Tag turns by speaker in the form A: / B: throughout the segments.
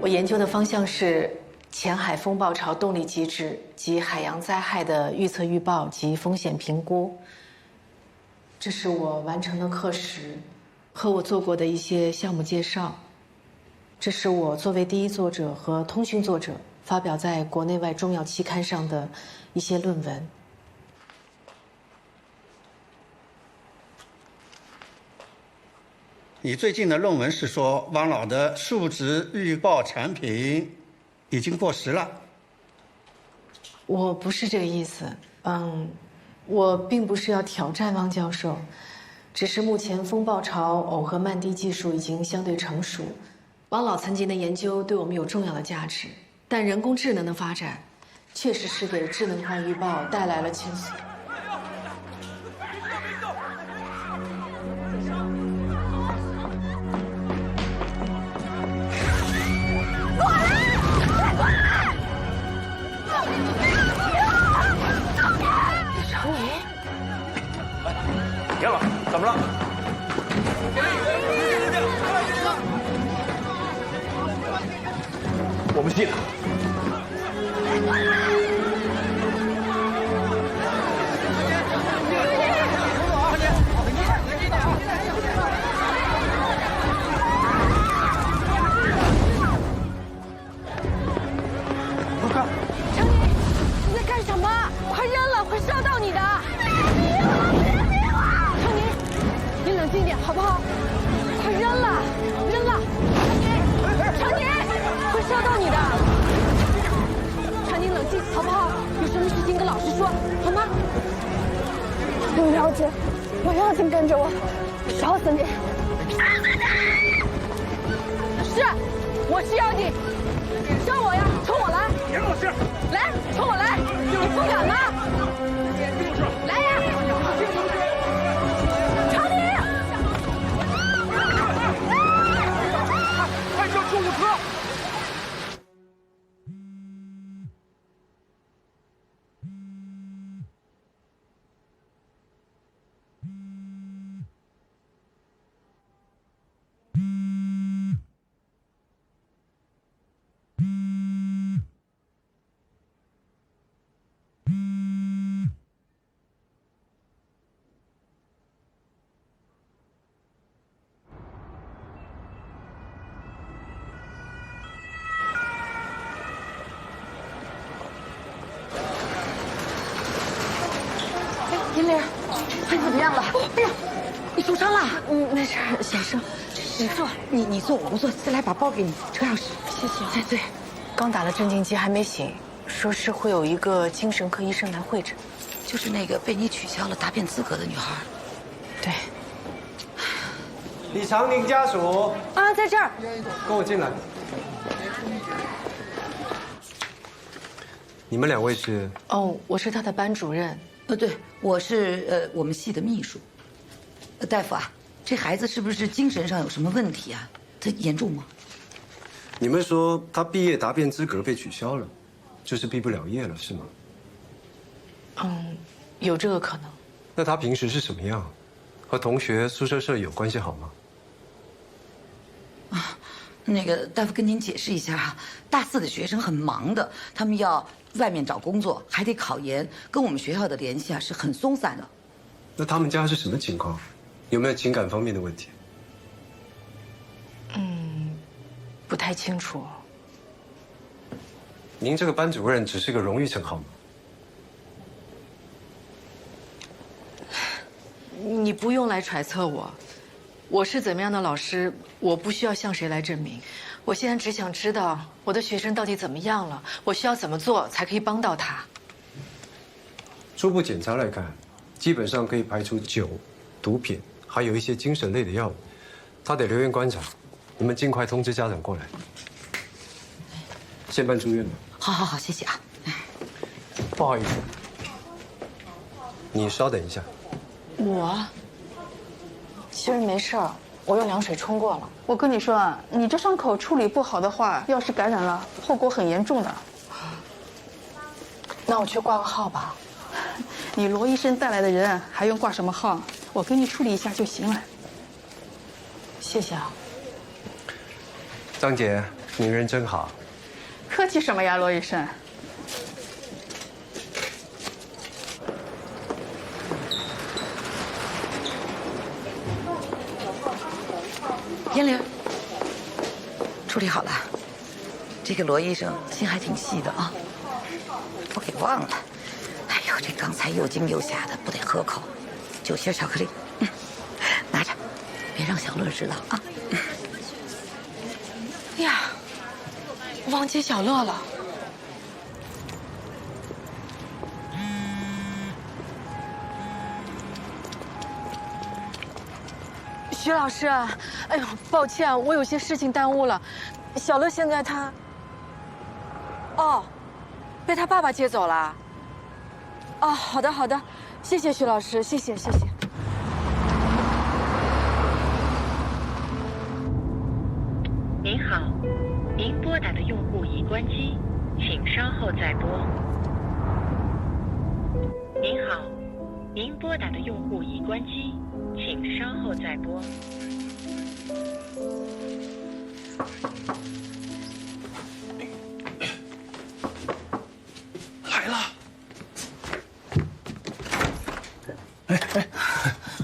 A: 我研究的方向是浅海风暴潮动力机制及海洋灾害的预测预报及风险评估。这是我完成的课时和我做过的一些项目介绍。这是我作为第一作者和通讯作者发表在国内外重要期刊上的一些论文。
B: 你最近的论文是说汪老的数值预报产品已经过时了。
A: 我不是这个意思，我并不是要挑战汪教授，只是目前风暴潮耦合慢滴技术已经相对成熟，汪老曾经的研究对我们有重要的价值，但人工智能的发展确实是给智能化预报带来了轻松。
C: 别了，怎么了？我们进来。
D: 快看！
E: 程妮，你在干什么？快扔了，会烧到你的。程妮，你冷静点好不好？快扔了，扔了！程妮，会烧到你的。程妮，冷静好不好？有什么事情跟老师说，好吗？
F: 我了解，我要紧跟着我，烧死你！
E: 是，我是妖精，烧我呀，冲我来！
C: 严老师，
E: 来，冲我来！你不敢吗？来呀！程妮，
C: 快叫救护车！
E: 银玲，你怎么样了？哎呀，你受伤了？
A: 没事，小声。
E: 你坐，你坐，我不坐。再来把包给你，车钥匙。
A: 谢谢。
E: 哎，对，
A: 刚打了镇静剂，还没醒，说是会有一个精神科医生来会诊。
E: 就是那个被你取消了答辩资格的女孩。
A: 对。
D: 李长宁家属
E: 啊，在这儿。
D: 跟我进来。你们两位是？
A: 哦，我是他的班主任。
G: 对，我是我们系的秘书。大夫啊，这孩子是不是精神上有什么问题啊？他严重吗？
D: 你们说他毕业答辩资格被取消了，就是毕不了业了，是吗？
A: 有这个可能。
D: 那他平时是什么样？和同学、宿舍舍友关系好吗？
G: 那个大夫跟您解释一下啊，大四的学生很忙的，他们要外面找工作，还得考研，跟我们学校的联系啊是很松散的。
D: 那他们家是什么情况？有没有情感方面的问题？
A: 不太清楚。
D: 您这个班主任只是个荣誉称号吗？
A: 你不用来揣测我，我是怎么样的老师，我不需要向谁来证明。我现在只想知道我的学生到底怎么样了，我需要怎么做才可以帮到他。
D: 初步检查来看，基本上可以排除酒、毒品，还有一些精神类的药物，他得留院观察。你们尽快通知家长过来。先办住院吧。
G: 好，谢谢啊。
D: 不好意思，你稍等一下。
A: 我其实没事儿，我用凉水冲过了。
F: 我跟你说啊，你这伤口处理不好的话，要是感染了，后果很严重的。
A: 那我去挂个号吧。
F: 你罗医生带来的人还用挂什么号？我给你处理一下就行了。
A: 谢谢啊。
D: 张姐，您人真好。
H: 客气什么呀，罗医生？
G: 燕玲，处理好了。这个罗医生心还挺细的啊，我给忘了。哎呦，这刚才又惊又吓的，不得喝口酒心巧克力。拿着，别让小乐知道啊。
A: 哎呀，我忘接小乐了。徐老师，哎呦，抱歉，我有些事情耽误了。小乐现在他……哦，被他爸爸接走了。哦，好的好的，谢谢徐老师，谢谢谢谢。
I: 您好，您拨打的用户已关机，请稍后再拨。您好，您拨打的用户已关机，请稍后再拨。
C: 来了。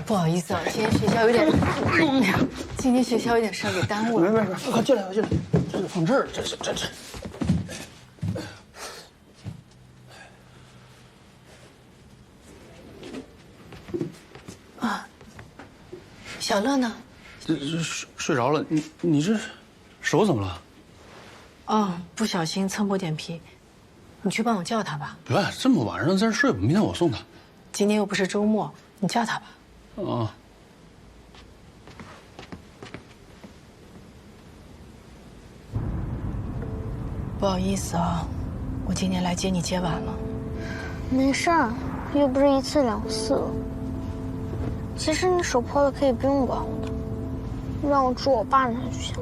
A: 不好意思啊，今天学校有点……哎呀，今天学校有点事儿给耽误了。
C: 没，快进来，快进来，这个放这儿，这是。
A: 啊，小乐呢？
C: 这睡着了，你这手怎么了？
A: 哦，不小心蹭破点皮，你去帮我叫他吧。
C: 别，这么晚上在这睡吧，明天我送他。
A: 今天又不是周末，你叫他吧。
C: 啊。
A: 不好意思啊，我今天来接你接晚了。
F: 没事儿，又不是1次2次了。其实你手破了可以不用管我的，让我住我爸那就行。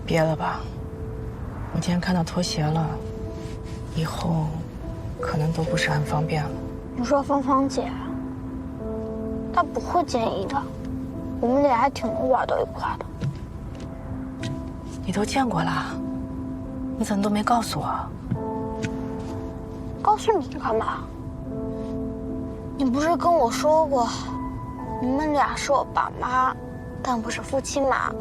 A: 别了吧，我今天看到拖鞋了，以后可能都不是很方便了。
F: 你说芳芳姐，她不会介意的，我们俩还挺能玩到一块的。
A: 你都见过了，你怎么都没告诉我？
F: 告诉你干嘛？你不是跟我说过，你们俩是我爸妈，但不是夫妻吗？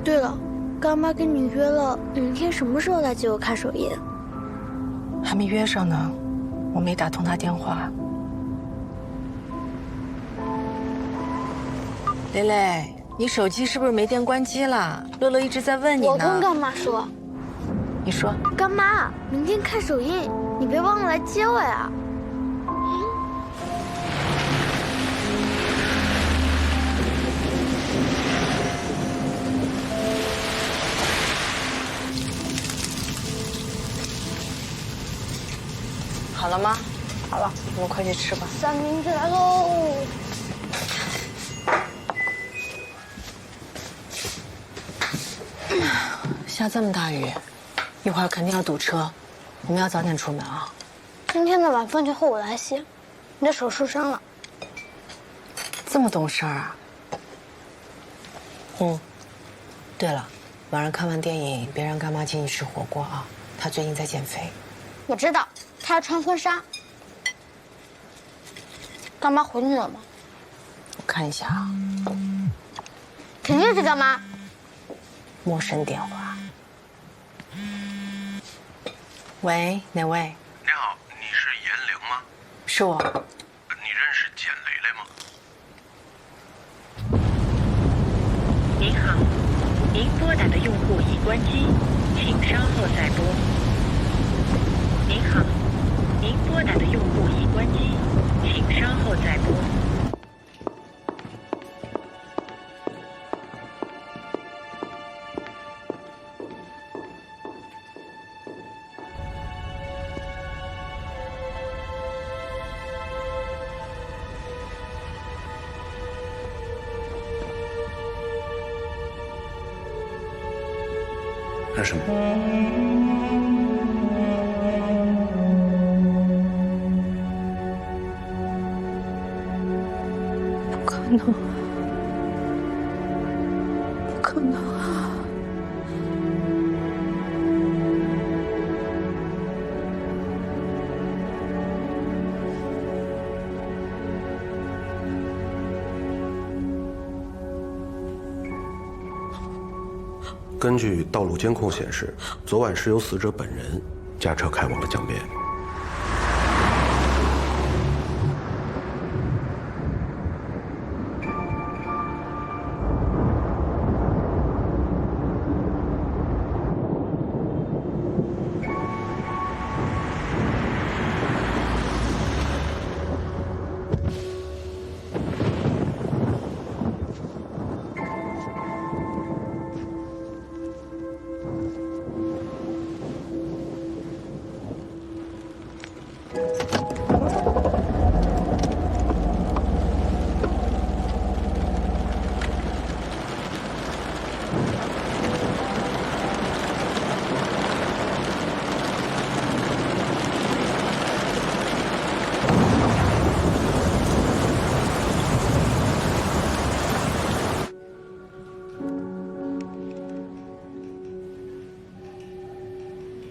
F: 对了，干妈跟你约了，明天什么时候来接我看首映？
A: 还没约上呢，我没打通他电话。蕾蕾，你手机是不是没电关机了？乐乐一直在问你呢。
F: 我跟干妈说。
A: 你说。
F: 干妈，明天看首映，你别忘了来接我呀。
A: 好了吗？好了，我们快去吃吧。
F: 三明治来喽！
A: 下这么大雨，一会儿肯定要堵车，我们要早点出门啊。
F: 今天的晚饭就和我来洗，你的手受伤了。
A: 这么懂事儿啊？对了，晚上看完电影别让干妈请你吃火锅啊，她最近在减肥。
F: 我知道，她要穿婚纱。干妈回去了吗？
A: 我看一下啊。
F: 肯定是干妈。
A: 陌生电话。喂，哪位？
J: 你好，你是严玲吗？
A: 是我。
J: 你认识简蕾蕾吗？
I: 您好，您拨打的用户已关机，请稍后再拨。您好，您拨打的用户已关机，请稍后再拨。
J: 干什么？
A: 不可能！
K: 根据道路监控显示，昨晚是由死者本人驾车开往了江边。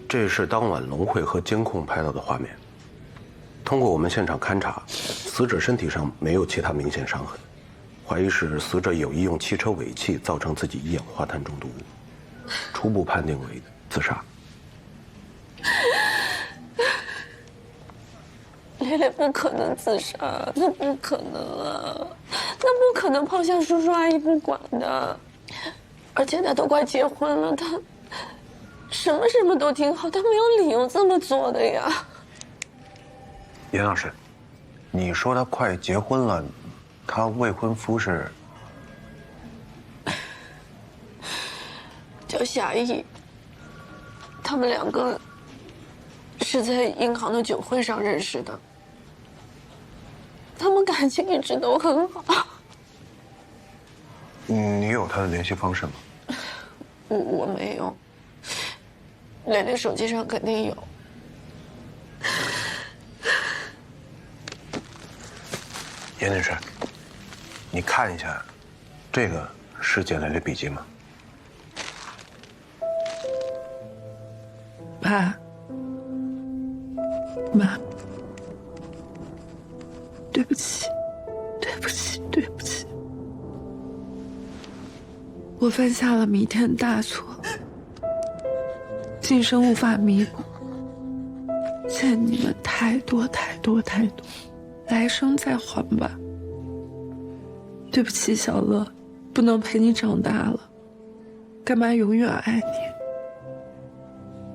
K: 这是当晚龙会和监控拍到的画面。通过我们现场勘查，死者身体上没有其他明显伤痕，怀疑是死者有意用汽车尾气造成自己一氧化碳中毒，初步判定为自杀。
E: 蕾蕾不可能自杀，那不可能啊，那不可能抛下叔叔阿姨不管的，而且他都快结婚了，他什么都挺好，他没有理由这么做的呀。
K: 严老师，你说他快结婚了，他未婚夫是？
E: 叫夏意，他们两个是在银行的酒会上认识的，他们感情一直都很好。
K: 你有他的联系方式吗？
E: 我没有，蕾蕾手机上肯定有。
K: 严女士，你看一下，这个是简蕾蕾笔记吗？
L: 爸妈，对不起，对不起，对不起，我犯下了弥天大错，今生无法弥补，欠你们太多太多太多，来生再还吧。对不起，小乐，不能陪你长大了，干妈永远爱你。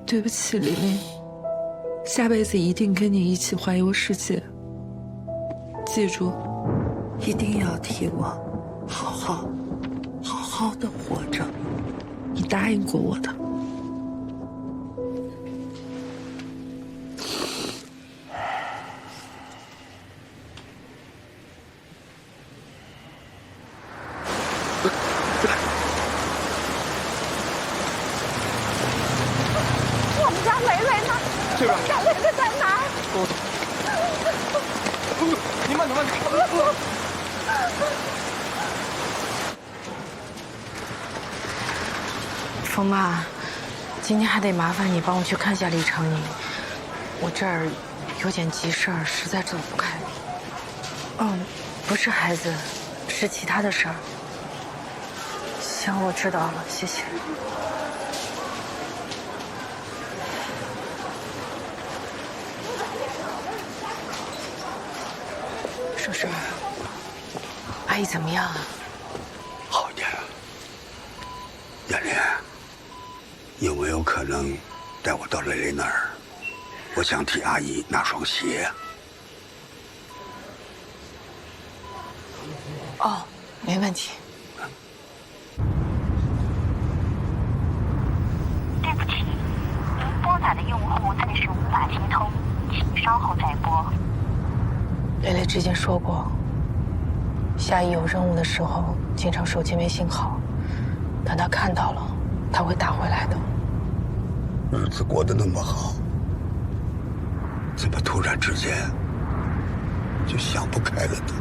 L: 对不起，玲玲，下辈子一定跟你一起环游世界。记住，一定要替我好好的活着。你答应过我的。
E: 我们家蕾蕾呢？
C: 这边。
E: 我们家蕾蕾在哪？
C: 跟我走。你慢点，慢点。
A: 风妈，今天还得麻烦你帮我去看一下李成宁，我这儿有点急事儿，实在走不开。不是孩子，是其他的事儿。行，我知道了，谢谢。叔叔，阿姨怎么样啊？
M: 好一点啊。妍莲，有没有可能带我到蕾蕾那儿？我想替阿姨拿双鞋。
A: 哦，没问题。
I: 对不起，您拨打的用户暂时无法接通，请稍后再拨。
A: 蕾蕾之前说过，夏意有任务的时候，经常手机没信号，等她看到了，她会打回来的。
M: 日子过得那么好，怎么突然之间就想不开了呢？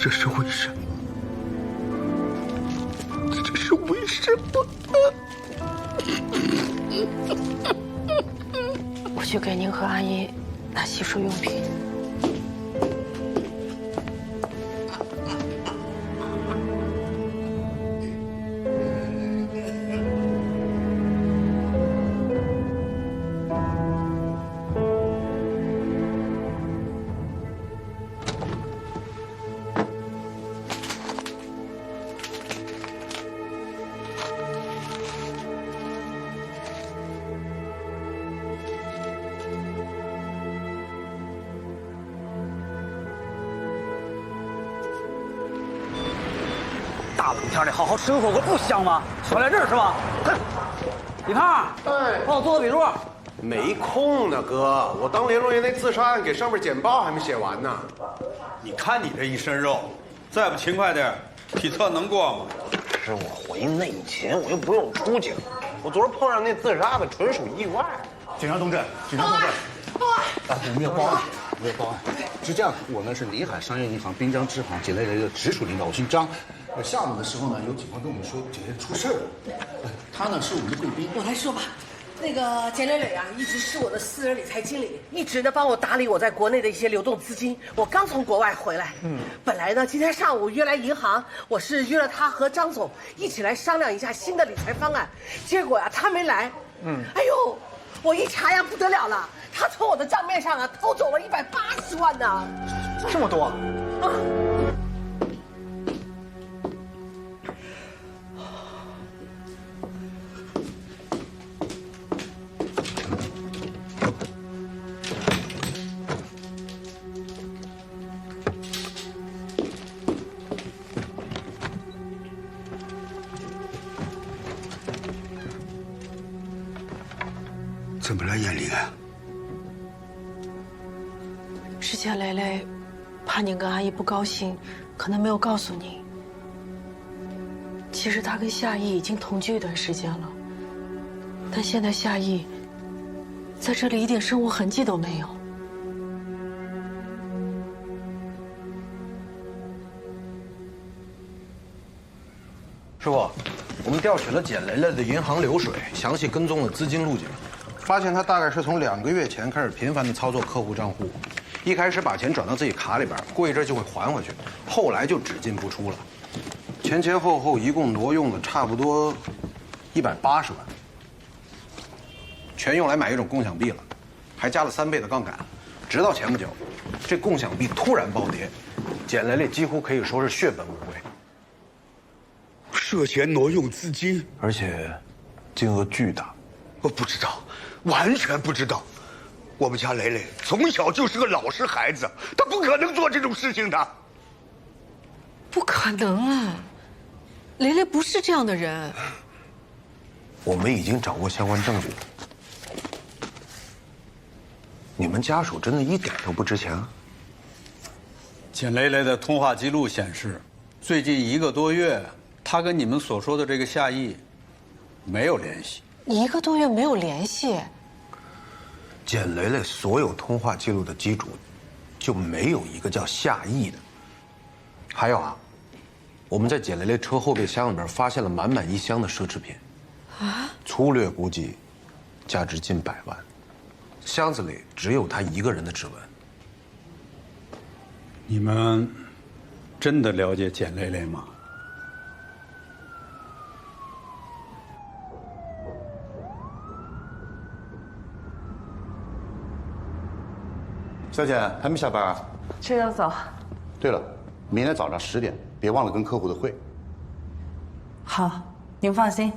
M: 这是为什么？这是为什么？
A: 我去给您和阿姨拿洗漱用品。
N: 大冷天的，好好吃个火锅不香吗？喜来这儿是吧？哼！李胖，
K: 哎，
N: 帮我做个笔录。
K: 没空呢，哥，我当联络员那自杀案给上面简报还没写完呢。
B: 你看你这一身肉，再不勤快点，体测能过吗？
K: 是我回内勤，我又不用出警。我昨儿碰上那自杀的，纯属意外。
C: 警察同志，警察同志，我们要报案，我们要报案。是这样，我呢是宁海商业银行滨江支行简雷雷的直属领导，我姓张。下午的时候呢，有警方跟我们说简雷雷出事了。他呢是我们的贵宾。
O: 我来说吧，那个简磊磊啊，一直是我的私人理财经理，一直呢帮我打理我在国内的一些流动资金。我刚从国外回来，本来呢今天上午约来银行，我是约了他和张总一起来商量一下新的理财方案，结果呀他没来。哎呦，我一查呀不得了了，他从我的账面上啊偷走了180万呢，
N: 这么多啊！
M: 怎么了，燕玲啊？
A: 之前雷雷怕您跟阿姨不高兴，可能没有告诉您。其实他跟夏意已经同居一段时间了，但现在夏意在这里一点生活痕迹都没有。
K: 师傅，我们调取了简雷雷的银行流水，详细跟踪了资金路径，发现他大概是从2个月前开始频繁的操作客户账户，一开始把钱转到自己卡里边，过一阵就会还回去，后来就只进不出了，前前后后一共挪用了差不多180万，全用来买一种共享币了，还加了3倍的杠杆，直到前不久，这共享币突然暴跌，简雷雷几乎可以说是血本无归。
M: 涉嫌挪用资金，
K: 而且金额巨大。
M: 我不知道，完全不知道。我们家雷雷从小就是个老实孩子，他不可能做这种事情的。
A: 不可能啊，雷雷不是这样的人。
K: 我们已经掌握相关证据了。你们家属真的一点都不值钱啊？
B: 简雷雷的通话记录显示，最近1个多月，他跟你们所说的这个夏意没有联系。
A: 1个多月没有联系？
K: 简雷雷所有通话记录的机主，就没有一个叫夏意的。还有啊，我们在简雷雷车后备箱里边发现了满满1箱的奢侈品，粗略估计，价值近100万。箱子里只有他一个人的指纹。
B: 你们真的了解简雷雷吗？
C: 小姐还没下班啊？
E: 这要走。
C: 对了，明天早上10点，别忘了跟客户的会。
E: 好，您放心。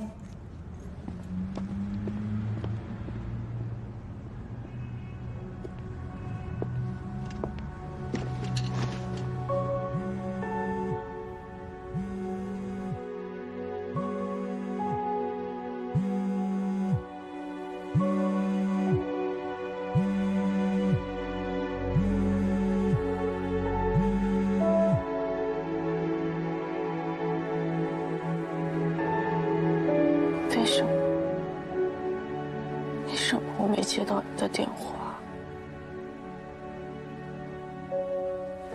A: 为什么我没接到你的电话？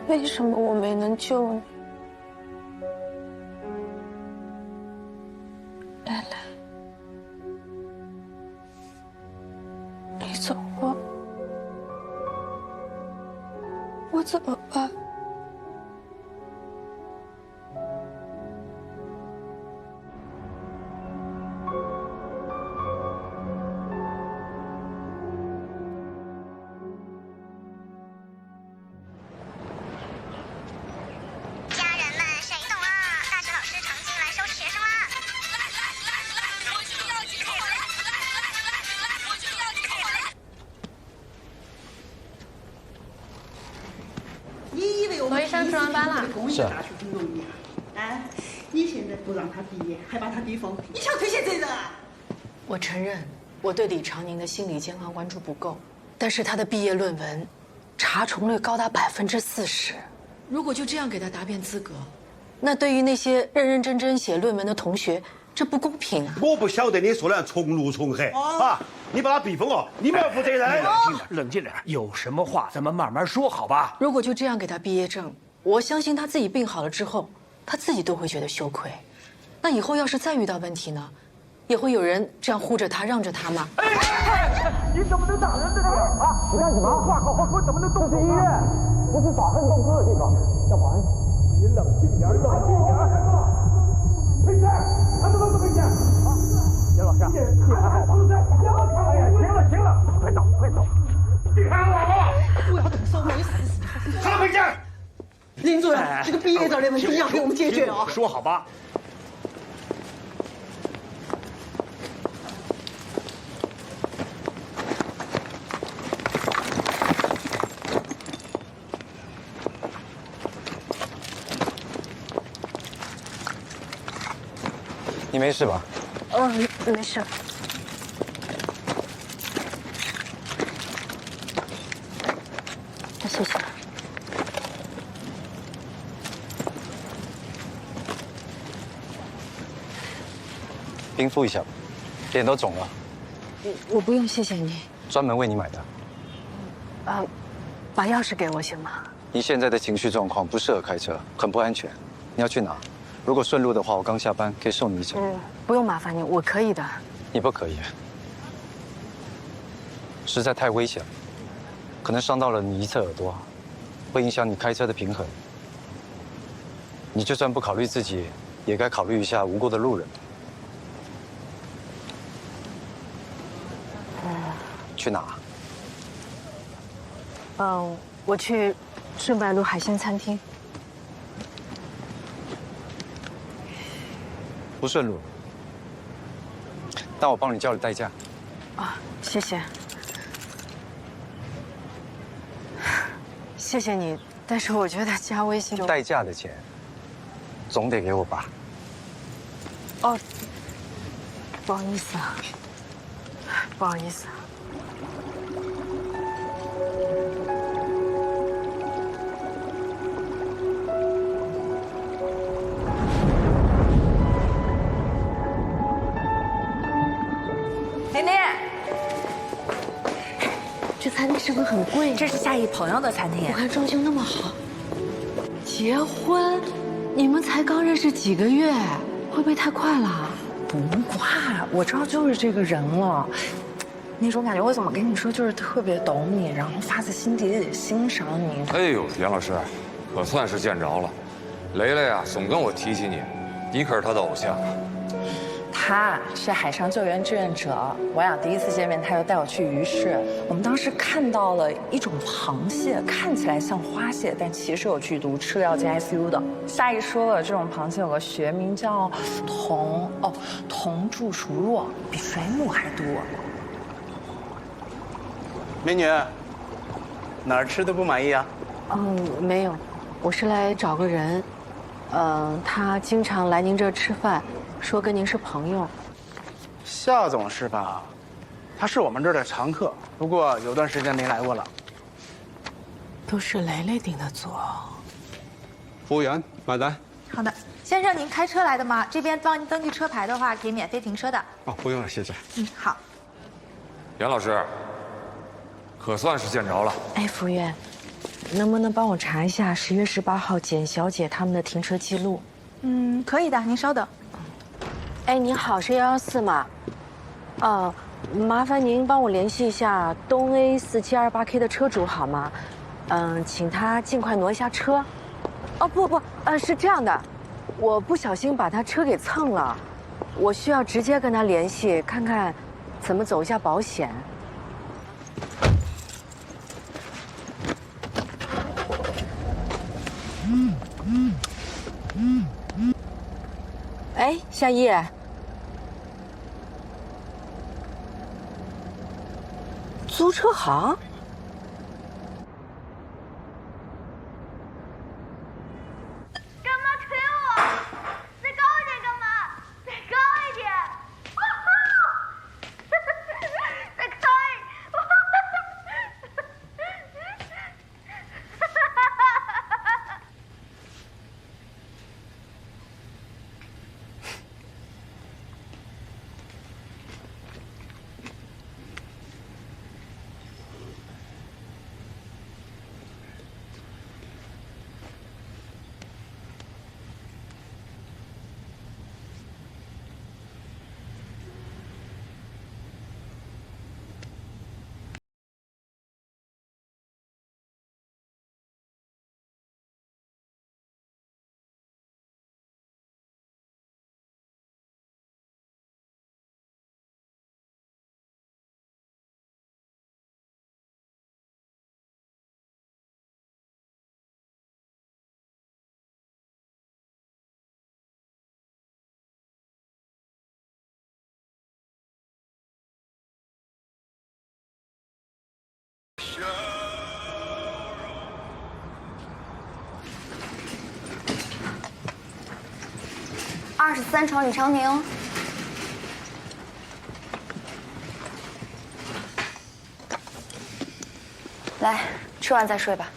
A: 为什么我没能救你？
L: 来来，李总，我怎么办？
E: 罗医生值完班了。
D: 是啊。
P: 哎，你现在不让他毕业，还把他逼疯，你想推卸责任啊？
A: 我承认我对李长宁的心理健康关注不够，但是他的毕业论文查重率高达40%，如果就这样给他答辩资格，那对于那些认认真真写论文的同学，这不公平啊！
Q: 我不晓得你说的重录重黑啊！你把他逼疯了，你们要负责任。
N: 冷静点，有什么话咱们慢慢说，好吧？
A: 如果就这样给他毕业证，我相信他自己病好了之后，他自己都会觉得羞愧。那以后要是再遇到问题呢，也会有人这样护着他、让着他吗？
N: 你怎么能打人的呢？啊！你干什么？话好好说，怎么能动手？这是医院，不是耍横动作的地方。小保安，你冷静点，冷静点。赔钱，他们都是赔钱。啊，严老师，你还好吧？哎呀，行了，快走，快走。你看我，
O: 不要动手，没啥子事情。
Q: 他赔钱。
O: 林主任，这个毕业证的问题要给我们解决哦。
N: 说好吧。
D: 你没事吧？
F: 没事。谢谢。
D: 冰敷一下吧，脸都肿了。
A: 我不用，谢谢你。
D: 专门为你买的。
A: 把钥匙给我行吗？
D: 你现在的情绪状况不适合开车，很不安全。你要去哪？如果顺路的话，我刚下班，可以送你一程。
A: 不用麻烦你，我可以的。
D: 你不可以，实在太危险了，可能伤到了你一侧耳朵，会影响你开车的平衡。你就算不考虑自己，也该考虑一下无辜的路人。去哪？
A: 我去顺白路海鲜餐厅。
D: 不顺路，但我帮你叫了代驾。
A: 啊，谢谢。谢谢你，但是我觉得加微信
D: 代驾的钱，总得给我吧？
A: 哦，不好意思啊，不好意思。
R: 琳琳，
A: 这餐厅是不是很贵？
R: 这是夏意朋友的餐厅。
A: 我看装修那么好，结婚？你们才刚认识几个月，会不会太快了？
R: 不快，我知道就是这个人了。那种感觉，我怎么跟你说，就是特别懂你，然后发自心底里欣赏你。
S: 哎呦，杨老师，可算是见着了。雷雷啊，总跟我提起你，你可是他的偶像。
R: 他是海上救援志愿者，我俩第一次见面，他就带我去鱼市。我们当时看到了一种螃蟹，看起来像花蟹，但其实有剧毒，吃了要进 ICU 的。夏意说了，这种螃蟹有个学名叫铜柱鼠弱，比水母还毒。
N: 美女，哪儿吃的不满意啊？
A: 没有，我是来找个人，他经常来您这儿吃饭。说跟您是朋友，
N: 夏总是吧？他是我们这儿的常客，不过有段时间没来过了。
A: 都是雷雷顶的座。
B: 服务员，买单。
T: 好的，先生，您开车来的吗？这边帮您登记车牌的话，可以免费停车的。
B: 哦，不用了，谢谢。
T: 好。
S: 杨老师，可算是见着了。
A: 哎，服务员，能不能帮我查一下10月18号简小姐他们的停车记录？
T: 可以的，您稍等。
U: 哎，您好，是114吗？麻烦您帮我联系一下东 A 4728K 的车主好吗？请他尽快挪一下车。哦不，是这样的，我不小心把他车给蹭了，我需要直接跟他联系，看看怎么走一下保险。哎，夏意，租车行？
N: 干嘛推我？再高一点干嘛？再高一点！再高一
F: 23朝李长宁。来，吃完再睡吧。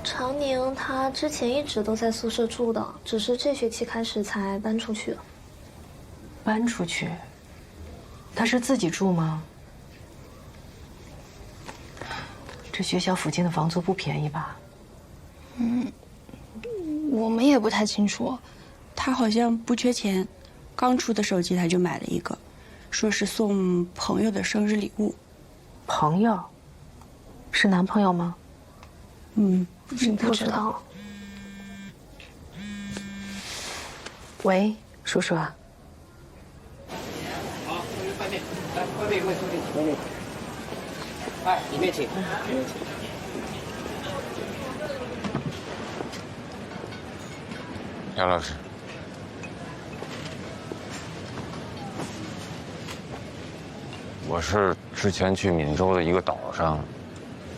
V: 常宁他之前一直都在宿舍住的，只是这学期开始才搬出去。
A: 搬出去？他是自己住吗？这学校附近的房租不便宜吧？
W: 我们也不太清楚。他好像不缺钱，刚出的手机他就买了一个，说是送朋友的生日礼物。
A: 朋友？是男朋友吗？
V: 不知道。
A: 喂，叔叔啊。
X: 好，外面，来，外面。哎，里面请。
S: 杨老师，我是之前去闽州的一个岛上，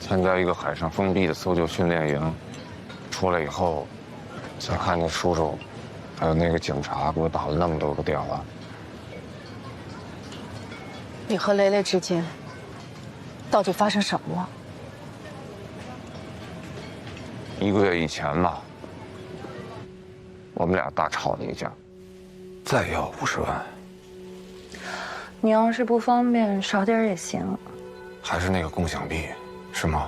S: 参加一个海上封闭的搜救训练营，出来以后，才看见叔叔，还有那个警察给我打了那么多个电话。
A: 你和雷雷之间到底发生什么了
S: ？1个月以前吧，我们俩大吵了一架。
K: 再要50万。
R: 你要是不方便，少点也行。
S: 还是那个共享币，是吗？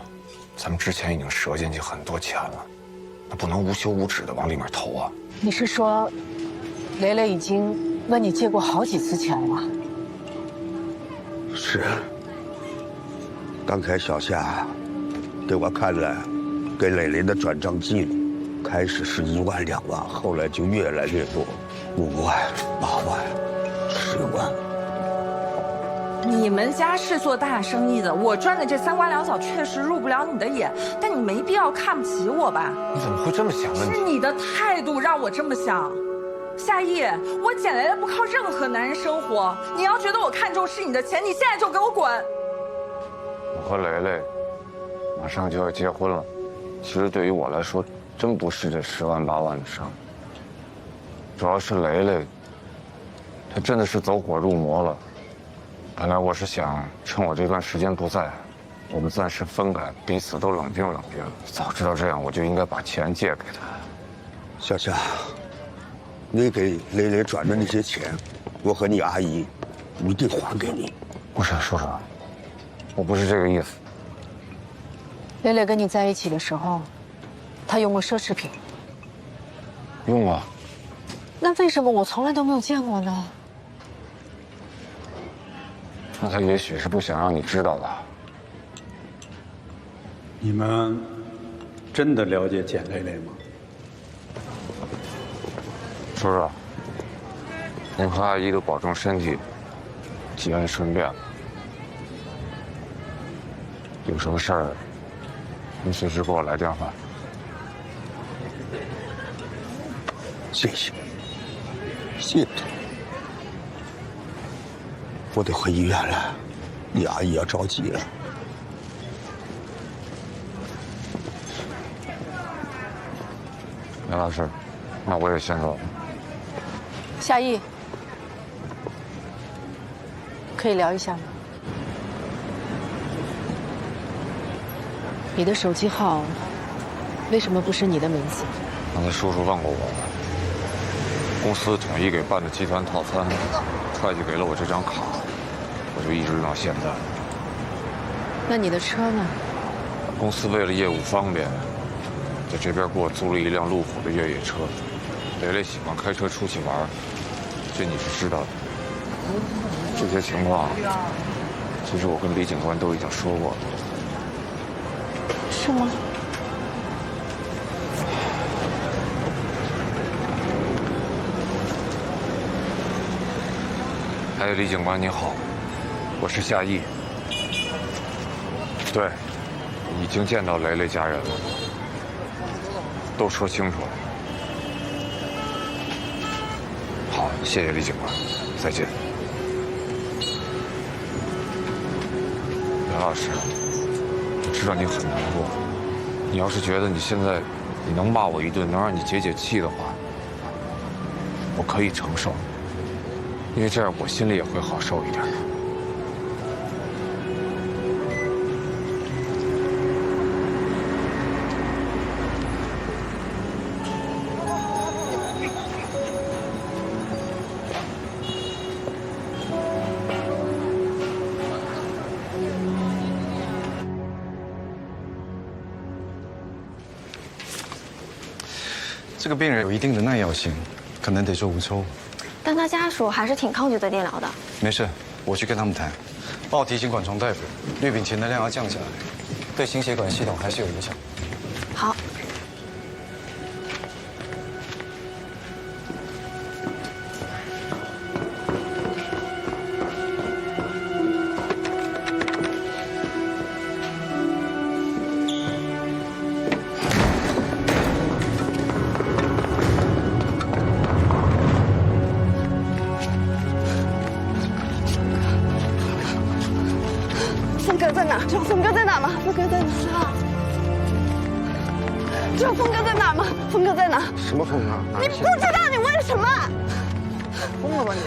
S: 咱们之前已经折进去很多钱了，那不能无休无止的往里面投啊。
A: 你是说，雷雷已经问你借过好几次钱了？
M: 是。刚才小夏给我看了给蕾蕾的转账记录，开始是1万2万，后来就越来越多，5万、8万、10万。
R: 你们家是做大生意的，我赚的这3瓜2枣确实入不了你的眼，但你没必要看不起我吧？
S: 你怎么会这么想问题？
R: 是你的态度让我这么想。夏意，我捡来的不靠任何男人生活，你要觉得我看重是你的钱，你现在就给我滚！
S: 我和蕾蕾马上就要结婚了，其实对于我来说，真不是这10万8万的事儿。主要是蕾蕾，她真的是走火入魔了。本来我是想趁我这段时间不在，我们暂时分开，彼此都冷静冷静。早知道这样，我就应该把钱借给他。
M: 小夏，你给蕾蕾转的那些钱，我和你阿姨一定还给你。
S: 不是，叔叔，我不是这个意思。
A: 蕾蕾跟你在一起的时候，她用过奢侈品。
S: 用过。
A: 那为什么我从来都没有见过呢？
S: 那他也许是不想让你知道的。
B: 你们真的了解简蕾蕾吗？
S: 叔叔，您和阿姨都保重身体，节哀顺变。有什么事儿，您随时给我来电话。
M: 谢谢，谢谢。我得回医院了，你阿姨要着急了。
S: 袁老师，那我也先走了。
A: 夏意，可以聊一下吗？你的手机号为什么不是你的名字？
S: 刚才叔叔问过我，公司统一给办的集团套餐，会计给了我这张卡，我就一直用到现在。
A: 那你的车呢？
S: 公司为了业务方便，在这边给我租了一辆路虎的越野车。蕾蕾喜欢开车出去玩，这你是知道的。这些情况，其实我跟李警官都已经说过了。
A: 是吗？
S: 还有李警官你好，我是夏意。对，已经见到蕾蕾家人了，都说清楚了。好，谢谢李警官，再见。袁老师，我知道你很难过，你要是觉得你现在你能骂我一顿，能让你解解气的话，我可以承受。因为这样我心里也会好受一点。
G: 这个病人有一定的耐药性，可能得做无抽。
F: 但他家属还是挺抗拒做电疗的。
G: 没事，我去跟他们谈，帮我提醒管虫大夫，氯丙醛的量要降下来，对心血管系统还是有影响。
F: 好。
E: 峰哥在哪？知道峰哥在哪吗？峰哥在哪？知道峰哥在哪吗？峰哥在哪？
M: 什么风啊？
E: 你不知道，你问什么？
M: 疯了吧你？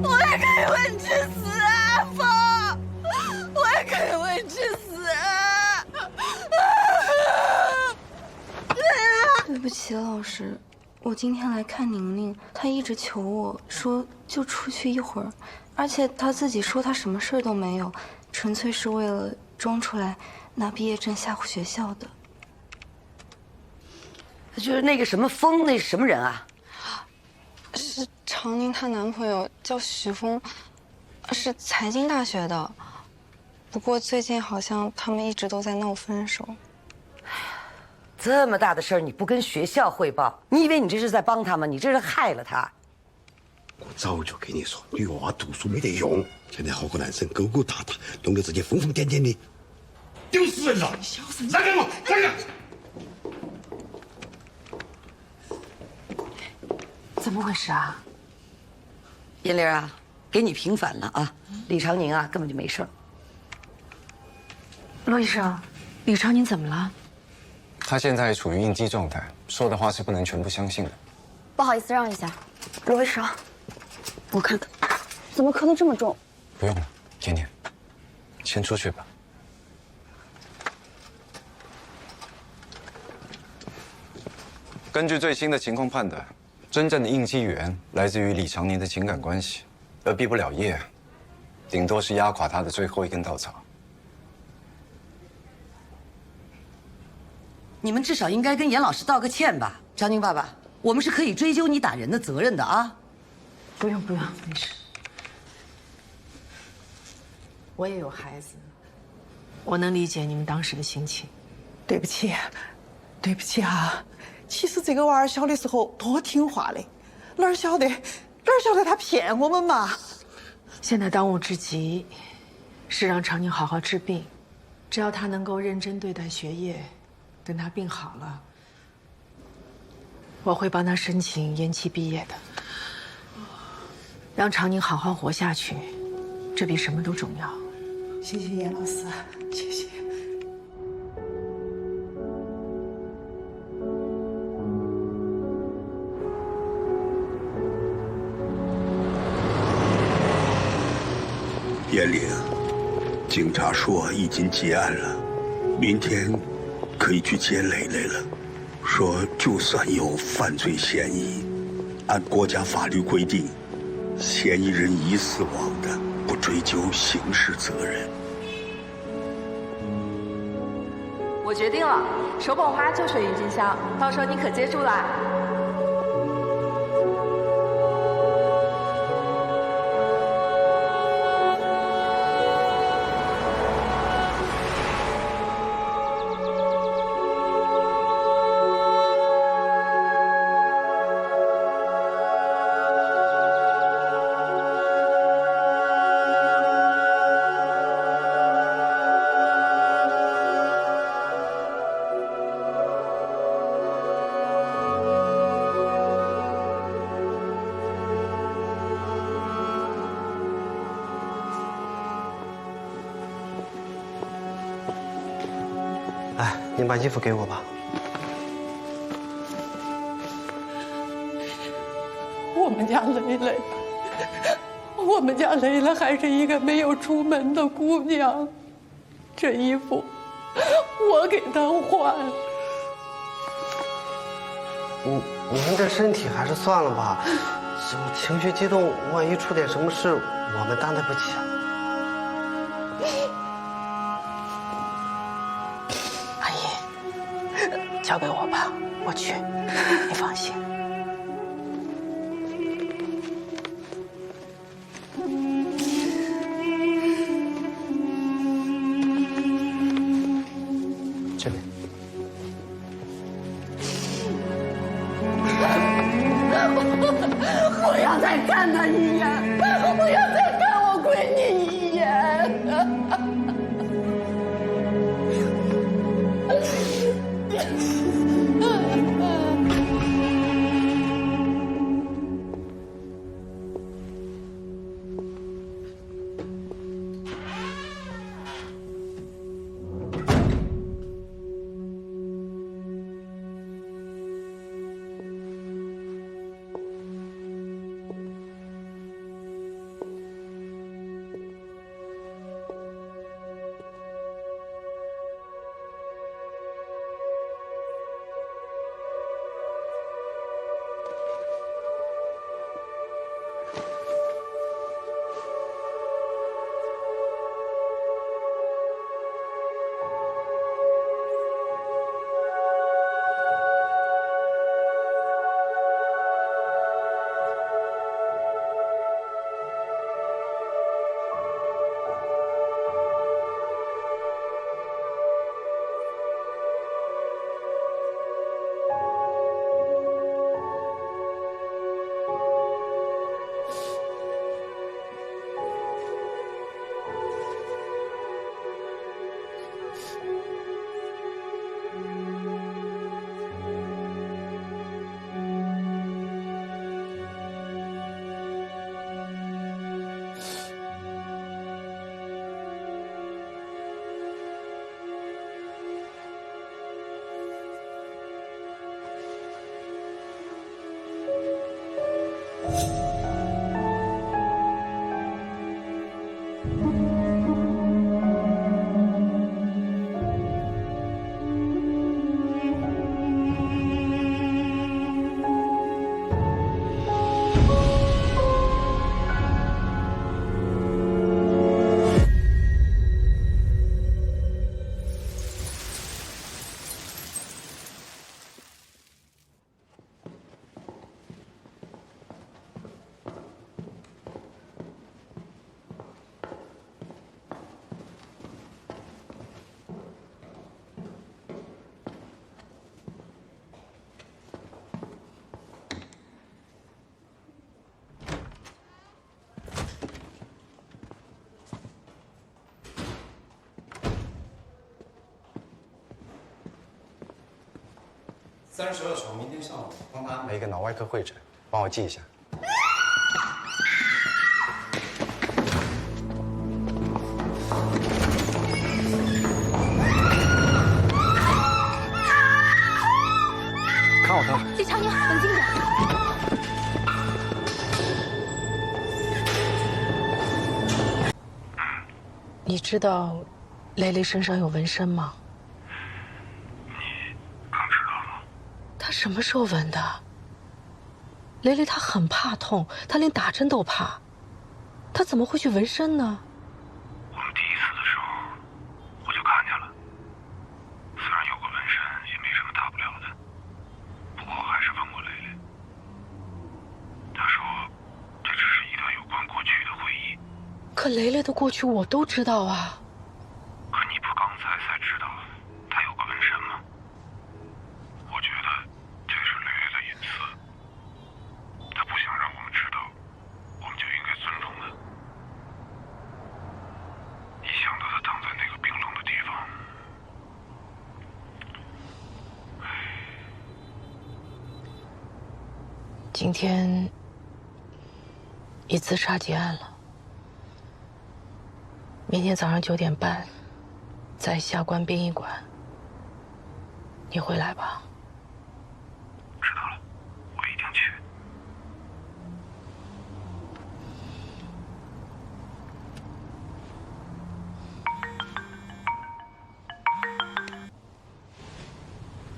E: 我也可以为你去死啊，峰！我也可以为你去死啊！
W: 对不起，老师，我今天来看宁宁，她一直求我说就出去一会儿，而且她自己说她什么事儿都没有，纯粹是为了装出来拿毕业证吓唬学校的。
H: 就是那个什么峰，那是什么人啊？
W: 是常宁她男朋友叫徐峰，是财经大学的，不过最近好像他们一直都在闹分手。
H: 这么大的事儿你不跟学校汇报，你以为你这是在帮他吗？你这是害了他。
M: 我早就跟你说，女娃读书没得用，现在好个男生勾勾搭搭，弄得自己疯疯癫癫的，丢死人了！小声，让开我，让开！
A: 怎么回事啊？
H: 银玲啊，给你平反了啊。李长宁啊，根本就没事儿。
U: 罗医生，李长宁怎么了？
G: 他现在处于应激状态，说的话是不能全部相信的。
V: 不好意思，让一下。罗医生，我看看，怎么磕得这么重？
G: 不用了，甜甜，先出去吧。根据最新的情况判断，真正的应激源来自于李长宁的情感关系，而毕不了业，顶多是压垮他的最后一根稻草。
H: 你们至少应该跟严老师道个歉吧，长宁爸爸，我们是可以追究你打人的责任的啊。
A: 不用，没事。我也有孩子，我能理解你们当时的心情。
P: 对不起啊！其实这个娃儿小的时候多听话的，哪晓得他骗我们嘛！
A: 现在当务之急是让长宁好好治病，只要他能够认真对待学业，等他病好了，我会帮他申请延期毕业的。让长宁好好活下去，这比什么都重要。
P: 谢谢严老师，谢谢。
M: 严玲，警察说已经结案了，明天可以去接蕾蕾了。说就算有犯罪嫌疑，按国家法律规定，嫌疑人已死亡的，不追究刑事责任。
R: 我决定了，手捧花就选郁金香，到时候你可接住啦。
C: 您把衣服给我吧。
P: 我们家蕾蕾还是一个没有出门的姑娘，这衣服我给她换。
C: 您这身体还是算了吧，就情绪激动，万一出点什么事，我们担待不起啊。
A: 交给我吧，我去，你放心。
C: 这边。
P: 我要再看他一眼，我要再看我闺女一眼。
D: 32床，明天上午帮他安排一个脑外科会诊，帮我记一下。看好他。
F: 李长宁，冷静点。
A: 你知道蕾蕾身上有纹身吗？
S: 你刚知道吗？
A: 她什么时候纹的？蕾蕾她很怕痛，她连打针都怕，她怎么会去纹身呢？
S: 我们第一次的时候，我就看见了。虽然有个纹身，也没什么大不了的，不过我还是问过蕾蕾。她说，这只是一段有关过去的回忆。
A: 可蕾蕾的过去我都知道啊。
S: 可你不刚才知道她有个纹身吗？我觉得这是蕾蕾的隐私，她不想让我们知道，我们就应该尊重她。一想到她躺在那个冰冷的地方，
A: 今天你自杀结案了。明天早上9点半，在下关殡仪馆，你会来吧？
S: 知道了，我一定去。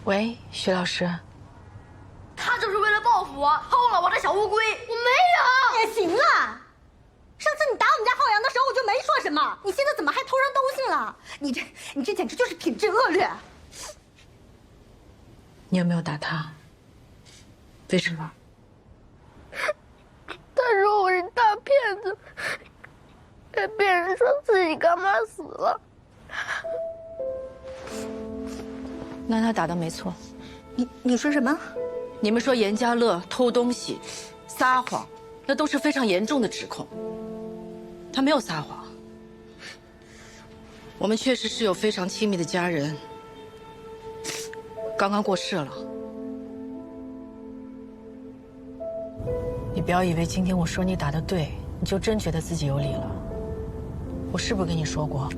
A: 喂，徐老师。
F: 他就是为了报复我，偷了我的小乌龟。我没有。也行了。上次你打我们家浩洋的时候，我就没说什么。你现在怎么还偷上东西了？你这简直就是品质恶劣。
A: 你有没有打他？为什么？
F: 他说我是大骗子，被别人说自己干妈死了。
A: 那他打的没错。
F: 你说什么？
A: 你们说严家乐偷东西、撒谎，那都是非常严重的指控。他没有撒谎。我们确实是有非常亲密的家人，刚刚过世了。你不要以为今天我说你打得对，你就真觉得自己有理了。我是不是跟你说过，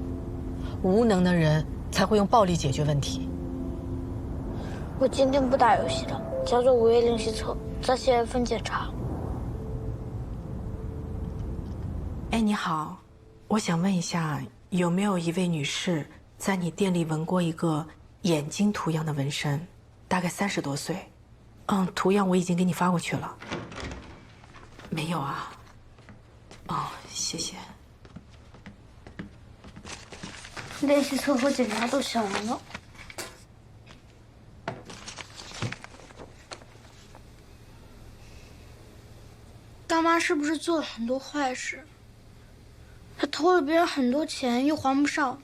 A: 无能的人才会用暴力解决问题？
F: 我今天不打游戏了，交做午夜练习册，再写一份检查。
A: 哎，你好，我想问一下，有没有一位女士在你店里纹过一个眼睛图样的纹身？大概30多岁。图样我已经给你发过去了。没有啊？哦，谢谢。
F: 练习册和检查都写完了。大妈是不是做了很多坏事？她偷了别人很多钱又还不上，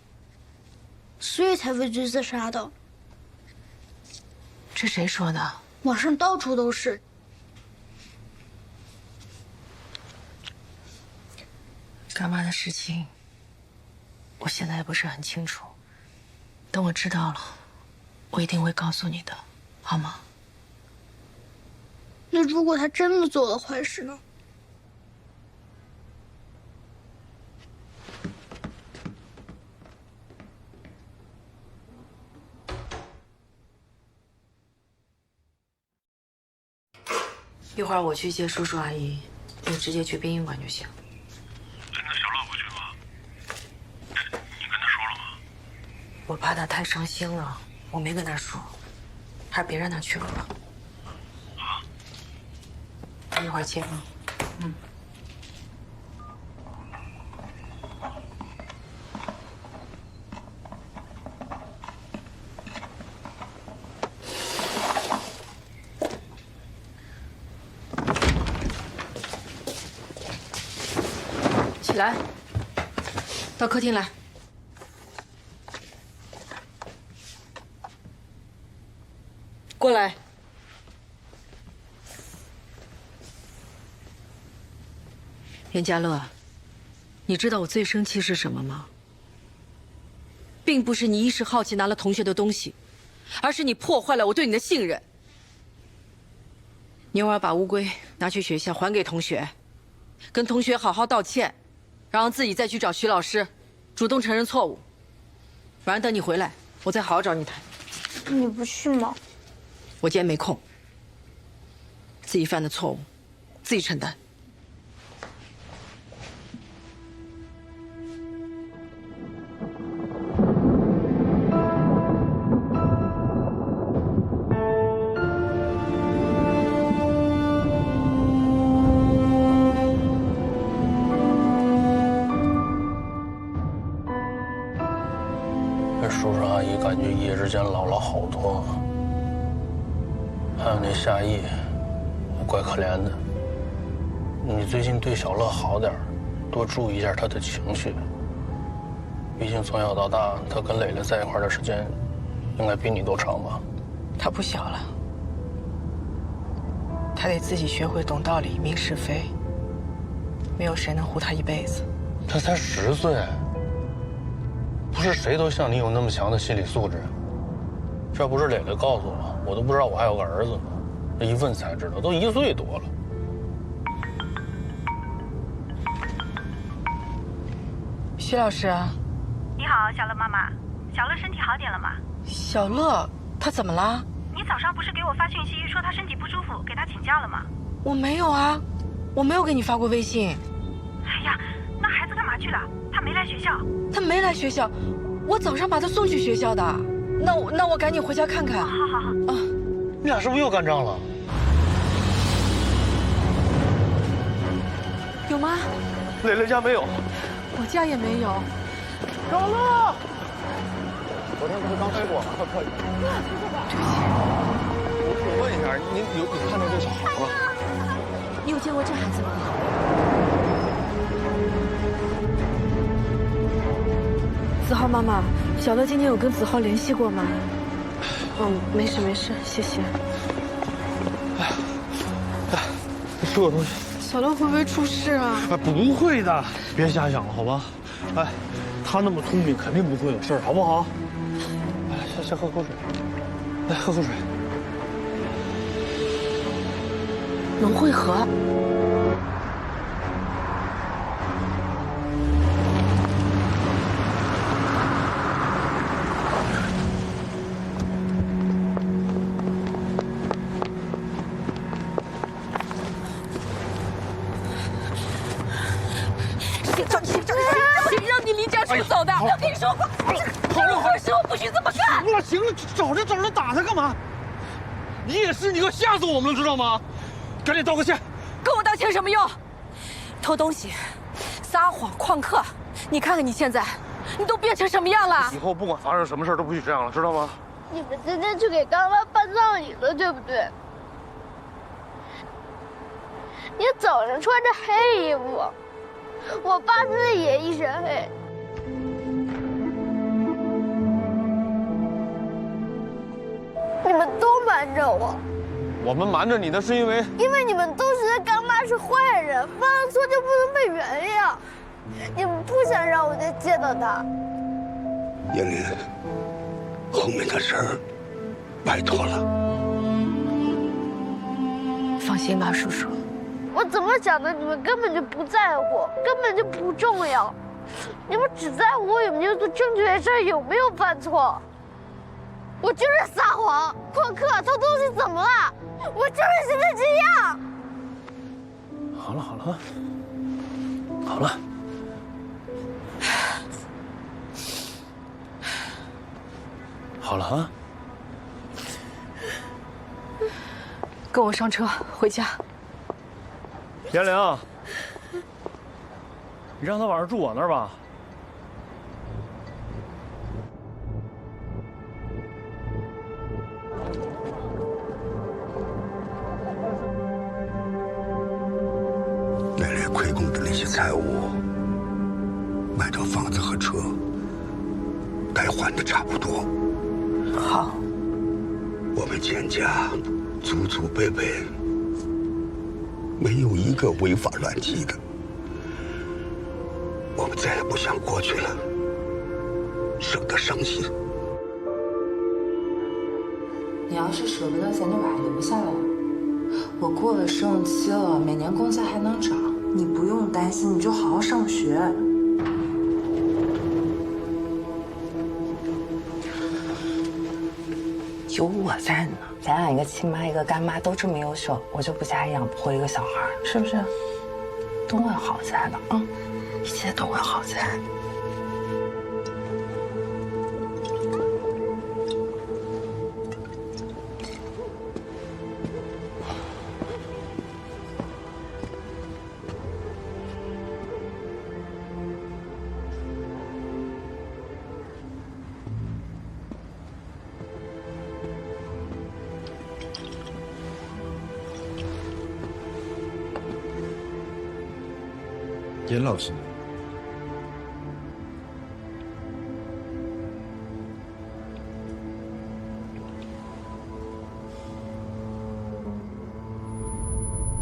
F: 所以才畏罪自杀的。
A: 这谁说的？
F: 网上到处都是。
A: 干妈的事情，我现在也不是很清楚。等我知道了，我一定会告诉你的，好吗？
F: 那如果她真的做了坏事呢？
A: 一会儿我去接叔叔阿姨，你直接去殡仪馆就行。
S: 那小乐不去吗？你跟他说了吗？
A: 我怕他太伤心了，我没跟他说，还是别让他去了吧。啊？一会儿见。嗯。起来，到客厅来。过来。严家乐，你知道我最生气是什么吗？并不是你一时好奇拿了同学的东西，而是你破坏了我对你的信任。
H: 你晚把乌龟拿去学校还给同学，跟同学好好道歉，然后自己再去找徐老师，主动承认错误。不然等你回来，我再好好找你谈。
V: 你不去吗？
H: 我今天没空，自己犯的错误，自己承担。
I: 叔叔阿姨感觉一夜之间老了好多，还有那夏意，怪可怜的。你最近对小乐好点，多注意一下他的情绪。毕竟从小到大，他跟蕾蕾在一块的时间，应该比你都长吧？
P: 他不小了，他得自己学会懂道理、明是非。没有谁能护他一辈子。
I: 他才10岁。不是谁都像你有那么强的心理素质，这要不是蕾蕾告诉我，我都不知道我还有个儿子呢。这一问才知道，都1岁多了。
P: 徐老师，
J: 你好，小乐妈妈，小乐身体好点了吗？
P: 小乐，他怎么了？
J: 你早上不是给我发讯息说他身体不舒服，给他请假了吗？
P: 我没有啊，我没有给你发过微信。
J: 哎呀，那孩子干嘛去了？他没来学校。
P: 他没来学校，我早上把他送去学校的。那我赶紧回家看看。
J: 好好好。
P: 啊，
I: 你俩是不是又干仗了？
P: 有吗？
I: 蕾蕾家没有，
P: 我家也没有。
I: 小乐，昨天不是刚开过吗？快快。我问一下，你看到这小孩吗？
U: 你有见过这孩子吗？子浩妈妈，小乐今天有跟子浩联系过吗？没事没事，谢谢。
I: 收个东西。
P: 小乐会不会出事啊？
I: 哎，不会的，别瞎想了，好吧？哎，他那么聪明，肯定不会有事儿，好不好？哎，先喝口水，来喝口水。
U: 龙汇合。
E: 谁让你离家出走的？我跟你说过，这种坏事我不许这么干。
I: 行了行了，找着打他干嘛？你也是，你可吓死我们了，知道吗？赶紧道个歉。
U: 跟我道歉有什么用？偷东西、撒谎、旷课，你看看你现在，你都变成什么样了？
I: 以后不管发生什么事都不许这样了，知道吗？
V: 你们今天去给干妈办葬礼了，对不对？你早上穿着黑衣服，我爸现在也一身黑。你们都瞒着我。
I: 我们瞒着你的是因为
V: 你们都觉得干妈是坏人，犯了错就不能被原谅。你们不想让我再见到她。
M: 叶林，后面的事儿，拜托了。
U: 放心吧，叔叔。
V: 我怎么想的，你们根本就不在乎，根本就不重要。你们只在乎我有没有做正确的事，有没有犯错。我就是撒谎、旷课、偷东西，怎么了？我就是现在这样。
I: 好了好了，好了。好了啊！
U: 跟我上车回家。
I: 颜良，你让他晚上住我那儿吧。
M: 蕾蕾亏空的那些财物，卖掉房子和车，该还的差不多。
U: 好，
M: 我们钱家祖祖辈辈没有一个违法乱纪的，我们再也不想过去了，省得伤心。
R: 你要是舍不得，咱就把它留下来。我过了试用期了，每年工资还能涨，你不用担心，你就好好上学。有我在呢，咱俩一个亲妈一个干妈都这么优秀，我就不家里养不活一个小孩，是不是？都会好在的啊，一切都会好在。
D: 严老师，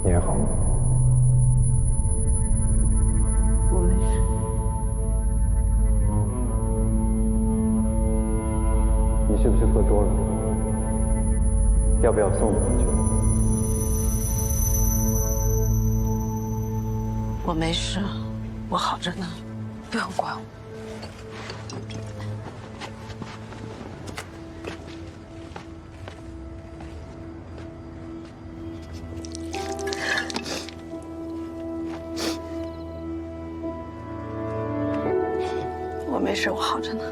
S: 你还好吗？
U: 我没事。
D: 你是不是喝多了？要不要送你回去？
U: 我没事，我好着呢，不用管我。我没事，我好着呢。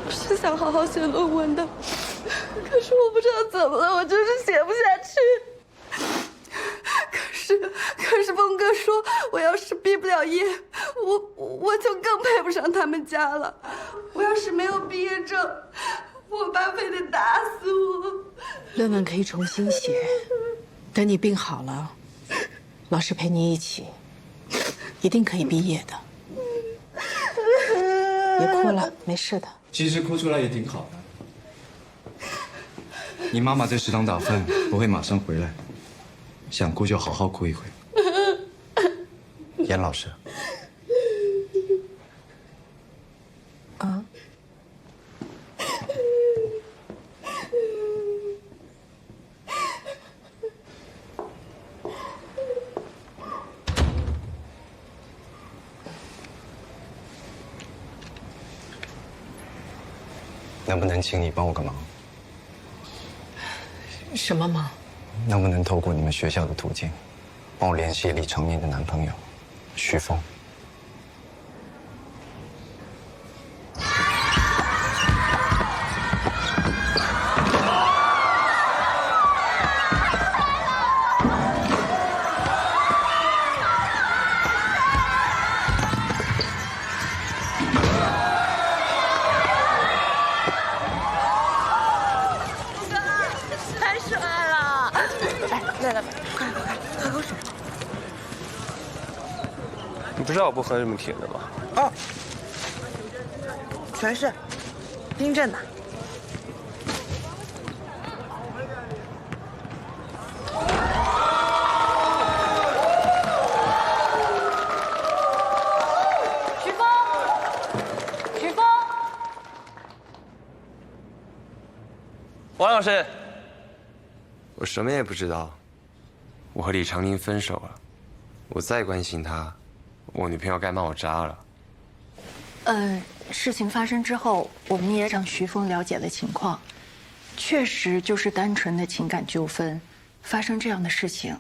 E: 我是想好好写论文的，可是我不知道怎么了，我就是写不下去。可是峰哥说，我要是毕不了业，我就更配不上他们家了。我要是没有毕业证，我爸非得打死我。
A: 论文可以重新写，等你病好了，老师陪你一起，一定可以毕业的。别哭了，没事的。
G: 其实哭出来也挺好的。你妈妈在食堂打饭，不会马上回来。想哭就好好哭一回。严老师，
A: 啊？
G: 能不能请你帮我个忙？
A: 什么忙？
G: 能不能透过你们学校的途径，帮我联系李长念的男朋友徐峰？
E: 太帅了！来，快喝口水。
C: 你不知道我不喝这么甜的吗？
P: 哦，全是冰镇的。
E: 徐
L: 王老师，
D: 我什么也不知道。我和李长宁分手了，我再关心他，我女朋友该骂我渣了。
O: 事情发生之后，我们也让徐峰了解了情况，确实就是单纯的情感纠纷，发生这样的事情，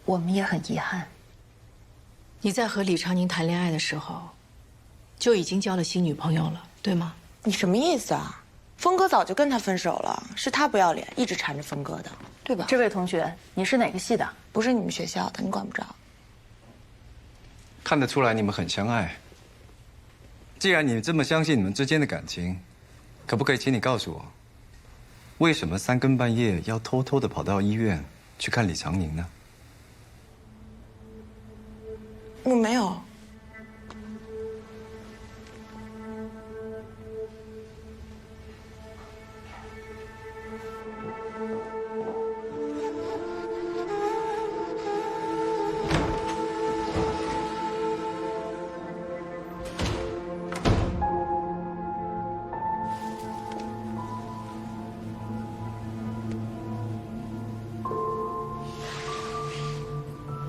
O: 我们也很遗憾。
A: 你在和李长宁谈恋爱的时候，就已经交了新女朋友了，对吗？
Q: 你什么意思啊？峰哥早就跟他分手了，是他不要脸，一直缠着峰哥的，对吧？
O: 这位同学，你是哪个系的？
Q: 不是你们学校的，你管不着。
G: 看得出来你们很相爱。既然你这么相信你们之间的感情，可不可以请你告诉我，为什么3更半夜要偷偷的跑到医院去看李长宁呢？
Q: 我没有。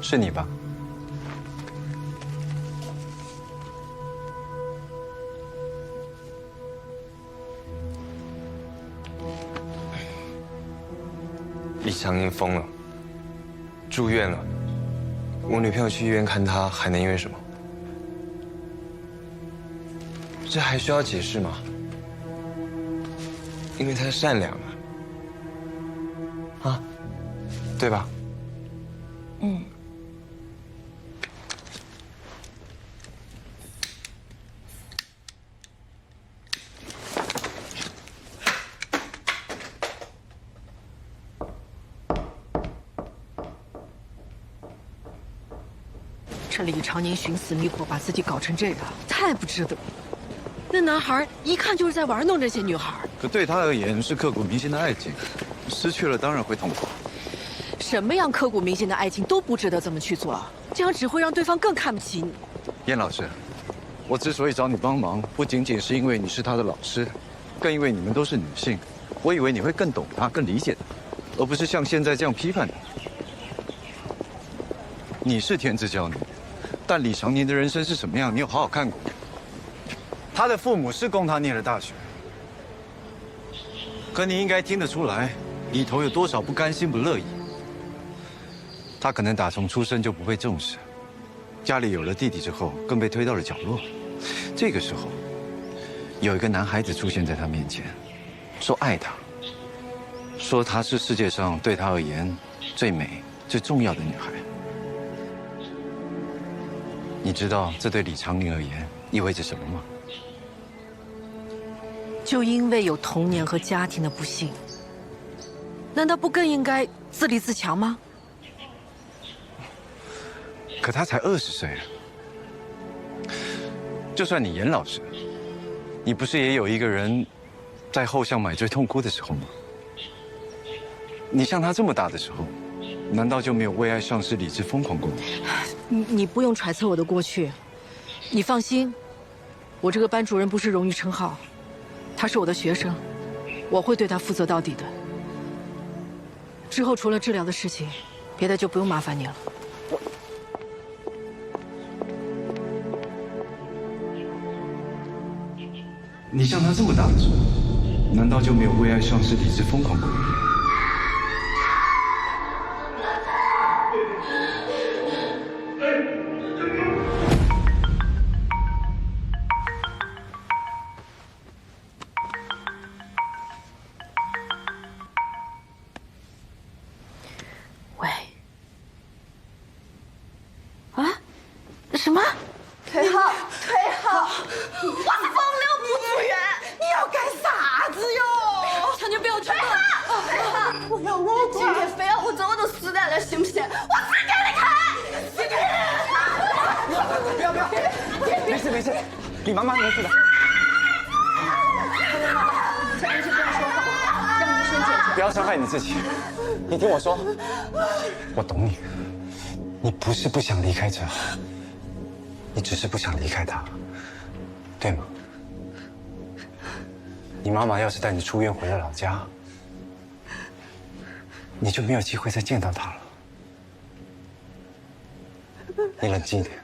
G: 是你吧？
D: 李长宁疯了，住院了。我女朋友去医院看他，还能因为什么？这还需要解释吗？因为他善良啊，对吧？
Q: 嗯。
H: 这李长宁寻死觅活，把自己搞成这样，太不值得。那男孩一看就是在玩弄这些女孩。
G: 可对他而言是刻骨铭心的爱情，失去了当然会痛苦。
H: 什么样刻骨铭心的爱情都不值得这么去做，这样只会让对方更看不起你。
G: 燕老师，我之所以找你帮忙，不仅仅是因为你是他的老师，更因为你们都是女性。我以为你会更懂他，更理解他，而不是像现在这样批判他。你是天之骄女，但李长宁的人生是什么样，你有好好看过？他的父母是供他念了大学，可你应该听得出来，里头有多少不甘心、不乐意。他可能打从出生就不被重视，家里有了弟弟之后，更被推到了角落。这个时候，有一个男孩子出现在他面前，说爱他，说她是世界上对他而言最美、最重要的女孩。你知道这对李长宁而言意味着什么吗？
H: 就因为有童年和家庭的不幸，难道不更应该自立自强吗？
G: 可他才20岁啊！就算你严老师，你不是也有一个人在后巷买醉痛哭的时候吗？你像他这么大的时候，难道就没有为爱丧失理智疯狂过吗？
H: 你不用揣测我的过去，你放心，我这个班主任不是荣誉称号，他是我的学生，我会对他负责到底的。之后除了治疗的事情，别的就不用麻烦你了。
G: 你像他这么大的时候，难道就没有为爱丧失理智疯狂过吗？
O: 喂。啊？什么？
Q: 退号，退号！我是风流不复原，你要干啥子哟？
H: 强宁，不要
Q: 退号，退号！我要我今天非要我走，我都死在了，行不行？我死给你看！死给你！
L: 不要！没事，李妈妈没事的。
Q: 先去不要说话，让医生解决。
L: 不要伤害你自己，你听我说，我懂你，你不是不想离开这，你只是不想离开他，对吗？你妈妈要是带你出院回了老家，你就没有机会再见到他了。你冷静一点。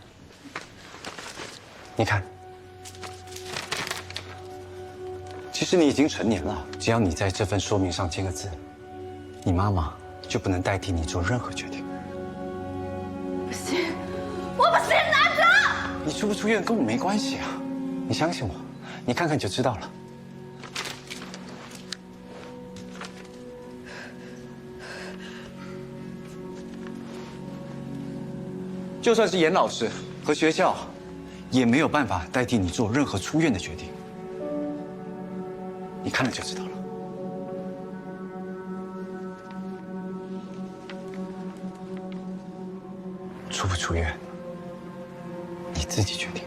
L: 你看，其实你已经成年了，只要你在这份说明上签个字，你妈妈就不能代替你做任何决定。
Q: 不行，我不信，拿走！
L: 你出不出院跟我没关系啊，你相信我，你看看就知道了。就算是严老师和学校，也没有办法代替你做任何出院的决定。你看了就知道了。出不出院，你自己决定。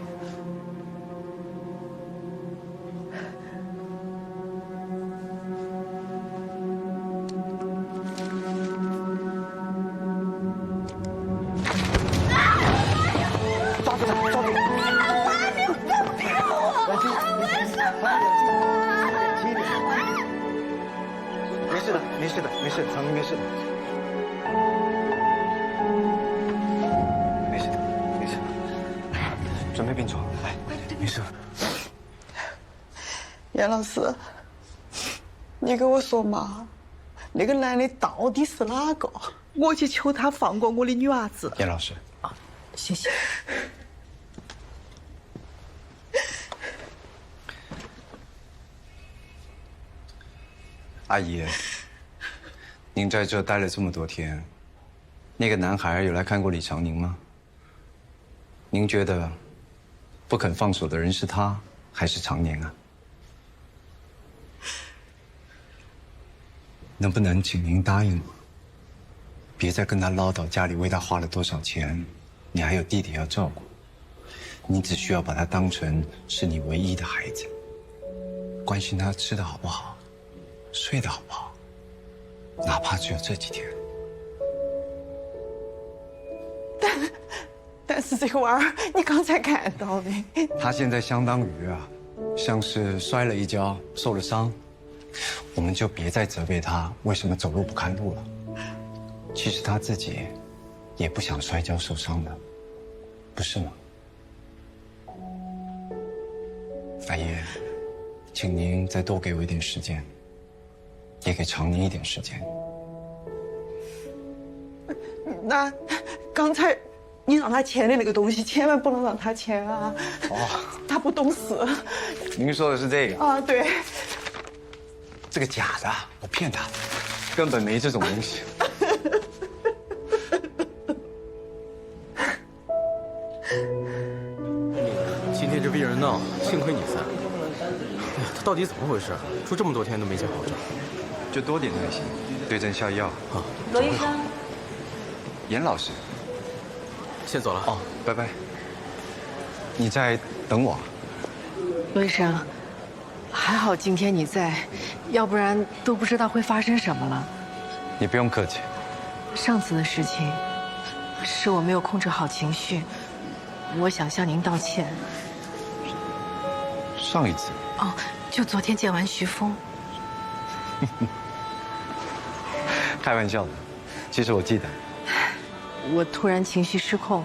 L: 没事的，没事的，唐宁没事的，没事的，没事的，准备病床，来，没事。
P: 严老师，你给我说嘛，那个男的到底是哪个？我去求他放过我的女儿子。
L: 严老师，
H: 谢谢。
L: 阿姨。您在这待了这么多天，那个男孩有来看过李长宁吗？您觉得不肯放手的人是他还是长宁啊？能不能请您答应我，别再跟他唠叨家里为他花了多少钱，你还有弟弟要照顾，你只需要把他当成是你唯一的孩子，关心他吃的好不好，睡得好不好。哪怕只有这几天，
P: 但是这个娃儿你刚才看到的，
L: 他现在相当于像是摔了一跤，受了伤，我们就别再责备他为什么走路不看路了。其实他自己也不想摔跤受伤的，不是吗？阿姨，请您再多给我一点时间。也给长宁一点时间。
P: 那刚才你让他签的那个东西，千万不能让他签啊！
L: 哦，
P: 他不懂事。
L: 您说的是这个
P: 啊？对。
L: 这个假的，我骗他的，根本没这种东西。
K: 今天这病人闹，幸亏你在。哎呀，他到底怎么回事？住这么多天都没见好转。
L: 就多点耐心，对症下药啊。
U: 罗医生，
L: 严老师，
K: 先走了
L: 哦，拜拜。你在等我。
H: 罗医生，还好今天你在，要不然都不知道会发生什么了。
L: 你不用客气。
H: 上次的事情，是我没有控制好情绪，我想向您道歉。
L: 上一次？
H: 哦，就昨天见完徐峰。
L: 开玩笑的，其实我记得。
H: 我突然情绪失控，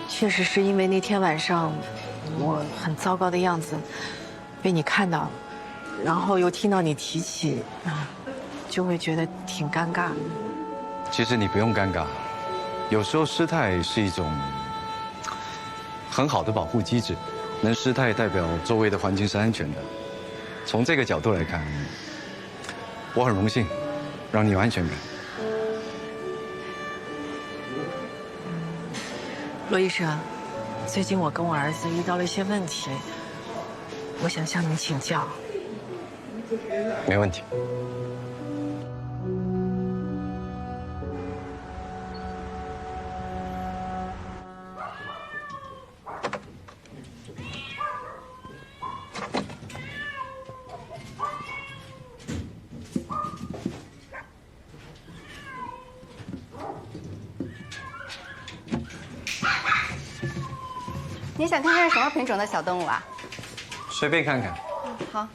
H: 确实是因为那天晚上我很糟糕的样子被你看到，然后又听到你提起，就会觉得挺尴尬。
L: 其实你不用尴尬，有时候失态是一种很好的保护机制，能失态代表周围的环境是安全的。从这个角度来看，我很荣幸让你有安全感。
H: 罗医生，最近我跟我儿子遇到了一些问题，我想向您请教。
L: 没问题。
N: 你想看看是什么品种的小动物啊？
L: 随便看看。
N: 好。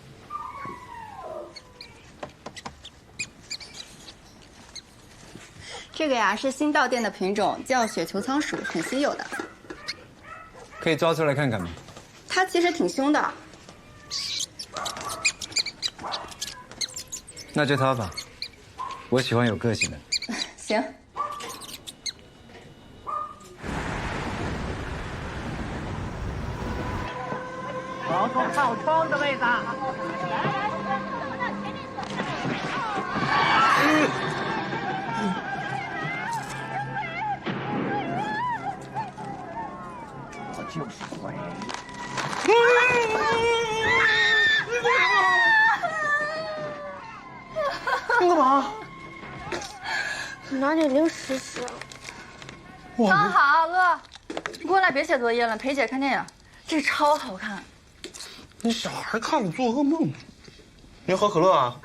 N: 这个呀是新到店的品种，叫雪球仓鼠，很稀有的。
L: 可以抓出来看看吗？
N: 它其实挺凶的。
L: 那就它吧，我喜欢有个性的。
N: 行。
B: 我坐靠窗的位置。我就是会。
F: 你干嘛？拿点零食吃。
N: 刚好，乐，你过来别写作业了，陪姐看电影，这超好看。
I: 你小孩看了做噩梦。你喝可乐啊？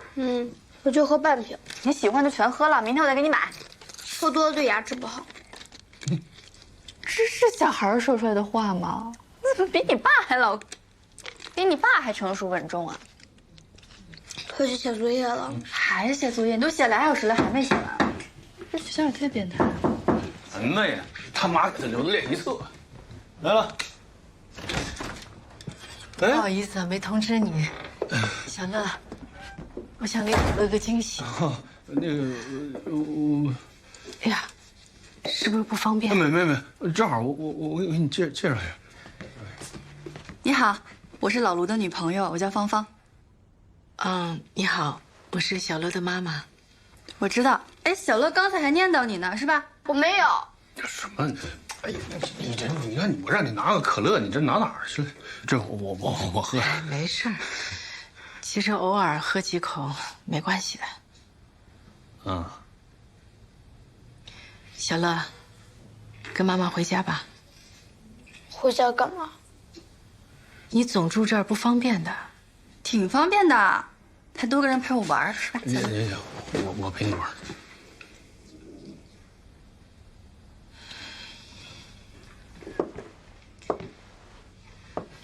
F: 我就喝半瓶。
N: 你喜欢就全喝了，明天我再给你买。
F: 喝多了对牙齿不好。
N: 这是小孩说出来的话吗？那怎么比你爸还老，比你爸还成熟稳重啊？
F: 快去写作业了。
N: 还写作业？你都写2小时了，还没写完？这学校也太变态了。
I: 什么呀？他妈给他留的练习册。来了。
A: 不好意思啊，没通知你。小乐，我想给你乐个惊喜。
I: 那个，我，
A: 哎呀，是不是不方便？
I: 没，正好我给你介绍一下。
N: 你好，我是老卢的女朋友，我叫芳芳。
A: 你好，我是小乐的妈妈。
N: 我知道。哎，小乐刚才还念叨你呢，是吧？
F: 我没有。
I: 什么？哎呀，你看我让你拿个可乐，你这拿哪儿去了？这我喝。
A: 没事儿，其实偶尔喝几口没关系的。小乐，跟妈妈回家吧。
F: 回家干嘛？
A: 你总住这儿不方便的。
N: 挺方便的，还多个人陪我玩，是吧？
I: 行，我陪你玩。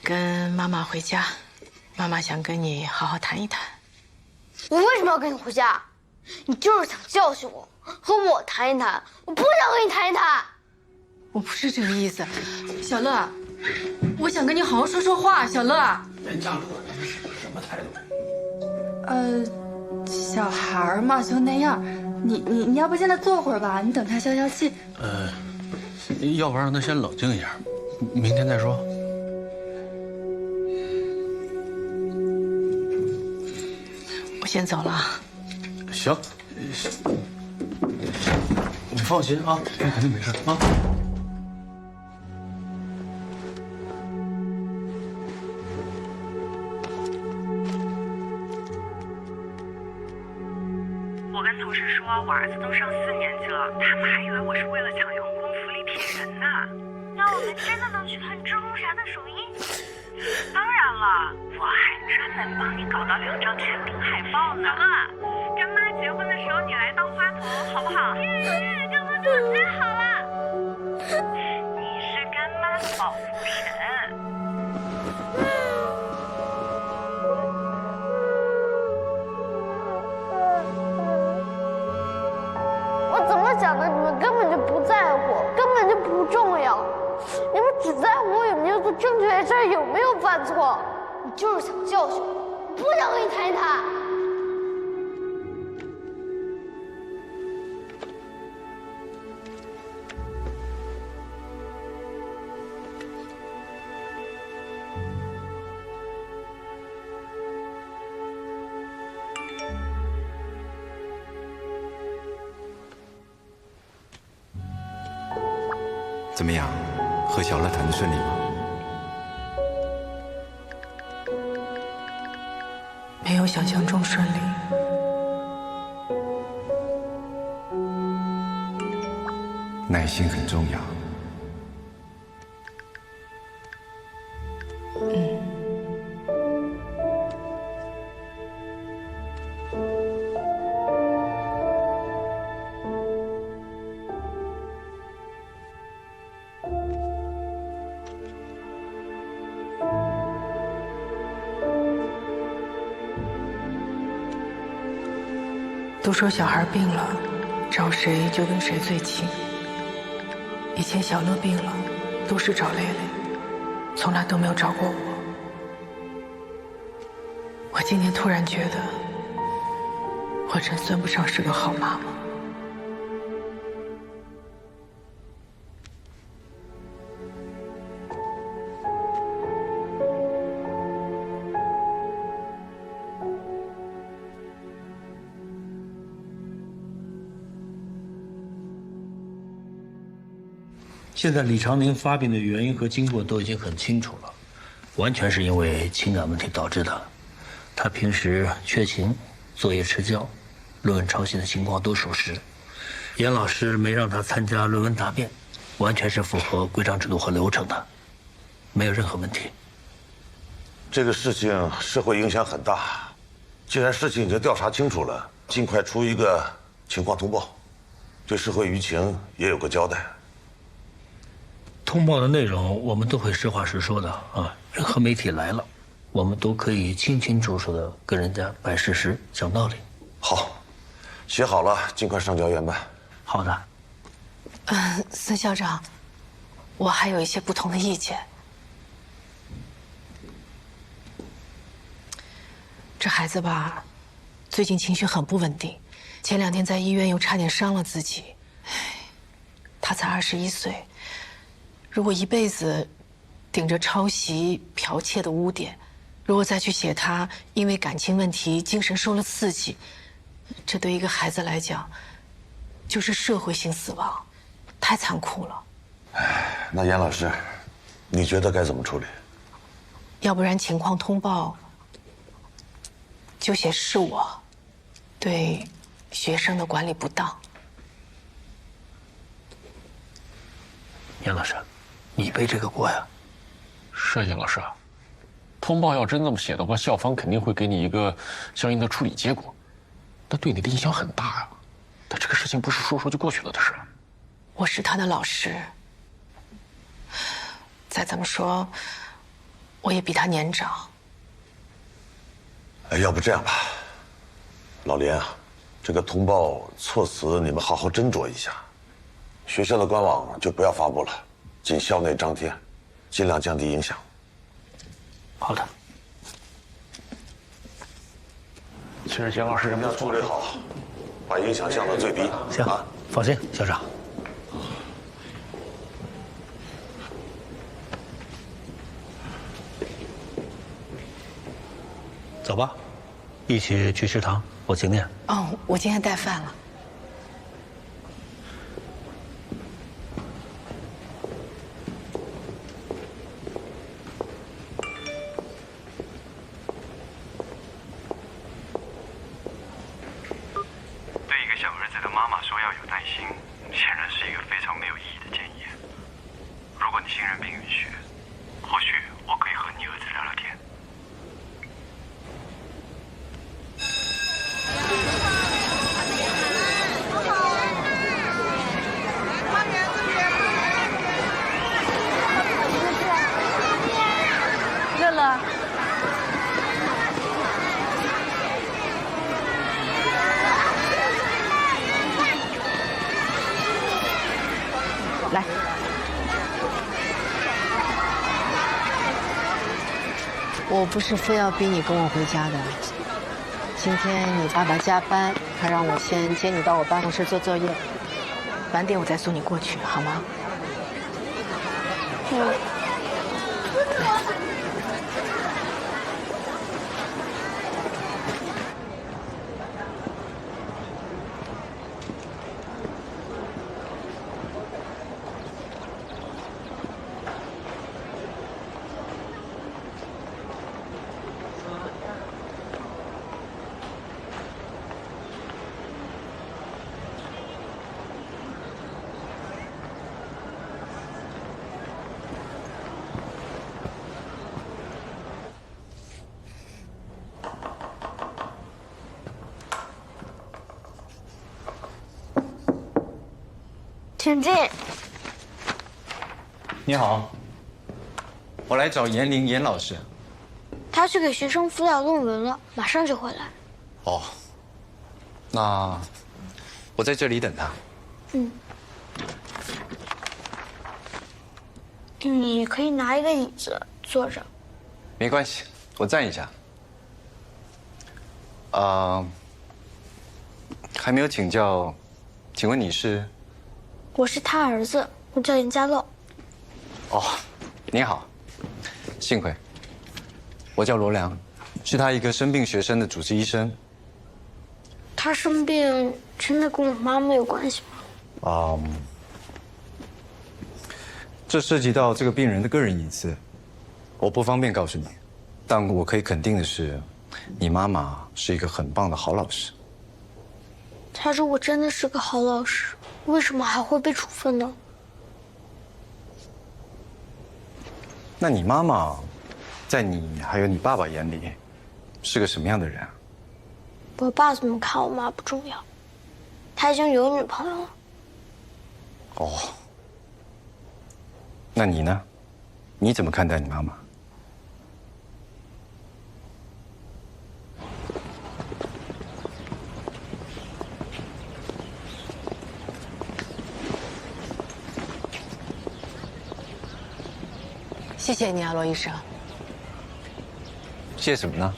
A: 跟妈妈回家，妈妈想跟你好好谈一谈。
F: 我为什么要跟你回家？你就是想教训我，和我谈一谈。我不想和你谈一谈。
A: 我不是这个意思，小乐，我想跟你好好说说话，小乐。
I: 人家乐，这是什么态度？
N: 小孩嘛就那样。你要不现在坐会儿吧，你等他消消气。
I: 要不然让他先冷静一下，明天再说。
A: 我先走了。
I: 行，你放心啊，肯定没事啊。
J: 我跟同事说，我儿子都上4年级了，他们还以为我是为了抢员工福利骗人呢。那我们真的能去看蜘蛛侠的首映？当然了，我还专门帮你搞到2张全屏海报呢。跟妈结婚的时候你来当花童，好不好？这么做最好了。你是干妈的保护神。
V: 我怎么讲的，你们根本就不在乎，根本就不重要。你们只在乎我有没有做正确的事，有没有犯错。你就是想教训我，我不想和你谈一谈。
L: 怎么样，和小乐谈得顺利吗？
A: 没有想象中顺利。
L: 耐心很重要。
A: 都说小孩病了，找谁就跟谁最亲。以前小乐病了，都是找蕾蕾，从来都没有找过我。我今天突然觉得，我真算不上是个好妈妈。
I: 现在李长宁发病的原因和经过都已经很清楚了，完全是因为情感问题导致的。他平时缺勤、作业迟交、论文抄袭的情况都属实。严老师没让他参加论文答辩，完全是符合规章制度和流程的，没有任何问题。
M: 这个事情社会影响很大，既然事情已经调查清楚了，尽快出一个情况通报，对社会舆情也有个交代。
I: 通报的内容我们都会实话实说的啊，任何媒体来了，我们都可以清清楚楚的跟人家摆事实、讲道理。
M: 好，写好了，尽快上交院办。
I: 好的。
A: 孙校长，我还有一些不同的意见。这孩子吧，最近情绪很不稳定，前2天在医院又差点伤了自己。他才21岁，如果一辈子顶着抄袭、剽窃的污点，如果再去写他因为感情问题精神受了刺激，这对一个孩子来讲，就是社会性死亡，太残酷了。
M: 那严老师，你觉得该怎么处理？
A: 要不然情况通报就写是我对学生的管理不当。
I: 严老师，你背这个锅呀？
T: 是严老师，通报要真这么写的话，校方肯定会给你一个相应的处理结果，那对你的影响很大啊。但这个事情不是说说就过去了的事。
A: 我是他的老师，再怎么说，我也比他年长。
M: 要不这样吧，老林啊，这个通报措辞你们好好斟酌一下，学校的官网就不要发布了，仅校内张贴，尽量降低影响。
I: 好的。
T: 其实严老师
M: 要处理好，把影响降到最低。
I: 行啊，放心，校长。走吧，一起去食堂，我请你。
A: 哦，我今天带饭了。
W: 对一个小儿子的妈妈说要有耐心，显然是一个非常没有意义的建议。如果你信任并允许，或许我可以和你儿子聊聊天。
A: 乐乐，来，
U: 我不是非要逼你跟我回家的。今天你爸爸加班，他让我先接你到我办公室做作业，
A: 晚点我再送你过去，好吗？
V: 请进。
L: 你好，我来找严玲严老师。
V: 他去给学生辅导论文了，马上就回来。
L: 哦，那
G: 我在这里等他。
V: 你可以拿一个椅子坐着。
G: 没关系，我站一下。还没有请教，请问你是？
V: 我是他儿子，我叫严家乐。
G: 哦，你好，幸会。我叫罗良，是他一个生病学生的主治医生。
V: 他生病真的跟我妈妈有关系吗？
G: 这涉及到这个病人的个人隐私，我不方便告诉你。但我可以肯定的是，你妈妈是一个很棒的好老师。
V: 他如果真的是个好老师，为什么还会被处分呢？
G: 那你妈妈，在你还有你爸爸眼里，是个什么样的人啊？
V: 我爸怎么看我妈不重要，他已经有女朋友了。
G: 哦，那你呢？你怎么看待你妈妈？
A: 谢谢你啊，罗医生。
G: 谢什么呢？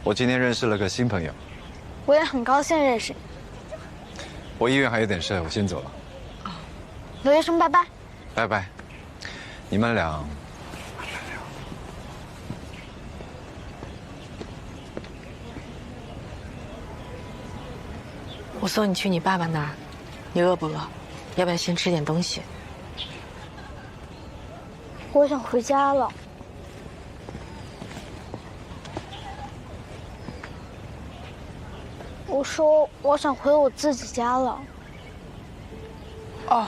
G: 我今天认识了个新朋友。
V: 我也很高兴认识你。
G: 我医院还有点事，我先走了。
V: 罗医生，拜拜。
G: 拜拜。你们俩。
A: 我送你去你爸爸那儿，你饿不饿？要不要先吃点东西？
V: 我想回家了。我说我想回我自己家了。
A: 哦。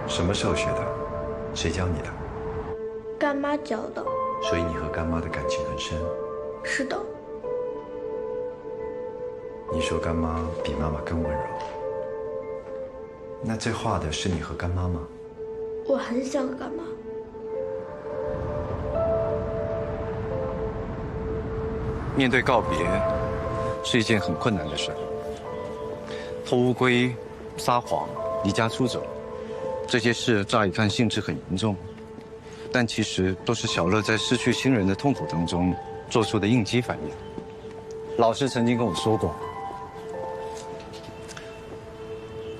L: 什么时候学的？谁教你的？
V: 干妈教的。
L: 所以你和干妈的感情很深。
V: 是的。
L: 你说干妈比妈妈更温柔，那这画的是你和干妈吗？
V: 我很想干妈。
G: 面对告别，是一件很困难的事。偷乌龟、撒谎、离家出走，这些事乍一看性质很严重，但其实都是小乐在失去亲人的痛苦当中做出的应激反应。老师曾经跟我说过，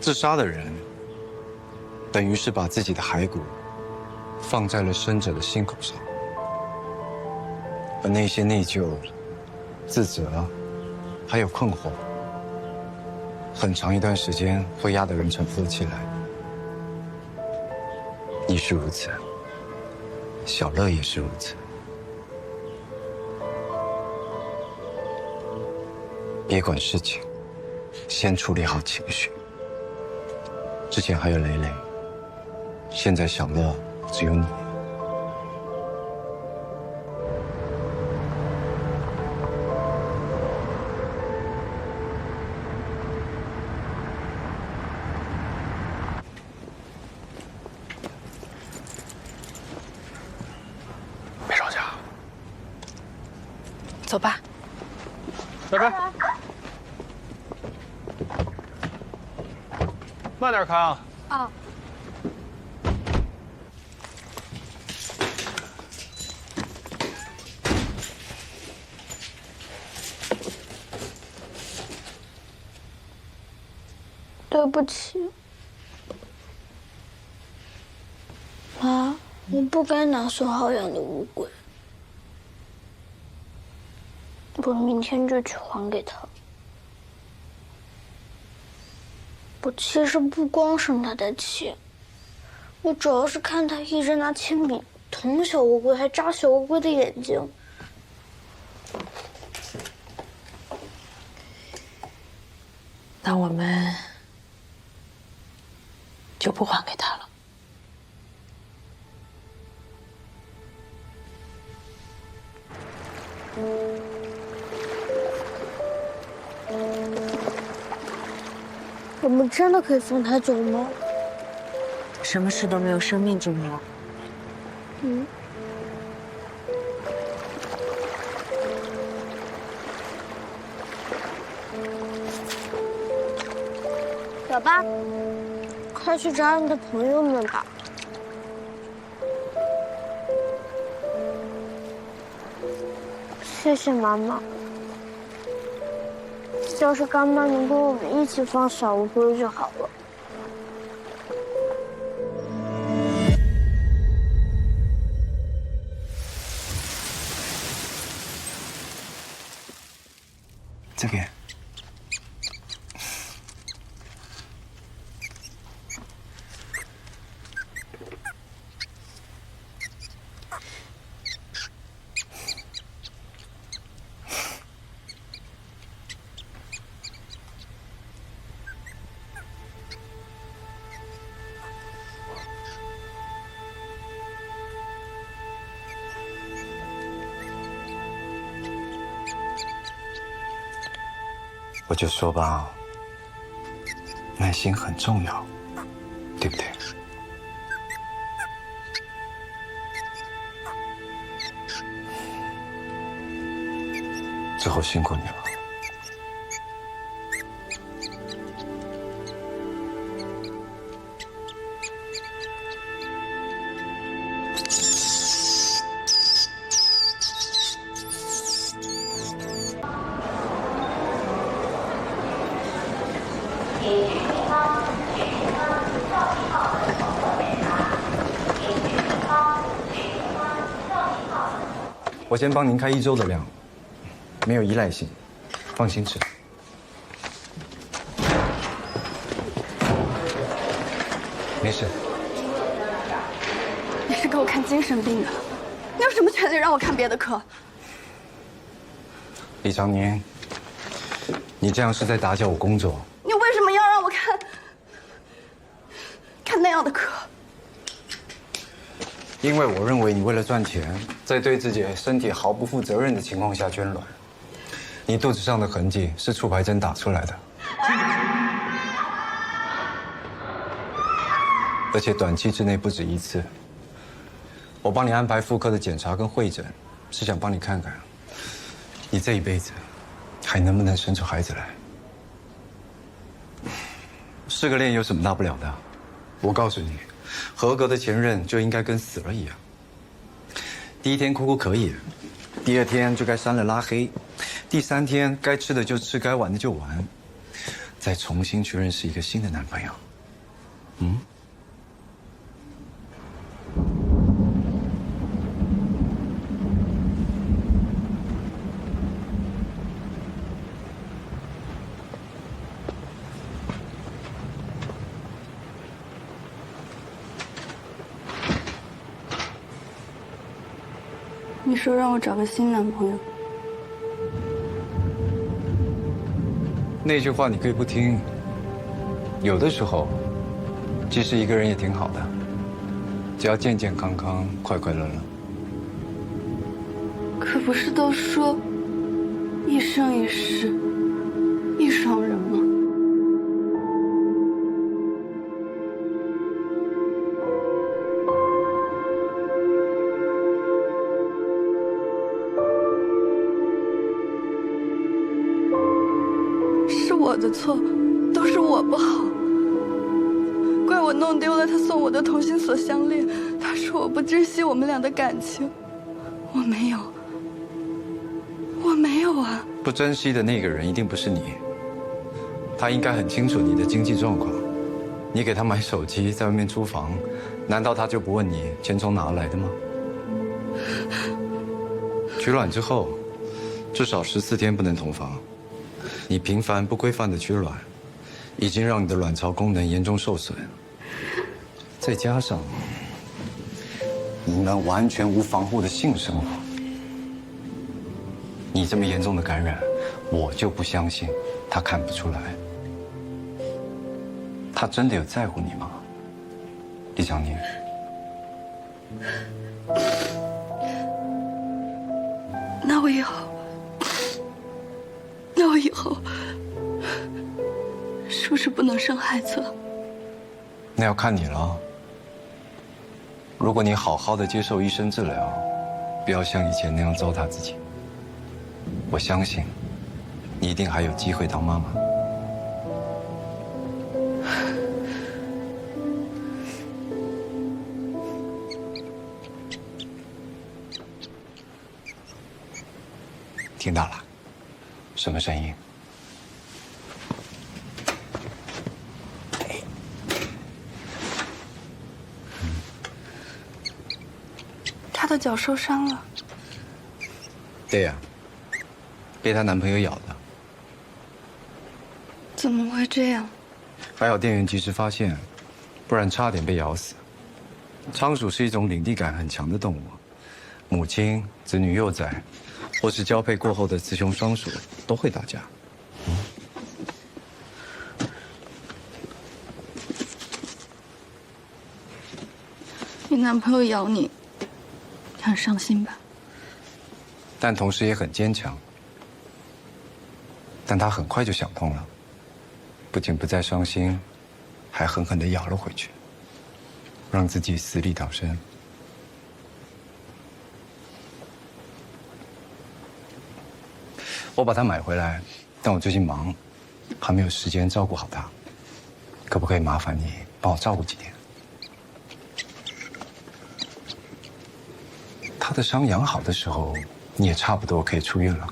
G: 自杀的人，等于是把自己的骸骨放在了生者的心口上，而那些内疚、自责，还有困惑，很长一段时间会压得人沉浮起来。你是如此，小乐也是如此。别管事情，先处理好情绪。之前还有蕾蕾，现在小乐只有你。
T: 别吵架。
A: 走吧。
K: 拜拜。慢点开啊！
V: 啊。对不起，妈，我不该拿孙浩养的乌龟，我明天就去还给他。我其实不光生他的气，我主要是看他一直拿铅笔捅小乌龟，还扎小乌龟的眼睛。
A: 那我们就不还给他了。
V: 我们真的可以放他走吗？
A: 什么事都没有生命重要。
V: 嗯。小八，快去找你的朋友们吧。谢谢妈妈。要是干妈能跟我们一起放小乌龟就好了。
L: 这边。我就说吧，耐心很重要，对不对？之后辛苦你了。我先帮您开1周的量，没有依赖性，放心吃。没事。
Q: 你是给我看精神病的，你有什么权利让我看别的科？
L: 李长宁，你这样是在打搅我工作。
Q: 你为什么要让我看那样的科？
L: 因为我认为你为了赚钱，在对自己身体毫不负责任的情况下捐卵，你肚子上的痕迹是促排针打出来的，而且短期之内不止1次。我帮你安排妇科的检查跟会诊，是想帮你看看，你这一辈子还能不能生出孩子来。失个恋有什么大不了的？我告诉你。合格的前任就应该跟死了一样。第1天哭哭可以，第2天就该删了拉黑，第3天该吃的就吃，该玩的就玩，再重新去认识一个新的男朋友。嗯？
Q: 你说让我找个新男朋友，
L: 那句话你可以不听。有的时候，即使一个人也挺好的，只要健健康康、快快乐乐。
Q: 可不是都说一生一世一双人吗？我的错，都是我不好，怪我弄丢了他送我的同心锁项链。他说我不珍惜我们俩的感情，我没有啊！
L: 不珍惜的那个人一定不是你，他应该很清楚你的经济状况。你给他买手机，在外面租房，难道他就不问你钱从哪来的吗？取卵之后，至少14天不能同房。你频繁不规范的取卵，已经让你的卵巢功能严重受损。再加上你们完全无防护的性生活，你这么严重的感染，我就不相信他看不出来。他真的有在乎你吗，李长宁？
Q: 那我以后是不是不能生孩子了？
L: 那要看你了。如果你好好的接受医生治疗，不要像以前那样糟蹋自己，我相信你一定还有机会当妈妈。听到了，什么声音？
Q: 她的脚受伤了。
L: 对呀，被她男朋友咬的。
Q: 怎么会这样？
L: 还好店员及时发现，不然差点被咬死。仓鼠是一种领地感很强的动物，母亲、子女幼崽，或是交配过后的雌雄双鼠都会打架。
Q: 你男朋友咬你，你很伤心吧？
L: 但同时也很坚强。但他很快就想通了，不仅不再伤心，还狠狠地咬了回去，让自己死里逃生。我把它买回来，但我最近忙，还没有时间照顾好它。可不可以麻烦你帮我照顾几天？它的伤养好的时候，你也差不多可以出院了。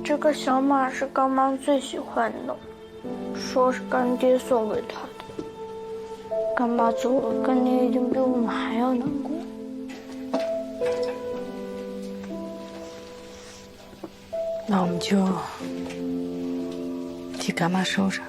V: 这个小马是干妈最喜欢的，说是干爹送给她的。干妈走了，干爹一定比我们还要难过。
H: 那我们就替干妈收着。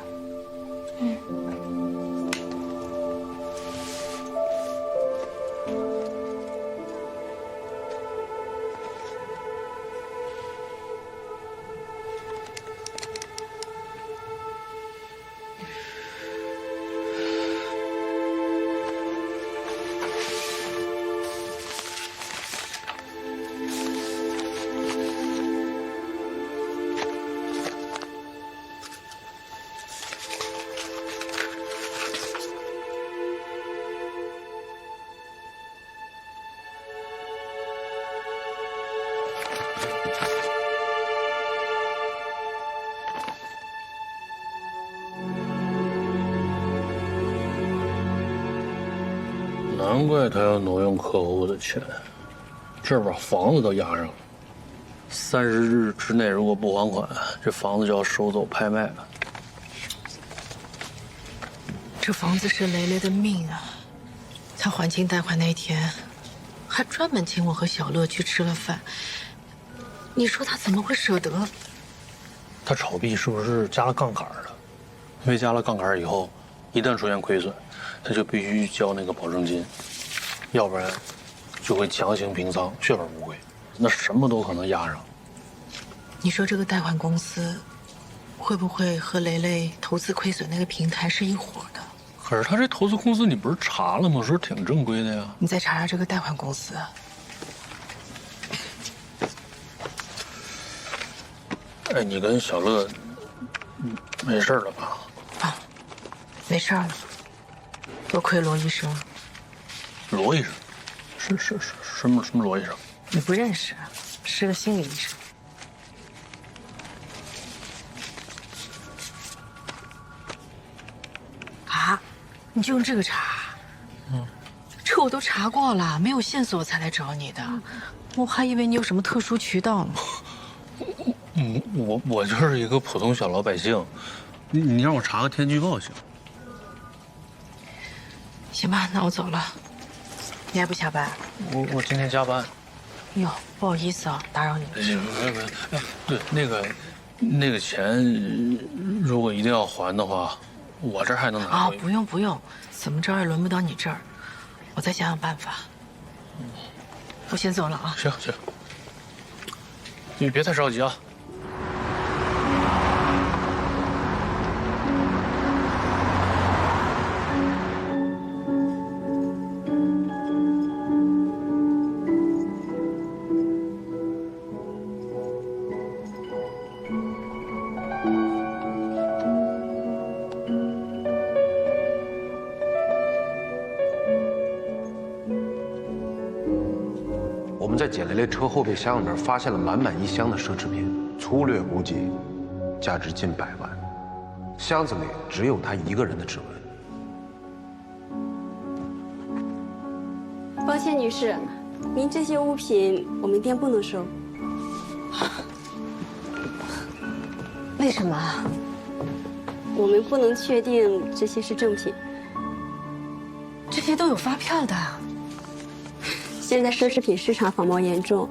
I: 难怪他要挪用客户的钱，这把房子都押上了。30日之内如果不还款，这房子就要收走拍卖了。
H: 这房子是雷雷的命啊！他还清贷款那天，还专门请我和小乐去吃了饭。你说他怎么会舍得？
I: 他炒币是不是加了杠杆了？因为加了杠杆以后，一旦出现亏损，他就必须交那个保证金，要不然就会强行平仓，血本无归。那什么都可能压上。
H: 你说这个贷款公司会不会和雷雷投资亏损那个平台是一伙的？
I: 可是他这投资公司你不是查了吗？说挺正规的呀。
H: 你再查查这个贷款公司。
I: 哎，你跟小乐没事了吧？
H: 啊，没事了。多亏罗医生。
I: 罗医生，是什么罗医生？
H: 你不认识，是个心理医生。啊，你就用这个查？这我都查过了，没有线索才来找你的。我还以为你有什么特殊渠道呢。
I: 我就是一个普通小老百姓，你让我查个天气预报行？
H: 行吧，那我走了。你还不下班？
I: 我今天加班。
H: 哟，不好意思啊，打扰你。
I: 对，那个钱，如果一定要还的话，我这儿还能拿回。
H: 不用，怎么着也轮不到你这儿，我再想想办法。我先走了啊。
I: 行，你别太着急啊。
C: 我们在简雷雷车后备箱里边发现了满满一箱的奢侈品，粗略估计价值近100万。箱子里只有他一个人的指纹。
R: 抱歉，女士，您这些物品我们店不能收。
A: 为什么？
R: 我们不能确定这些是正品。
A: 这些都有发票的。
R: 现在奢侈品市场仿冒严重，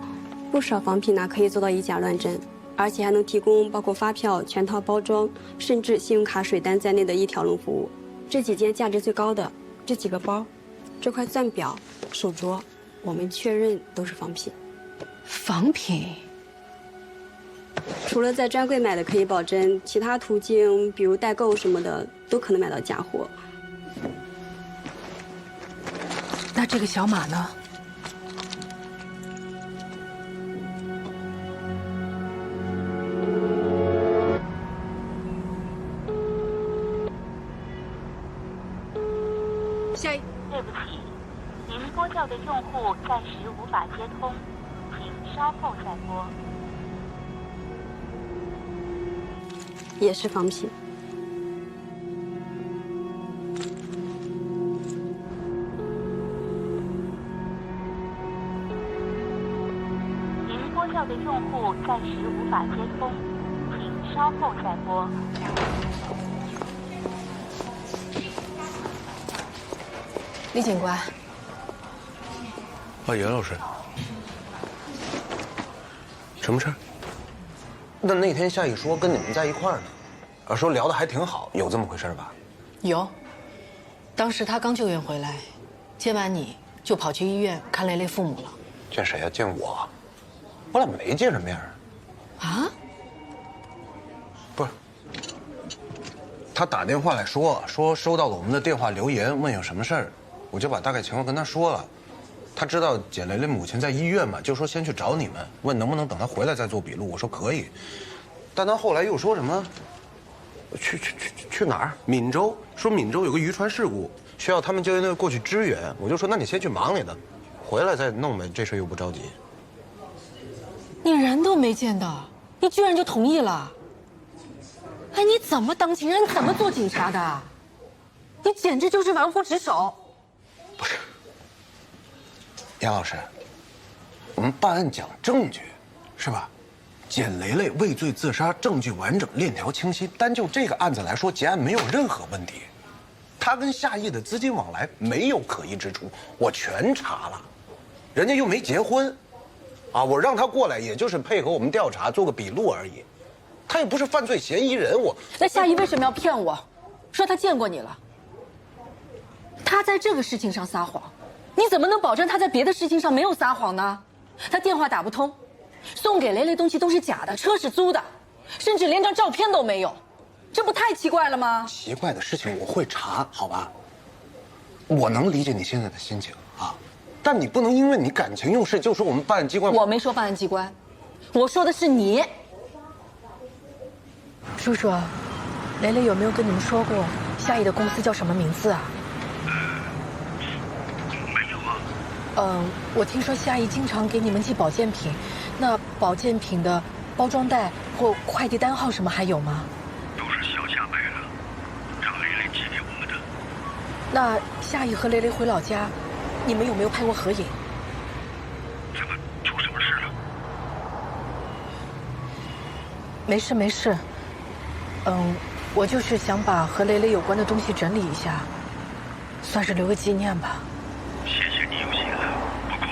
R: 不少仿品可以做到以假乱真，而且还能提供包括发票、全套包装，甚至信用卡水单在内的一条龙服务。这几件价值最高的这几个包，这块钻表、手镯，我们确认都是仿品。
A: 仿品？
R: 除了在专柜买的可以保真，其他途径比如代购什么的都可能买到假货。
H: 那这个小马呢？
J: 下一，对不起，您拨叫的用户暂时无法接通，请稍后再拨。
R: 也是仿品。
J: 您拨叫的用户暂时无法接通，请稍后再拨。
A: 李警官，
C: 严老师，什么事儿？那天夏雨说跟你们在一块儿呢，说聊得还挺好，有这么回事吧？
H: 有，当时他刚救援回来，见完你就跑去医院看雷雷父母了。
C: 见谁呀？见我？我俩没见着面
H: 啊？
C: 不是，他打电话来说收到了我们的电话留言，问有什么事儿，我就把大概情况跟他说了。他知道简雷雷母亲在医院嘛，就说先去找你们，问能不能等他回来再做笔录。我说可以，但他后来又说什么去哪儿？闽州，说闽州有个渔船事故，需要他们救援队过去支援。我就说那你先去忙你的，回来再弄呗，这事又不着急。
H: 你人都没见到，你居然就同意了？哎，你怎么当情人？怎么做警察的？你简直就是玩忽职守。
C: 不是，杨老师，我们办案讲证据，是吧？简雷雷畏罪自杀，证据完整，链条清晰。单就这个案子来说，结案没有任何问题。他跟夏意的资金往来没有可疑之处，我全查了，人家又没结婚，啊，我让他过来也就是配合我们调查，做个笔录而已，他也不是犯罪嫌疑人。
H: 那夏意为什么要骗我，说他见过你了？他在这个事情上撒谎，你怎么能保证他在别的事情上没有撒谎呢？他电话打不通，送给雷雷东西都是假的，车是租的，甚至连张照片都没有，这不太奇怪了吗？
C: 奇怪的事情我会查，好吧？我能理解你现在的心情啊，但你不能因为你感情用事就说我们办案机关。
H: 我没说办案机关，我说的是你。叔叔，雷雷有没有跟你们说过夏意的公司叫什么名字啊？
W: 没有啊。
H: 我听说夏意经常给你们寄保健品，那保健品的包装袋或快递单号什么还有吗？
W: 都是小夏买的，让雷雷寄给我们的。
H: 那夏意和雷雷回老家，你们有没有拍过合影？
W: 怎么出什么事了？
H: 没事没事。我就是想把和蕾蕾有关的东西整理一下，算是留个纪念吧。
W: 谢谢你用心了，不过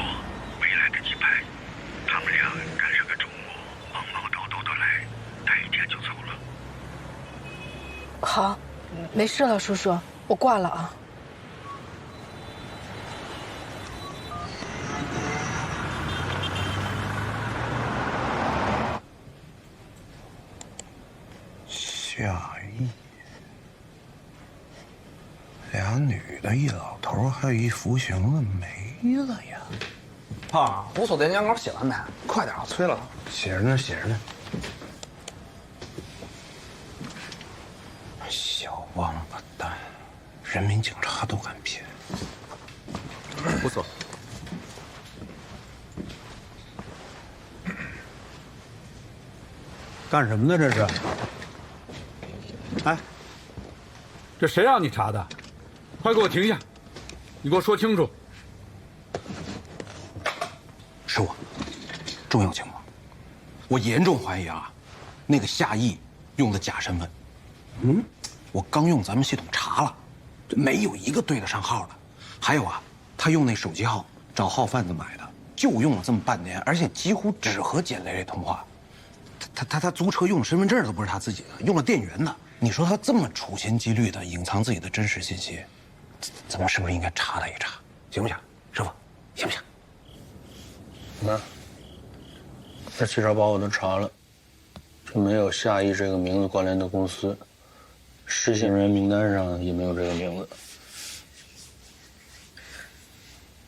W: 没来得及拍，他们俩赶上个周末，忙忙叨叨的来，待一天就走了。
H: 好，没事了，叔叔，我挂了啊。
C: 夏意，俩女的，一老头，还有一服刑的没了呀。
D: 爸，不说这年稿写完没？快点，催了。
C: 写着呢，写着呢。小王八蛋，人民警察都敢骗。
K: 不错。
D: 干什么呢？这是？哎，这谁让你查的？快给我停下！你给我说清楚。
C: 是我，重要情况，我严重怀疑啊，那个夏意用的假身份。我刚用咱们系统查了，没有一个对得上号的。还有啊，他用那手机号找号贩子买的，就用了这么半年，而且几乎只和简蕾蕾通话。他租车用的身份证都不是他自己的，用了店员的。你说他这么处心积虑的隐藏自己的真实信息，咱们是不是应该查他一查，行不行？师傅，行不行？
I: 那这记者把我都查了，就没有夏意这个名字关联的公司，失信人名单上也没有这个名字。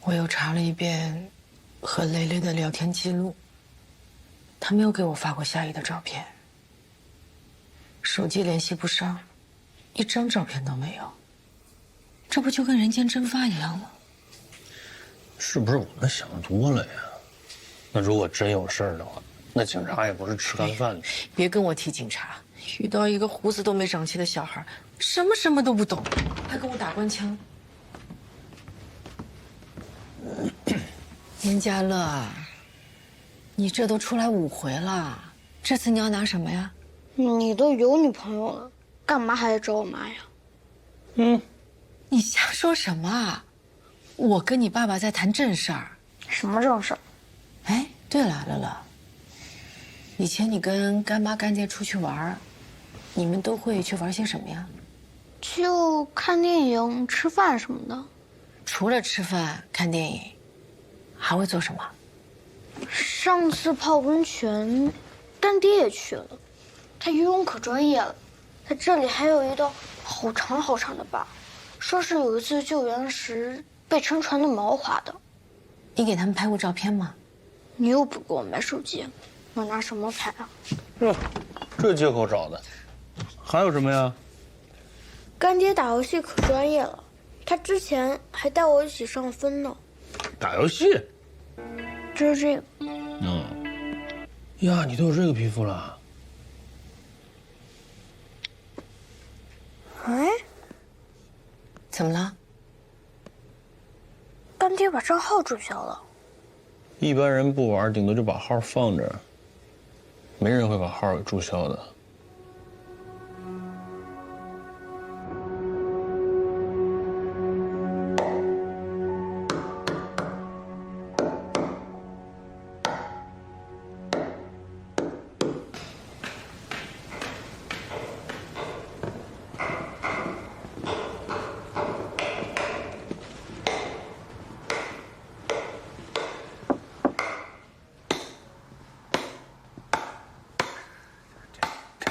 H: 我又查了一遍和蕾蕾的聊天记录，她没有给我发过夏意的照片，手机联系不上，一张照片都没有，这不就跟人间蒸发一样吗？
I: 是不是我们想多了呀？那如果真有事儿的话，那警察也不是吃干饭的。
H: 别跟我提警察，遇到一个胡子都没长齐的小孩，什么都不懂，还跟我打官腔。严家乐啊，你这都出来5回了，这次你要拿什么呀？
V: 你都有女朋友了，干嘛还来找我妈呀？
H: 你瞎说什么啊？我跟你爸爸在谈正事儿。
V: 什么正事儿？
H: 哎，对了，乐乐，以前你跟干妈干爹出去玩，你们都会去玩些什么呀？
V: 就看电影、吃饭什么的。
H: 除了吃饭、看电影，还会做什么？
V: 上次泡温泉，干爹也去了，他游泳可专业了。他这里还有一道好长好长的疤，说是有一次救援时被沉船的锚划的。
H: 你给他们拍过照片吗？
V: 你又不给我买手机，我拿什么拍啊？
I: 这借口找的。还有什么呀？
V: 干爹打游戏可专业了，他之前还带我一起上分呢。
I: 打游戏？
V: 就是这个。
I: 呀，你都有这个皮肤了？
V: 哎，
H: 怎么了？
V: 干爹把账号注销了。
I: 一般人不玩，顶多就把号放着，没人会把号给注销的。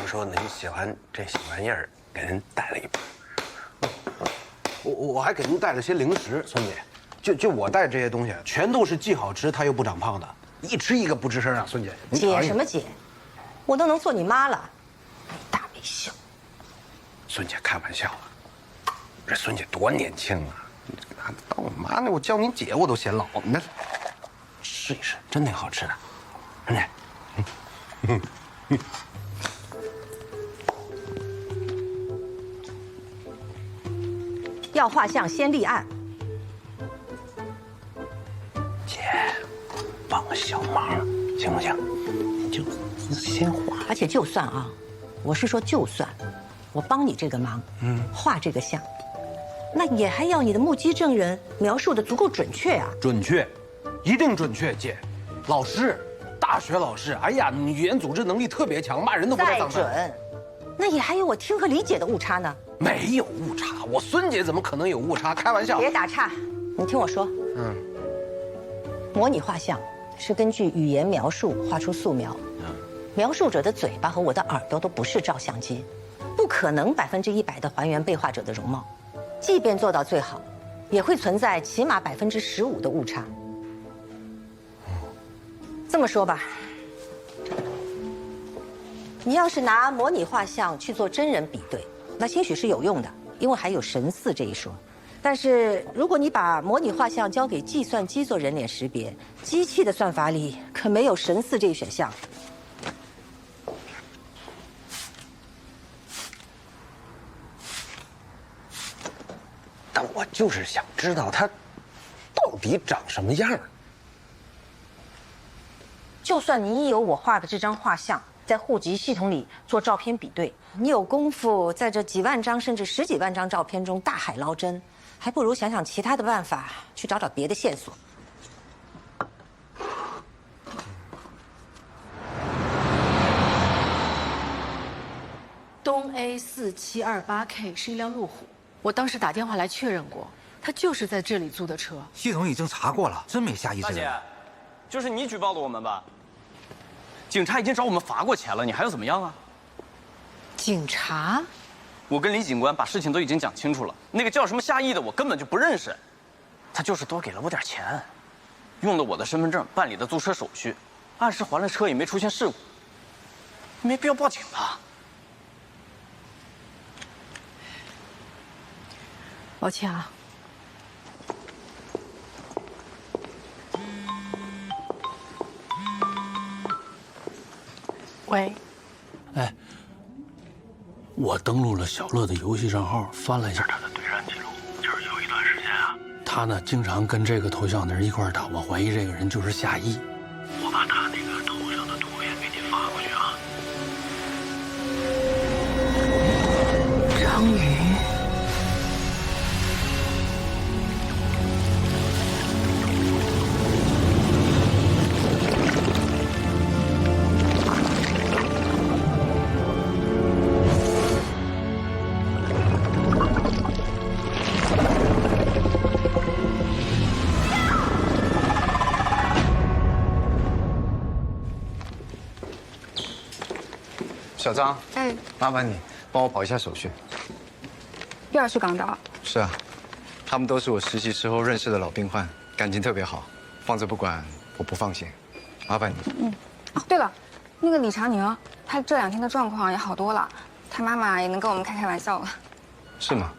C: 说您喜欢这小玩意儿，给您带了一包。我还给您带了些零食，孙姐。就我带这些东西，全都是既好吃它又不长胖的，一吃一个不吱声啊，孙姐。
E: 姐什么姐？我都能做你妈了，没大没小。
C: 孙姐开玩笑啊，这孙姐多年轻啊！拿当我妈呢，我叫你姐我都嫌老。那试一试，真挺好吃的，孙姐。
E: 要画像先立案。
C: 姐，帮个小忙，行不行？你就鲜花。
E: 而且就算啊，我是说就算，我帮你这个忙，画这个像，那也还要你的目击证人描述的足够准确啊。
C: 准确，一定准确，姐。老师，大学老师，哎呀，你语言组织能力特别强，骂人都不带脏
E: 再准，那也还有我听和理解的误差呢。
C: 没有误差，我孙姐怎么可能有误差？开玩笑。
E: 别打岔，你听我说。模拟画像是根据语言描述画出素描，描述者的嘴巴和我的耳朵都不是照相机，不可能100%的还原被画者的容貌。即便做到最好，也会存在起码15%的误差。这么说吧，你要是拿模拟画像去做真人比对，那兴许是有用的，因为还有神似这一说。但是如果你把模拟画像交给计算机做人脸识别，机器的算法里可没有神似这一选项。
C: 但我就是想知道它到底长什么样。
E: 就算你有我画的这张画像，在户籍系统里做照片比对，你有功夫在这几万张甚至10几万张照片中大海捞针，还不如想想其他的办法，去找找别的线索。
H: 东 A 4728K 是一辆路虎，我当时打电话来确认过，他就是在这里租的车。
O: 系统已经查过了，真没夏意这个人。
K: 大姐，就是你举报的我们吧？警察已经找我们罚过钱了，你还要怎么样啊？
H: 警察？
K: 我跟李警官把事情都已经讲清楚了，那个叫什么夏意的我根本就不认识，他就是多给了我点钱，用了我的身份证办理的租车手续，按时还了车也没出现事故，没必要报警吧？
H: 抱歉啊。喂，
I: 哎，我登录了小乐的游戏账号，翻了一下他的对战记录，就是有一段时间啊，他呢经常跟这个头像的人一块打，我怀疑这个人就是夏意。我把他那个头像的图片给你发过去啊。
H: 张宇。
G: 小张，
Q: 哎，
G: 麻烦你帮我跑一下手续。
Q: 又要去港岛？
G: 是啊，他们都是我实习时候认识的老病患，感情特别好，放着不管我不放心，麻烦你。
Q: 哦，对了，那个李长宁，他这2天的状况也好多了，他妈妈也能跟我们开开玩笑了。
G: 是吗？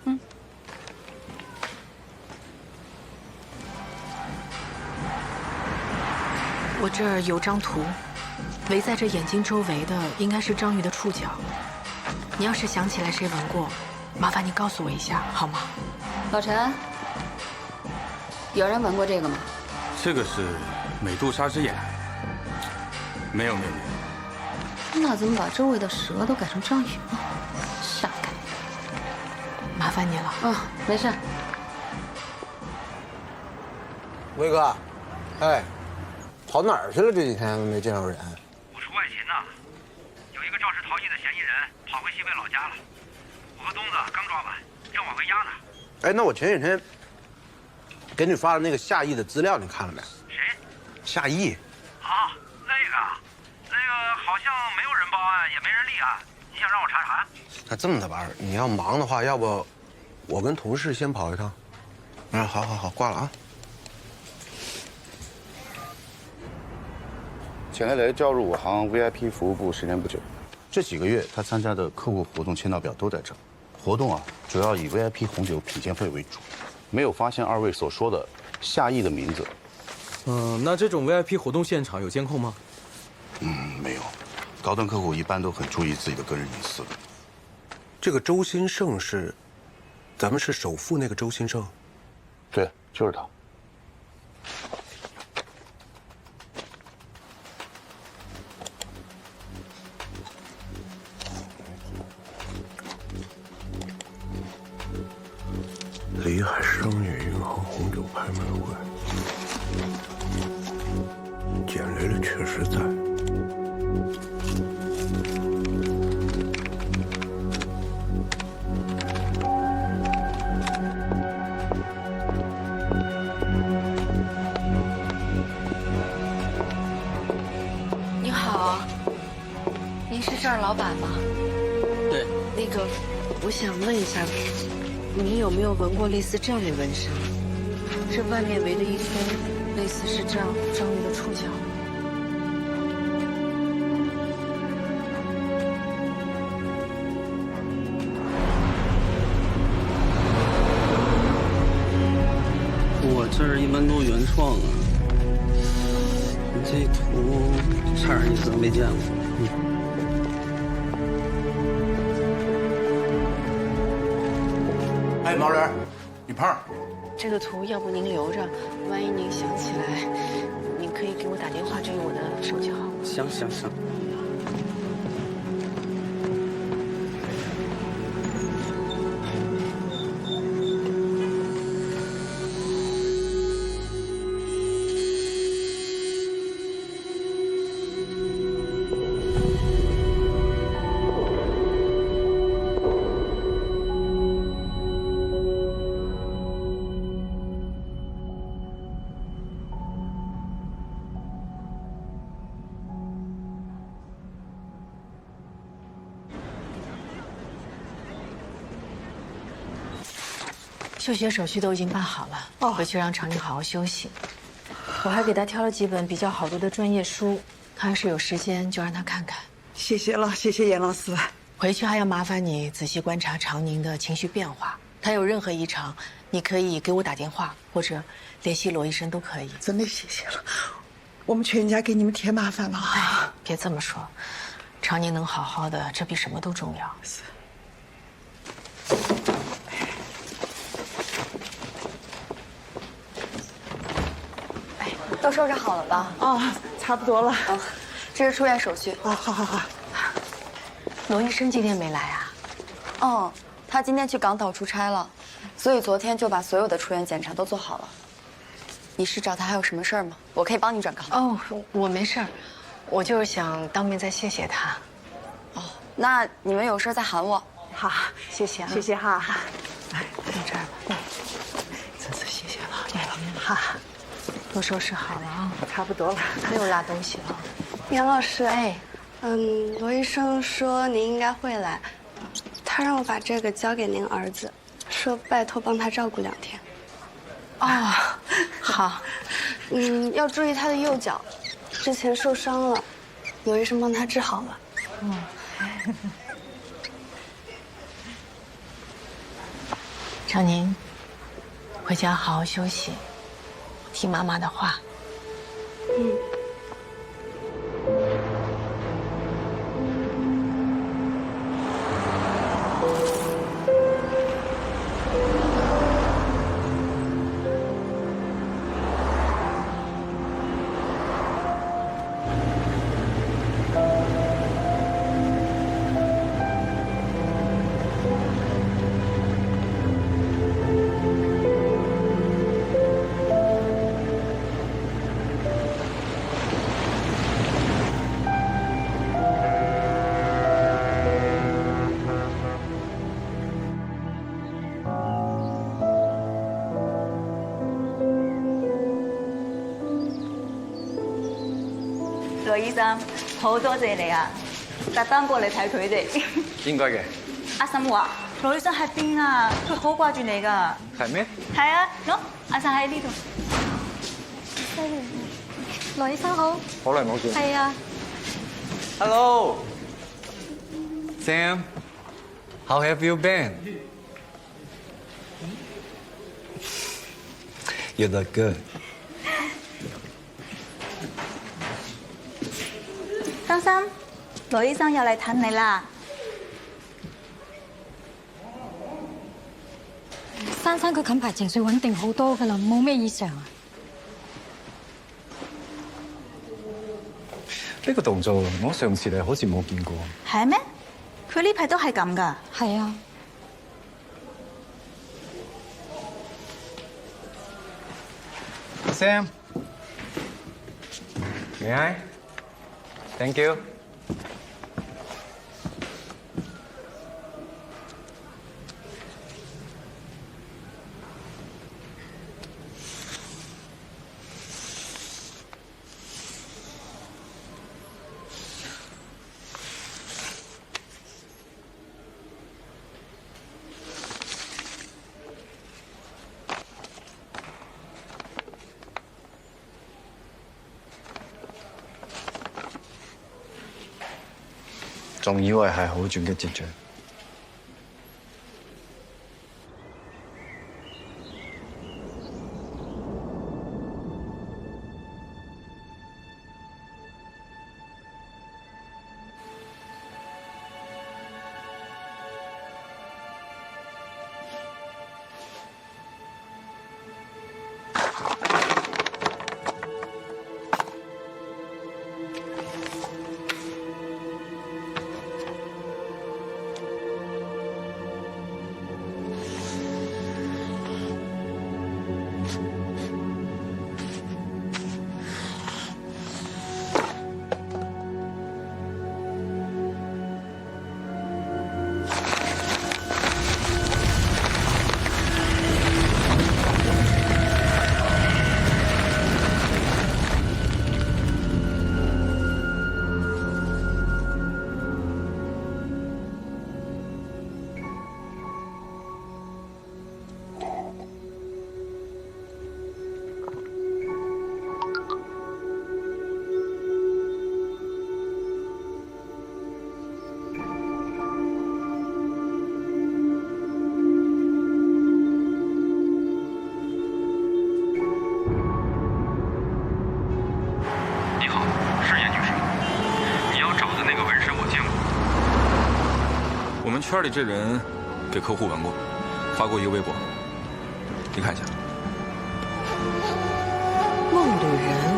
H: 我这儿有张图。围在这眼睛周围的应该是章鱼的触角。你要是想起来谁闻过，麻烦你告诉我一下好吗？
P: 老陈，有人闻过这个吗？
D: 这个是美杜莎之眼。没有妹妹。
P: 那怎么把周围的蛇都改成章鱼了？傻该。
H: 麻烦你了。
P: 没事。
C: 威哥，哎，跑哪儿去了？这几天没见着人。
W: 外勤呢，有一个肇事逃逸的嫌疑人跑回西北老家了，我和东子刚抓完，正往回押呢。
C: 哎，那我前几天给你发的那个夏意的资料，你看了没？
W: 谁？
C: 夏意。
W: 啊，那个好像没有人报案，也没人立案，你想让我查啥？
C: 那这么的吧，你要忙的话，要不我跟同事先跑一趟。好，挂了啊。
S: 钱雷雷调入我行 VIP 服务部时间不久，这几个月他参加的客户活动签到表都在这。活动啊，主要以 VIP 红酒品鉴会为主，没有发现2位所说的夏意的名字。
K: 那这种 VIP 活动现场有监控吗？
S: 没有。高端客户一般都很注意自己的个人隐私的。
C: 这个周新胜是，咱们是首富那个周新胜？
S: 对，就是他。
B: 吉海商业银行红酒拍卖会，简雷雷确实在。
U: 你好，您是这儿老板吗？
K: 对。
U: 那个，我想问一下，您有没有纹过类似这样的纹身？这外面围的一圈，类似是这样章鱼的触角。
I: 我这儿一般都原创啊，你这图差点意思，没见过。
C: 哎，毛驴，女胖。
U: 这个图要不您留着，万一您想起来，您可以给我打电话，这有我的手机号。
I: 行行行。
A: 休学手续都已经办好了，回去让常宁好好休息。我还给他挑了几本比较好读的专业书，他要是有时间就让他看看。
F: 谢谢了，谢谢严老师。
A: 回去还要麻烦你仔细观察常宁的情绪变化，他有任何异常，你可以给我打电话或者联系罗医生都可以。
F: 真的谢谢了，我们全家给你们添麻烦了。
A: 哎，别这么说，常宁能好好的，这比什么都重要。
F: 是。
P: 都收拾好了吧？
F: 啊，差不多了。
P: 哦，这是出院手续。
F: 哦，好好好。
A: 罗医生今天没来啊？
P: 哦，他今天去港岛出差了，所以昨天就把所有的出院检查都做好了。你是找他还有什么事儿吗？我可以帮你转告。
A: 哦，我没事儿，我就是想当面再谢谢他。
P: 哦，那你们有事再喊我。
A: 好，谢谢啊。
F: 谢谢哈。
A: 来，到这儿吧。
F: 真是谢谢了。
A: 哈。都收拾好了啊，
F: 差不多了，
A: 没有落东西了。
R: 杨老师，哎，罗医生说您应该会来，他让我把这个交给您儿子，说拜托帮他照顾2天。
A: 哦，好。
R: 要注意他的右脚，之前受伤了，罗医生帮他治好了。
A: 常宁，回家好好休息。听妈妈的话。
N: 羅醫生，好多謝你啊！特登過嚟睇佢哋。
G: 應該嘅。
N: 阿嬸話：羅醫生喺邊啊？佢好掛住你㗎。
G: 係咩？
N: 係啊，喏，阿嬸喺呢度。
V: 犀利！羅醫生好。
G: 好耐冇見。
V: 係啊。
L: Hello, Sam. How have you been? You look good.
N: 珊珊，羅醫生又嚟睇你啦。
X: 珊珊佢近排情緒穩定好多㗎啦，冇咩異常啊。
L: 呢個動作我上次嚟好似冇見過。
N: 係咩？佢呢排都係咁㗎。
X: 係啊。
L: Sam. May I? Thank you.
G: 仲以為係好轉嘅跡象。
E: 圈里这人给客户闻过，发过一个微博，你看一下。
H: 梦里人。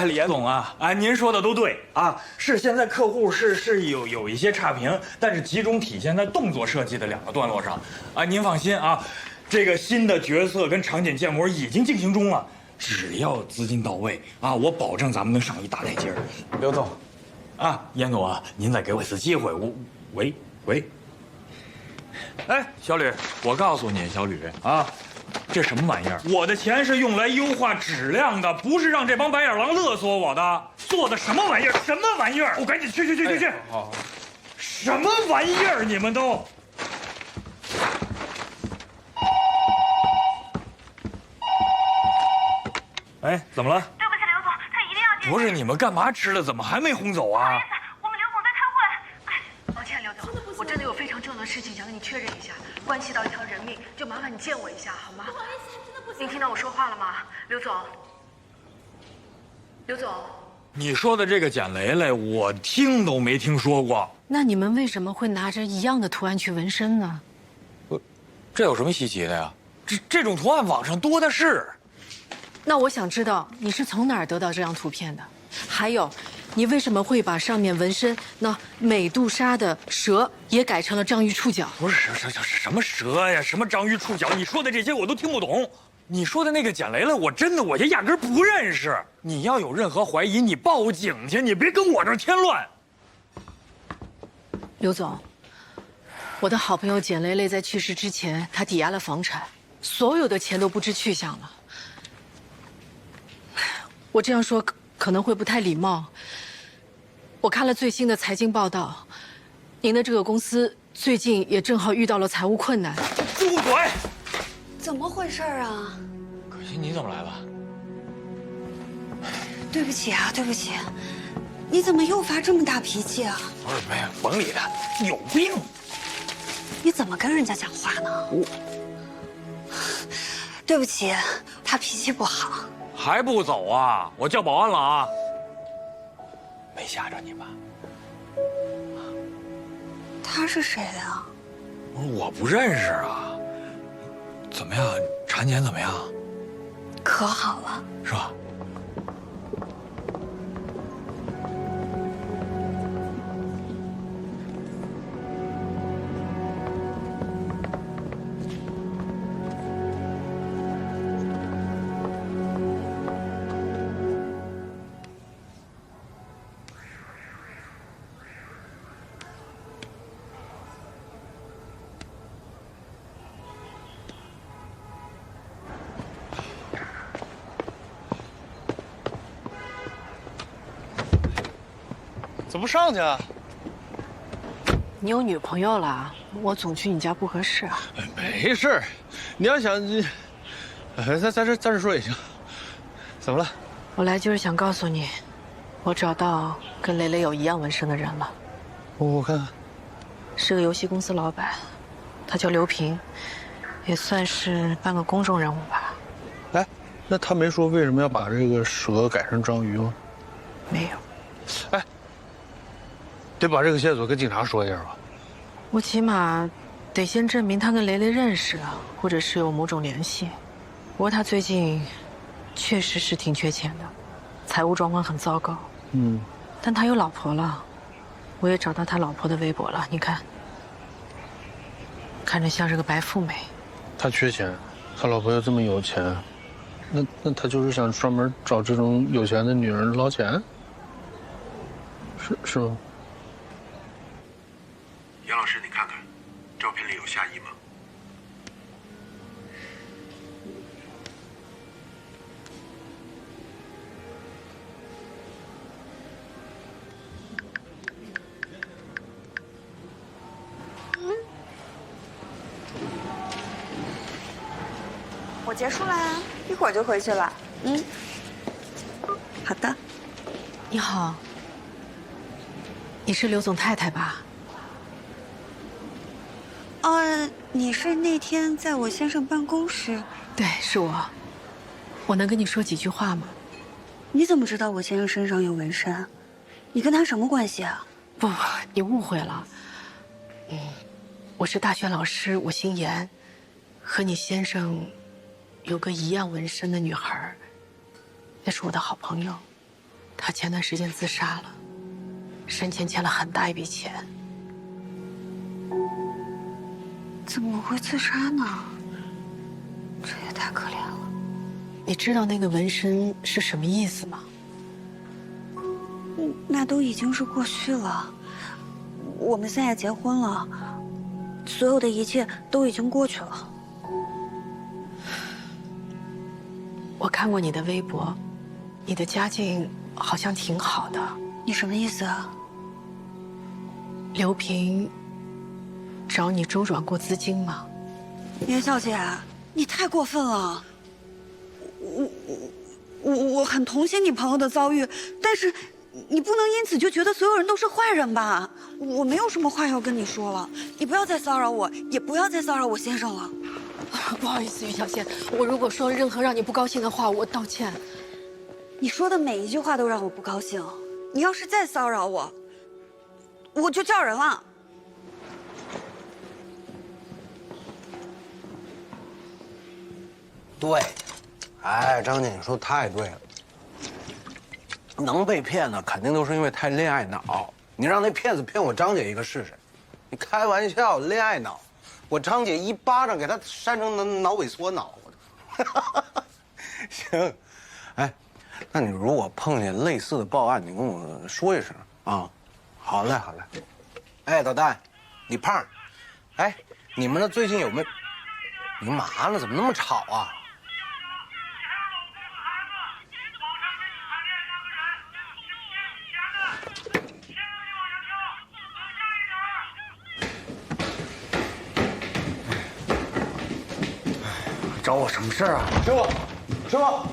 J: 李严总啊，您说的都对啊，是现在客户是有一些差评，但是集中体现在动作设计的2个段落上啊。您放心啊，这个新的角色跟场景建模已经进行中了，只要资金到位啊，我保证咱们能上一大台阶儿。刘总，啊，严总啊，您再给我一次机会，喂，哎，小吕，我告诉你，小吕啊。这什么玩意儿？我的钱是用来优化质量的，不是让这帮白眼狼勒索我的。做的什么玩意儿？什么玩意儿？我赶紧去！好，什么玩意儿？你们都！哎，怎么了？
V: 对不起，刘总，他一定要见。
J: 不是你们干嘛吃了？怎么还没轰走啊？
V: 不好意思，我们刘总在开会。
H: 哎，抱歉，刘总，我真的有非常重要的事情想跟你确认一下，关系到一条人命，就麻烦你见我一下，好吗？
V: 不好意思，真的不行。
H: 您听到我说话了吗，刘总？刘总，
J: 你说的这个简雷雷，我听都没听说过。
H: 那你们为什么会拿着一样的图案去纹身呢？
J: 这有什么稀奇的呀？这种图案网上多的是。
H: 那我想知道你是从哪儿得到这张图片的？还有，你为什么会把上面纹身那美杜莎的蛇也改成了章鱼触角？
J: 不是什么蛇呀，什么章鱼触角，你说的这些我都听不懂。你说的那个简雷雷，我也压根不认识。你要有任何怀疑，你报警去，你别跟我这儿添乱。
H: 刘总，我的好朋友简雷雷在去世之前，他抵押了房产，所有的钱都不知去向了。我这样说可能会不太礼貌。我看了最新的财经报道，您的这个公司最近也正好遇到了财务困难。
J: 住嘴！
P: 怎么回事啊？
J: 可心，你怎么来了？
P: 对不起啊，对不起，你怎么又发这么大脾气啊？
J: 不是，没有，甭理他，有病！
P: 你怎么跟人家讲话呢？对不起，他脾气不好。
J: 还不走啊？我叫保安了啊！没吓着你吧？
P: 他是谁啊？
J: 我不认识啊。怎么样，产检怎么样？
P: 可好了，
J: 是吧？
M: 怎么不上去啊？
H: 你有女朋友了，我总去你家不合适啊。
M: 没事儿，你要想，在这说也行。怎么了？
H: 我来就是想告诉你，我找到跟蕾蕾有一样纹身的人了。
M: 我看看，
H: 是个游戏公司老板，他叫刘平，也算是半个公众人物吧。
M: 哎，那他没说为什么要把这个蛇改成章鱼吗？
H: 没有。
M: 哎，得把这个线索跟警察说一下吧。
H: 我起码得先证明他跟蕾蕾认识啊，或者是有某种联系。不过他最近确实是挺缺钱的，财务状况很糟糕。
M: 嗯，
H: 但他有老婆了，我也找到他老婆的微博了，你看，看着像是个白富美。
M: 他缺钱，他老婆又这么有钱，那他就是想专门找这种有钱的女人捞钱？是吗？
B: 杨老师，你看看，照片里有夏意吗？
P: 我结束啦，一会儿就回去了。嗯，好的。
H: 你好，你是刘总太太吧？
P: 你是那天在我先生办公室？
H: 对，是我。我能跟你说几句话吗？
P: 你怎么知道我先生身上有纹身？你跟他什么关系啊？
H: 不，你误会了。我是大学老师，我姓严，和你先生有个一样纹身的女孩，那是我的好朋友。她前段时间自杀了，生前欠了很大一笔钱。
P: 怎么会自杀呢？这也太可怜了。
H: 你知道那个纹身是什么意思吗？
P: 那都已经是过去了。我们现在结婚了，所有的一切都已经过去了。
H: 我看过你的微博，你的家境好像挺好的。
P: 你什么意思啊？
H: 刘平找你周转过资金吗？
P: 严小姐，你太过分了。我很同情你朋友的遭遇，但是你不能因此就觉得所有人都是坏人吧？我没有什么话要跟你说了，你不要再骚扰我，也不要再骚扰我先生了。
H: 不好意思，于小仙，我如果说了任何让你不高兴的话，我道歉。
P: 你说的每一句话都让我不高兴，你要是再骚扰我，我就叫人了。
C: 对，哎，张姐，你说太对了。能被骗的肯定都是因为太恋爱脑。你让那骗子骗我张姐一个试试？你开玩笑，恋爱脑？我张姐一巴掌给他扇成脑萎缩脑。行，哎，那你如果碰见类似的报案，你跟我说一声啊。好嘞，好嘞。哎，导弹，李胖，哎，你们那最近有没有？你干嘛呢？怎么那么吵啊？
J: 找我什么事儿啊？
C: 师傅，师傅，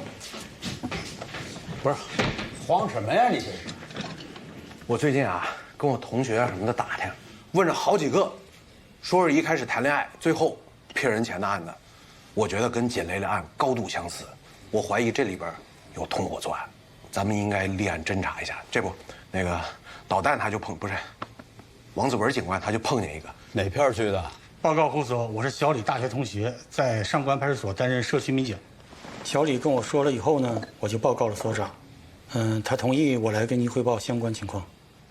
J: 不是，慌什么呀你这是？
C: 我最近啊，跟我同学啊什么的打听，问了好几个，说是一开始谈恋爱，最后骗人钱的案子，我觉得跟简蕾蕾案高度相似。我怀疑这里边有同伙作案，咱们应该立案侦查一下。这不，那个导弹他就不是，王子文警官他就碰见一个。
J: 哪片区的？
D: 报告胡所，我是小李大学同学，在上官派出所担任社区民警。小李跟我说了以后呢，我就报告了所长。他同意我来跟您汇报相关情况。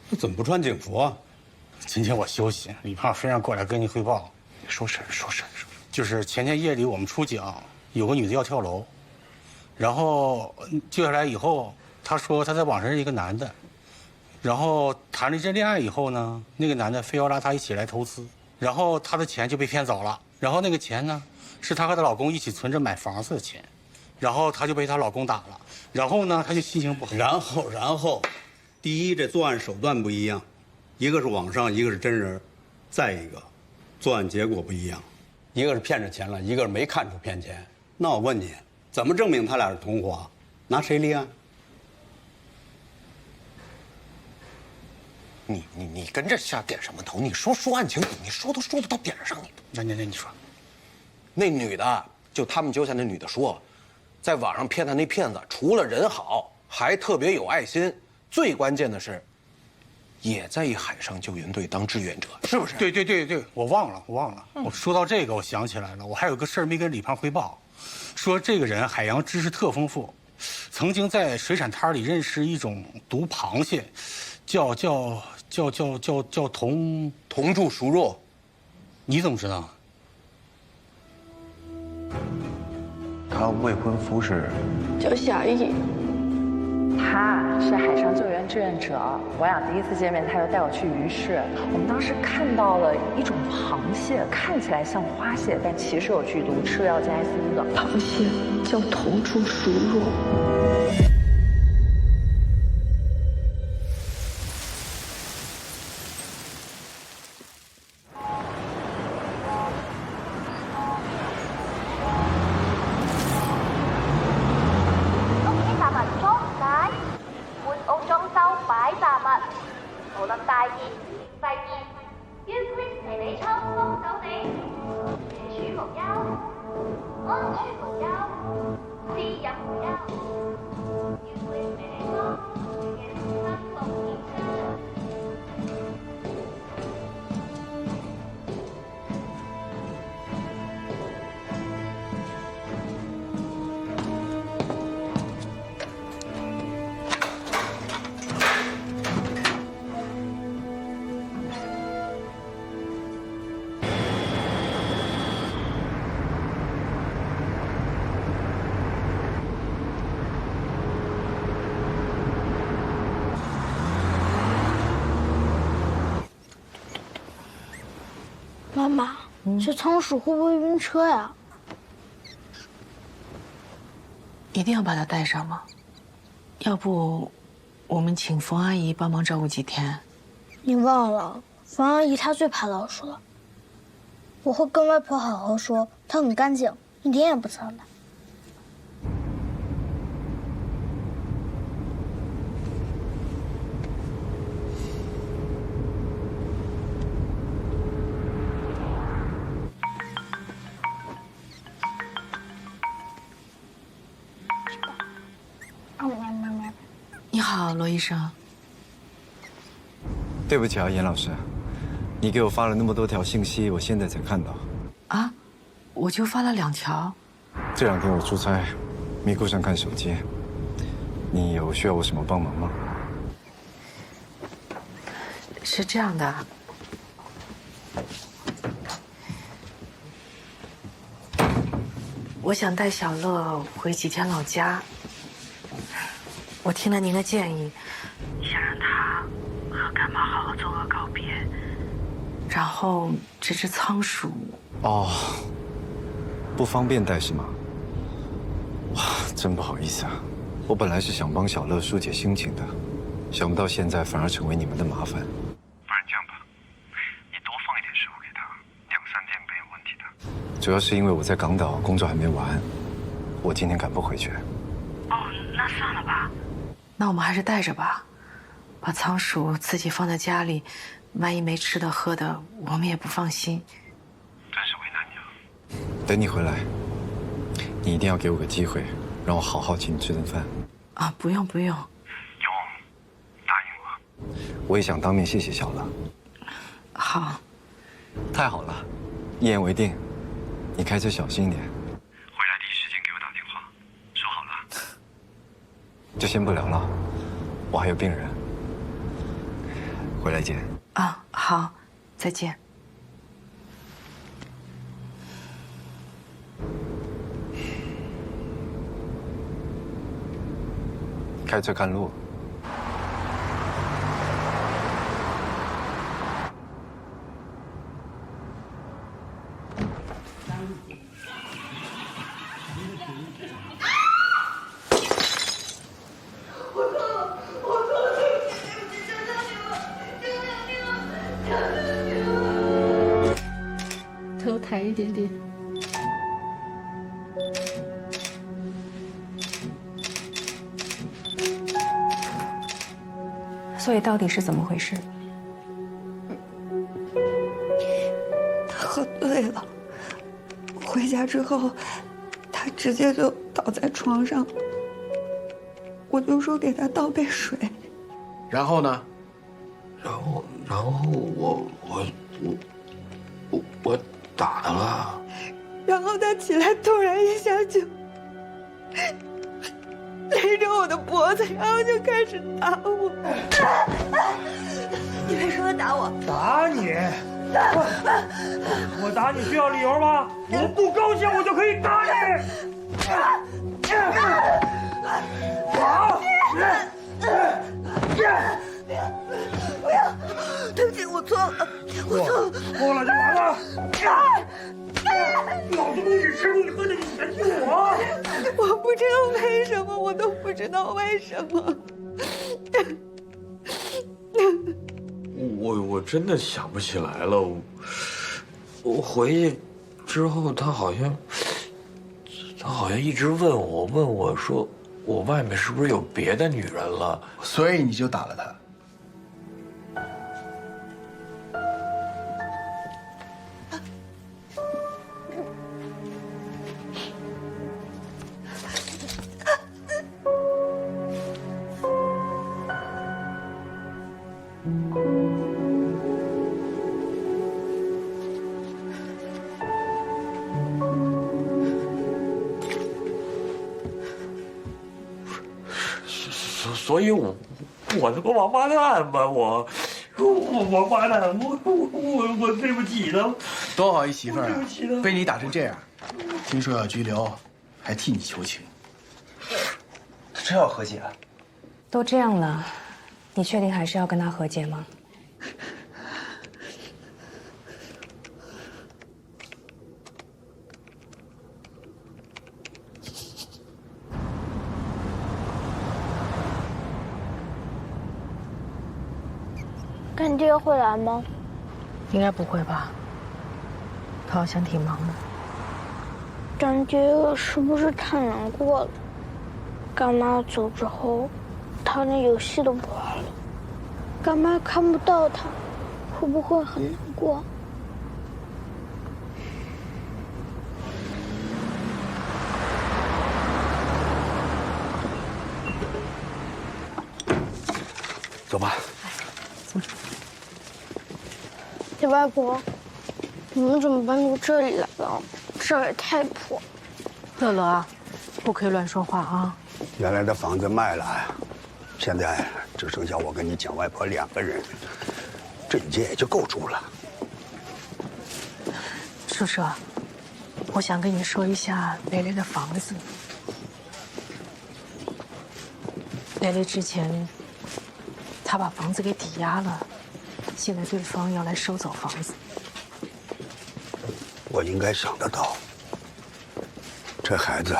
O: 你怎么不穿警服啊？
D: 今天我休息，李胖非让过来跟您汇报。
O: 说事儿。
D: 就是前天夜里我们出警，有个女的要跳楼，然后救下来以后，她说她在网上认识一个男的，然后谈了一阵恋爱以后呢，那个男的非要拉她一起来投资。然后她的钱就被骗走了，然后那个钱呢，是她和她老公一起存着买房子的钱，然后她就被她老公打了，然后呢，她就心情不好。
O: 然后，第一，这作案手段不一样，一个是网上，一个是真人，再一个，作案结果不一样，一个是骗着钱了，一个是没看出骗钱。那我问你，怎么证明他俩是同伙？拿谁立案？
C: 你跟这瞎点什么头？你说案情，你说都到点上，
D: 那你说，
C: 那女的就他们揪下那女的说，在网上骗他那骗子，除了人好，还特别有爱心，最关键的是，也在一海上救援队当志愿者，是不是？
D: 对，我忘了。我说到这个，我想起来了，我还有个事儿没跟李胖汇报，说这个人海洋知识特丰富，曾经在水产摊里认识一种毒螃蟹，叫
C: 同柱熟肉。
D: 你怎么知道？
C: 他未婚夫是
R: 叫夏意。
Q: 他是海上救援志愿者，我俩第一次见面，他就带我去鱼市。我们当时看到了一种螃蟹，看起来像花蟹，但其实有剧毒，吃了要加ICU的。
R: 螃蟹叫同柱熟肉。
V: 妈妈，这仓鼠会不会晕车呀？
A: 一定要把它带上吗？要不，我们请冯阿姨帮忙照顾几天。
V: 你忘了，冯阿姨她最怕老鼠了。我会跟外婆好好说，她很干净，一点也不脏的。
A: 你好，罗医生。
G: 对不起啊，严老师，你给我发了那么多条信息，我现在才看到。
A: 啊，我就发了2条。
G: 这2天我出差，没顾上看手机。你有需要我什么帮忙吗？
A: 是这样的，我想带小乐回几天老家。我听了您的建议，想让他和干妈好好做个告别。然后这只仓鼠……
G: 哦，不方便带是吗？哇，真不好意思啊！我本来是想帮小乐疏解心情的，想不到现在反而成为你们的麻烦。
W: 不然这样吧，你多放一点食物给他，2、3天没有问题的。
G: 主要是因为我在港岛工作还没完，我今天赶不回去。
A: 哦，那算了吧。那我们还是带着吧，把仓鼠自己放在家里，万一没吃的喝的，我们也不放心。
W: 真是为难你了。
G: 等你回来，你一定要给我个机会，让我好好请你吃顿饭。
A: 啊，不用。
W: 答应我。
G: 我也想当面谢谢小乐。
A: 好。
G: 太好了，
L: 一言为定，你开车小心一点。
W: 回来第一时间给我打电话，说好了。
L: 就先不聊了，我还有病人。回来见。
A: 啊，好，再见。
L: 开车看路。
H: 头抬一点点。
K: 所以到底是怎么回事？
P: 他喝醉了，回家之后，他直接就倒在床上，我就说给他倒杯水。
S: 然后呢？
I: 然后我打他了。
P: 然后他起来，突然一下就勒着我的脖子，然后就开始打我。你为什么打我？
J: 打你？我打你需要理由吗？我不高兴，我就可以打你。好。
P: 不要！对不起，我错了，我错了。
J: 错了就完了。老子不许吃你喝的，你嫌弃我？
P: 我不知道为什么，我都不知道为什么。
I: 我真的想不起来了。我回去之后，他好像一直问我说，我外面是不是有别的女人了？
S: 所以你就打了他。
I: 所以我是个王八蛋吧？我王八蛋，我对不起他。
S: 多好一媳妇儿
I: 对不起他
S: 啊！被你打成这样，听说要拘留，还替你求情。
L: 真要和解？
K: 都这样了，你确定还是要跟他和解吗？
V: 干爹会来吗？
H: 应该不会吧？他好像挺忙的。
V: 干爹是不是太难过了？干妈走之后，他连游戏都不玩了。干妈看不到他，会不会很难过？
O: 走吧。
V: 李外婆，你们怎么搬到这里来了？这儿也太破。
H: 乐乐啊，不可以乱说话啊！
O: 原来的房子卖了，现在只剩下我跟你蒋外婆2个人，这一间也就够住了。
H: 叔叔，我想跟你说一下蕾蕾的房子。蕾蕾之前，她把房子给抵押了，现在对方要来收走房子。
O: 我应该想得到，这孩子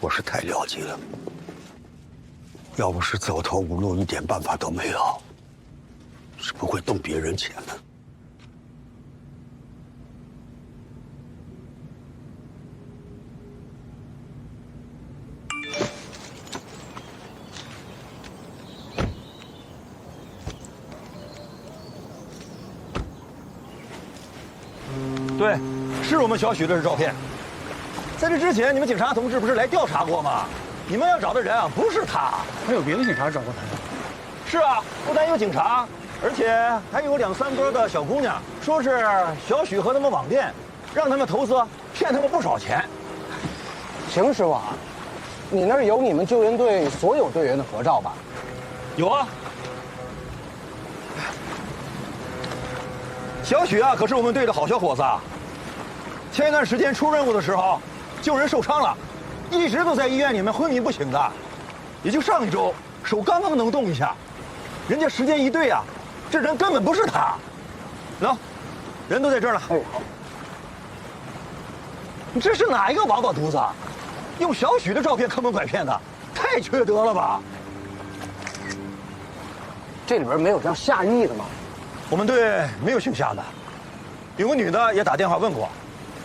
O: 我是太了解了。要不是走投无路，一点办法都没有，是不会动别人钱的。
T: 对，是我们小许的照片。在这之前，你们警察同志不是来调查过吗？你们要找的人啊，不是他。
D: 还有别的警察找过他呀？
T: 是啊，不但有警察，而且还有2、3个的小姑娘，说是小许和他们网店让他们投资，骗他们不少钱。
F: 邢师傅啊，你那儿有你们救援队所有队员的合照吧？
T: 有啊。小许啊，可是我们队的好小伙子啊。前一段时间出任务的时候，救人受伤了，一直都在医院里面昏迷不醒的，也就上一周手刚刚能动一下，人家时间一对啊，这人根本不是他。喏，人都在这儿了。哎，好。你这是哪一个王八犊子啊？用小许的照片坑蒙拐骗的，太缺德了吧！
F: 这里边没有叫夏意的吗？
T: 我们队没有姓夏的，有个女的也打电话问过，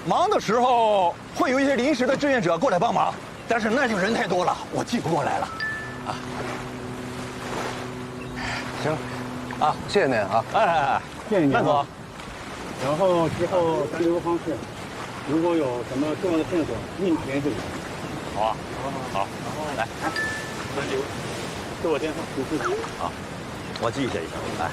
T: 忙的时候会有一些临时的志愿者过来帮忙，但是那就人太多了，我记不过来了。啊，
F: 行，啊，谢谢您啊，
T: 哎，
F: 谢谢您，
T: 慢走。
F: 然后之后咱留个方式，如果有什么重要的线索，立马联系我。
T: 好啊，好，来，
F: 咱留，给我电话，你自己。
T: 好，我记下一下，来。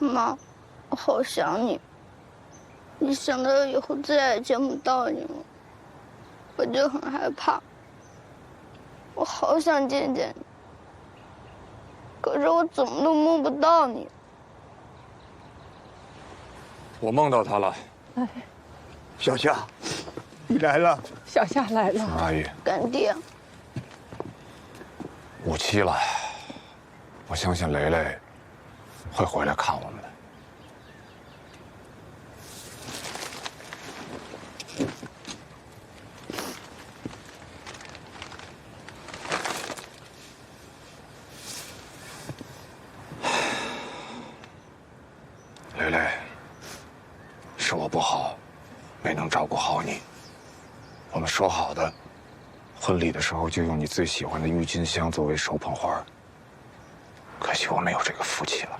V: 妈，我好想你。一想到以后再也见不到你了，我就很害怕。我好想见见你，可是我怎么都梦不到你。
E: 我梦到他了。
V: 哎，
T: 小夏，你来了。
V: 小夏来了。
E: 阿姨，
V: 干爹。
E: 5期了，我相信雷雷会回来看我们的。雷雷，是我不好，没能照顾好你。我们说好的，婚礼的时候就用你最喜欢的郁金香作为手捧花。可惜我没有这个福气了。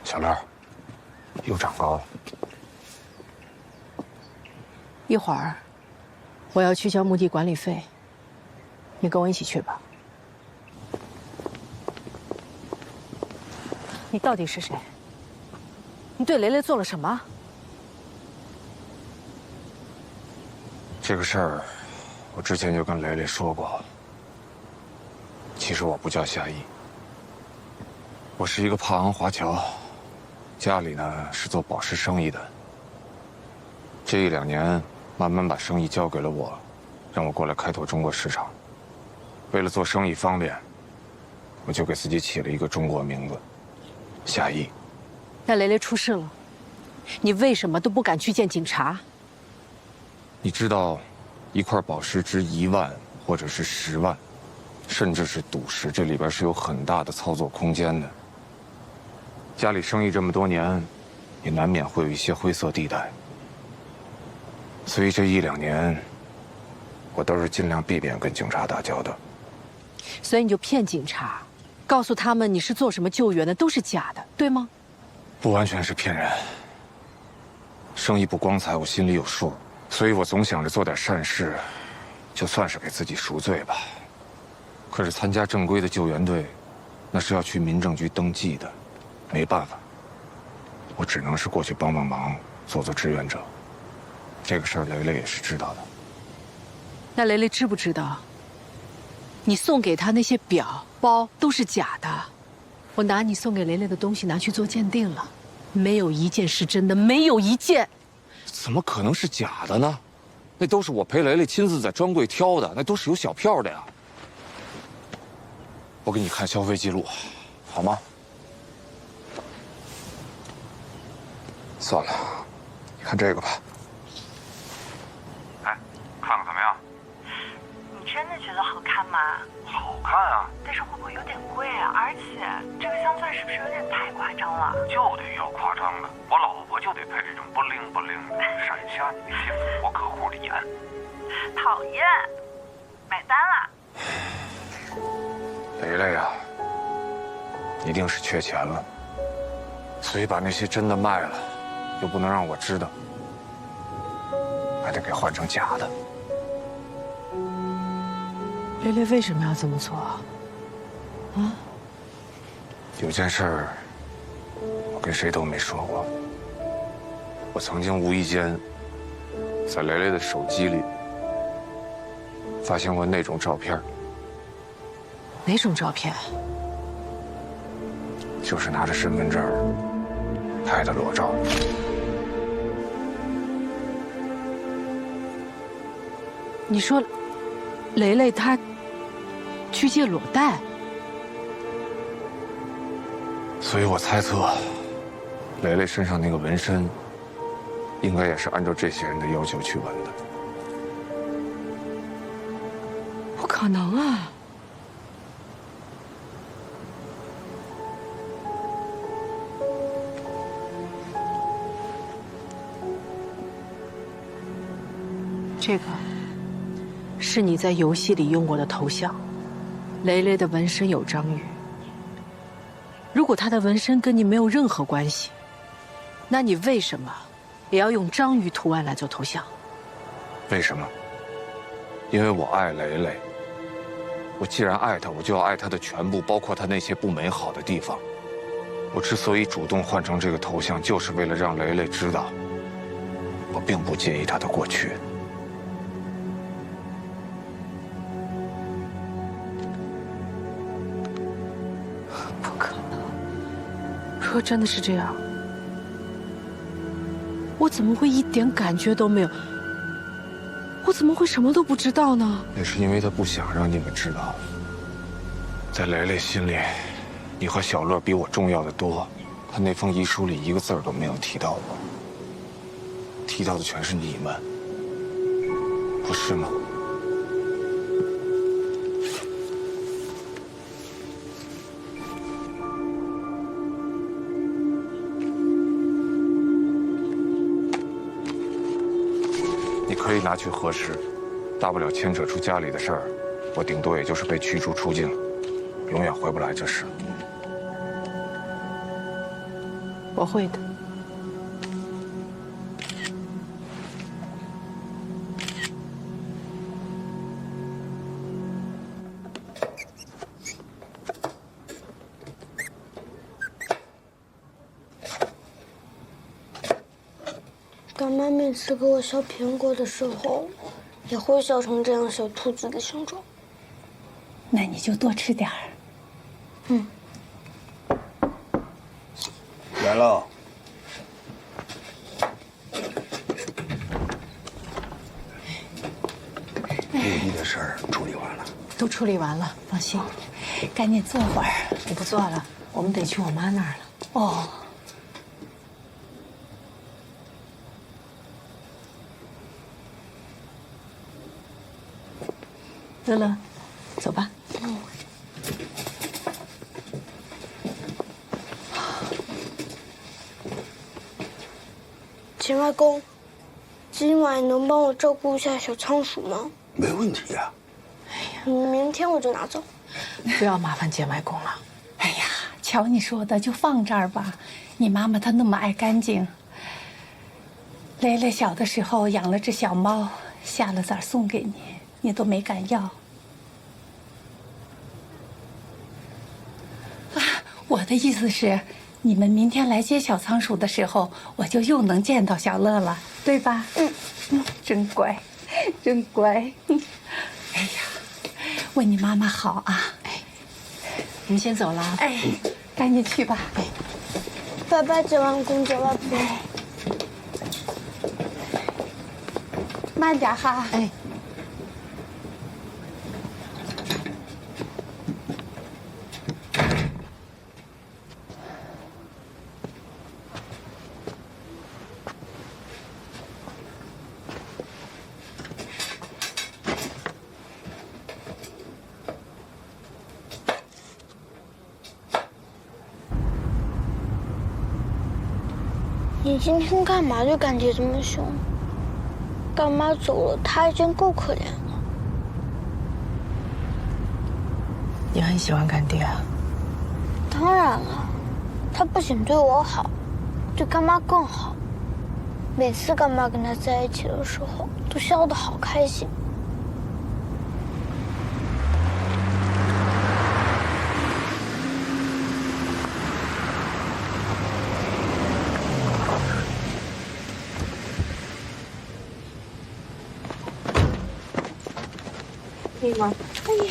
E: 小乐，又长高了。
H: 一会儿我要去交墓地管理费，你跟我一起去吧。你到底是谁？你对雷雷做了什么？
E: 这个事儿，我之前就跟雷雷说过。其实我不叫夏意，我是一个帕昂华侨，家里呢是做宝石生意的。这1、2年，慢慢把生意交给了我，让我过来开拓中国市场。为了做生意方便，我就给自己起了一个中国名字，夏意。
H: 那雷雷出事了，你为什么都不敢去见警察？
E: 你知道，一块宝石值1万，或者是10万，甚至是赌石，这里边是有很大的操作空间的。家里生意这么多年，也难免会有一些灰色地带。所以这1、2年，我都是尽量避免跟警察打交道。
H: 所以你就骗警察，告诉他们你是做什么救援的，都是假的，对吗？
E: 不完全是骗人。生意不光彩，我心里有数，所以我总想着做点善事，就算是给自己赎罪吧。可是参加正规的救援队，那是要去民政局登记的，没办法，我只能是过去帮帮忙，做做志愿者。这个事儿雷雷也是知道的。
H: 那雷雷知不知道？你送给他那些表、包都是假的。我拿你送给雷雷的东西拿去做鉴定了，没有一件是真的，没有一件。
E: 怎么可能是假的呢？那都是我陪雷雷亲自在专柜挑的，那都是有小票的呀。我给你看消费记录，好吗？算了，你看这个吧。
Q: 过有点贵，而且这个镶钻是不是有点太夸张了？
W: 就得要夸张的，我老婆就得配这种不灵不灵的，闪瞎你那些富国客户的眼。
Q: 讨厌，买单了。
E: 雷雷啊，一定是缺钱了，所以把那些真的卖了，又不能让我知道，还得给换成假的。
H: 雷雷为什么要这么做啊？啊？
E: 有件事儿，我跟谁都没说过。我曾经无意间在雷雷的手机里发现过那种照片。
H: 哪种照片？
E: 就是拿着身份证拍的裸照。
H: 你说，雷雷她去借裸贷？
E: 所以我猜测，雷雷身上那个纹身，应该也是按照这些人的要求去纹的。
H: 不可能啊！这个是你在游戏里用过的头像，雷雷的纹身有章鱼。如果她的纹身跟你没有任何关系，那你为什么也要用章鱼图案来做头像？
E: 为什么？因为我爱雷雷。我既然爱她，我就要爱她的全部，包括她那些不美好的地方。我之所以主动换成这个头像，就是为了让雷雷知道，我并不介意她的过去。
H: 不可能！如果真的是这样，我怎么会一点感觉都没有？我怎么会什么都不知道呢？
E: 那是因为他不想让你们知道，在雷雷心里，你和小乐比我重要的多。他那封遗书里一个字儿都没有提到我，提到的全是你们，不是吗？你可以拿去核实，大不了牵扯出家里的事儿，我顶多也就是被驱逐出境，永远回不来就是了。
H: 我会的。
V: 干妈每次给我削苹果的时候，也会削成这样小兔子的形状。
M: 那你就多吃点儿。
V: 嗯。
O: 来了。墓地的事儿处理完了。
A: 都处理完了，放心。
M: 赶紧坐会儿。
A: 我不做了，我们得去我妈那儿了。
M: 哦。
A: 乐乐，走吧。
V: 秦外公，今晚能帮我照顾一下小仓鼠吗？
O: 没问题呀。
V: 明天我就拿走。
A: 不要麻烦简外公了。
M: 哎呀，瞧你说的，就放这儿吧。你妈妈她那么爱干净。雷雷小的时候养了只小猫，下了崽送给你，你都没敢要。我的意思是，你们明天来接小仓鼠的时候，我就又能见到小乐了，对吧？真乖，真乖。哎呀，为你妈妈好啊！
A: 你们先走了。
M: 哎，赶紧去吧。
V: 拜拜，简外公，简外婆。
M: 慢点哈。
A: 哎。
V: 你今天干嘛就干爹这么凶？干妈走了，他已经够可怜了。
A: 你很喜欢干爹啊？
V: 当然了，他不仅对我好，对干妈更好。每次干妈跟他在一起的时候，都笑得好开心。
R: 可以吗？
V: 可以。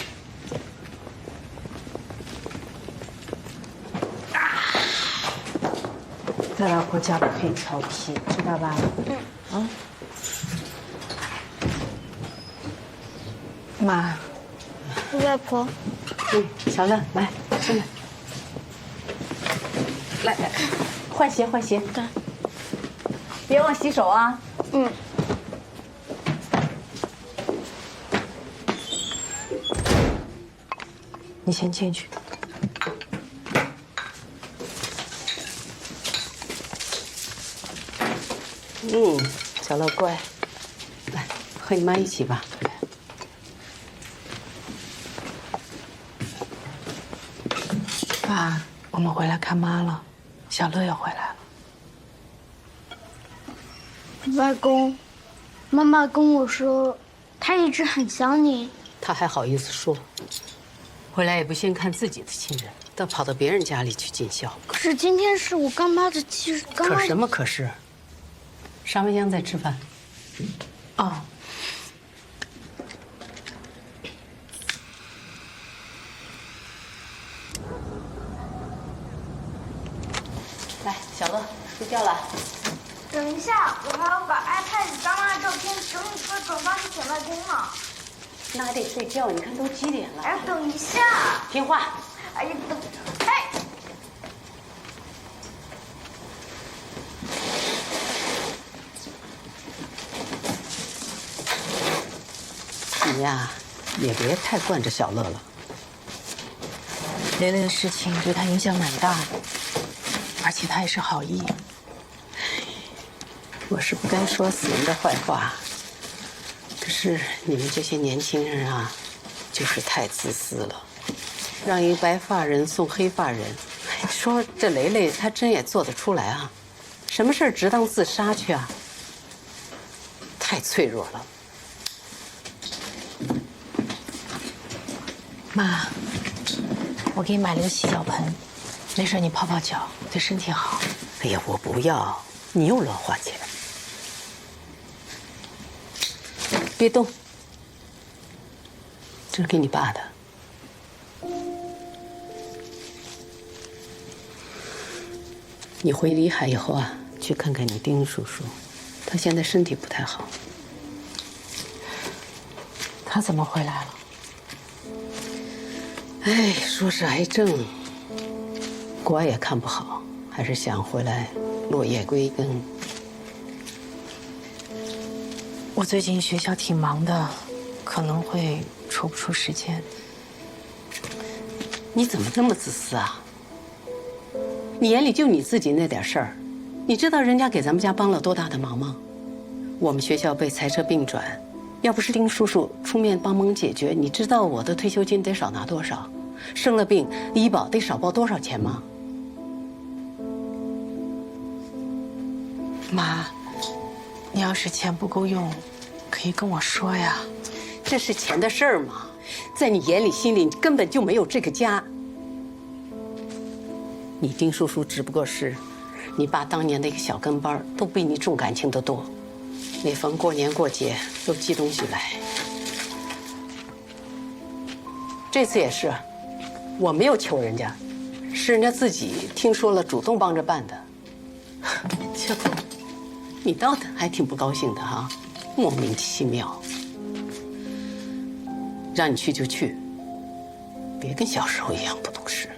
A: 在老婆家不可以调皮，知道吧？啊。妈。
V: 外婆。
A: 小乐，来，进来。来，换鞋，换鞋。对。别忘洗手啊。你先进去。小乐乖，来和你妈一起吧。爸，我们回来看妈了，小乐也回来了。
V: 外公，妈妈跟我说，她一直很想你。
B: 他还好意思说？回来也不先看自己的亲人，倒跑到别人家里去尽孝。
V: 可是今天是我干妈的忌日，
B: 可什么可是？沙文香在吃饭。
A: 哦。
B: 来，小乐，睡觉了。
V: 等一下，我还要把 iPad 里干妈的照片整理出来转发给简外公呢。
B: 那还得睡觉，你看都几点了？
V: 哎，等一下。
B: 听话。
V: 哎呀，等，哎。
B: 你呀，也别太惯着小乐了。
A: 雷雷的事情对他影响蛮大的，而且他也是好意。
B: 我是不该说死人的坏话，可是你们这些年轻人啊，就是太自私了，让一白发人送黑发人。说这雷雷他真也做得出来啊？什么事儿直当自杀去啊？太脆弱了。
A: 妈，我给你买了个洗脚盆，没事你泡泡脚，对身体好。
B: 哎呀，我不要，你又乱花钱。别动，这是给你爸的。你回里海以后啊，去看看你丁叔叔，他现在身体不太好。
A: 他怎么回来了？
B: 哎，说是癌症，国也看不好，还是想回来落叶归根。
A: 我最近学校挺忙的，可能会抽不出时间。
B: 你怎么这么自私啊？你眼里就你自己那点事儿，你知道人家给咱们家帮了多大的忙吗？我们学校被裁撤并转，要不是丁叔叔出面帮忙解决，你知道我的退休金得少拿多少？生了病，医保得少报多少钱吗？
A: 妈，你要是钱不够用，可以跟我说呀。
B: 这是钱的事儿吗？在你眼里、心里根本就没有这个家。你丁叔叔只不过是你爸当年的一个小跟班，都比你重感情的多。每逢过年过节都寄东西来。这次也是，我没有求人家，是人家自己听说了主动帮着办的。这不，你倒还挺不高兴的哈，莫名其妙。让你去就去，别跟小时候一样不懂事。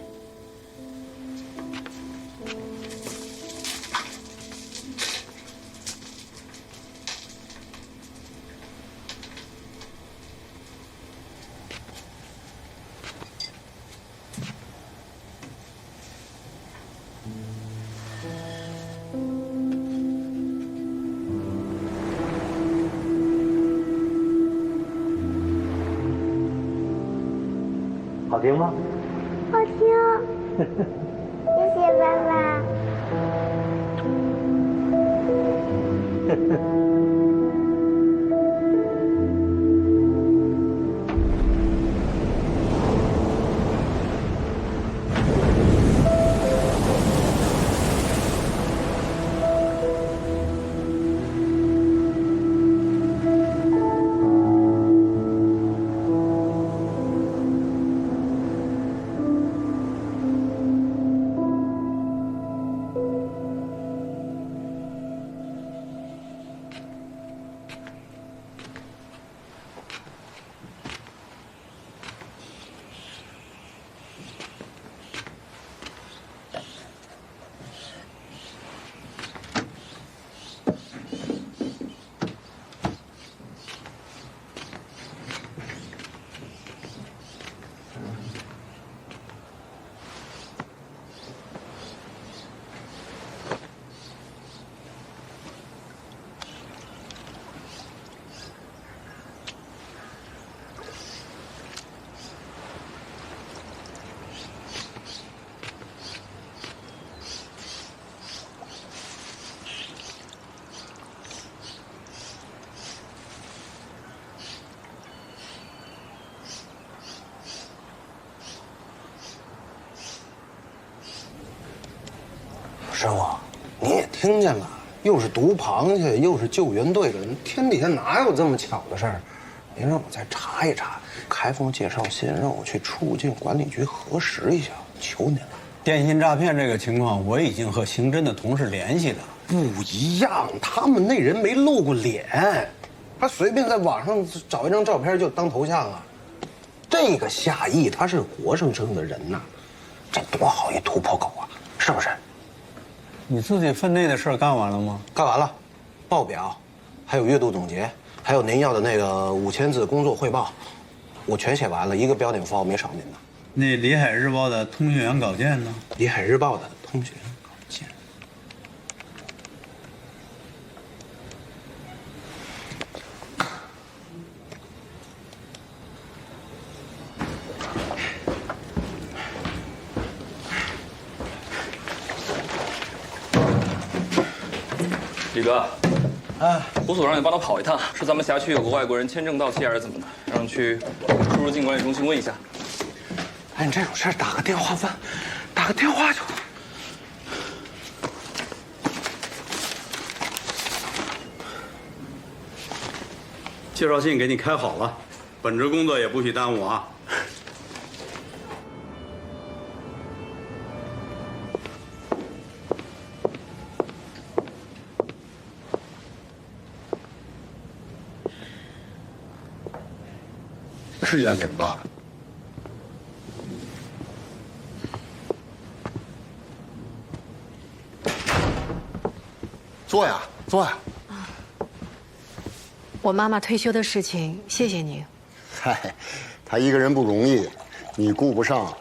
F: 听吗？
V: 好听。谢谢爸爸。
C: 师傅，你也听见了，又是毒螃蟹，又是救援队的人，天底下哪有这么巧的事儿？您让我再查一查，开封介绍信让我去出入境管理局核实一下，求您了。
O: 电信诈骗这个情况，我已经和刑侦的同事联系了。
C: 不一样，他们那人没露过脸，他随便在网上找一张照片就当头像了。这个夏邑他是活生生的人呐，这多好一突破口啊，是不是？
O: 你自己分内的事干完了吗？
C: 干完了，报表，还有月度总结，还有您要的那个5000字工作汇报，我全写完了，一个标点符号没少您的。
O: 那《里海日报》的通讯员稿件呢？
C: 《里海日报》的通讯员稿件。
N: 李哥，胡所让你帮他跑一趟，是咱们辖区有个外国人签证到期还是怎么的？让你去出入境管理中心问一下。
C: 哎，你这种事儿打个电话问，打个电话就。
O: 介绍信给你开好了，本职工作也不许耽误啊。
C: 是严领吧？坐呀，坐呀。
H: 我妈妈退休的事情，谢谢您。
U: 嗨，她一个人不容易，你顾不上，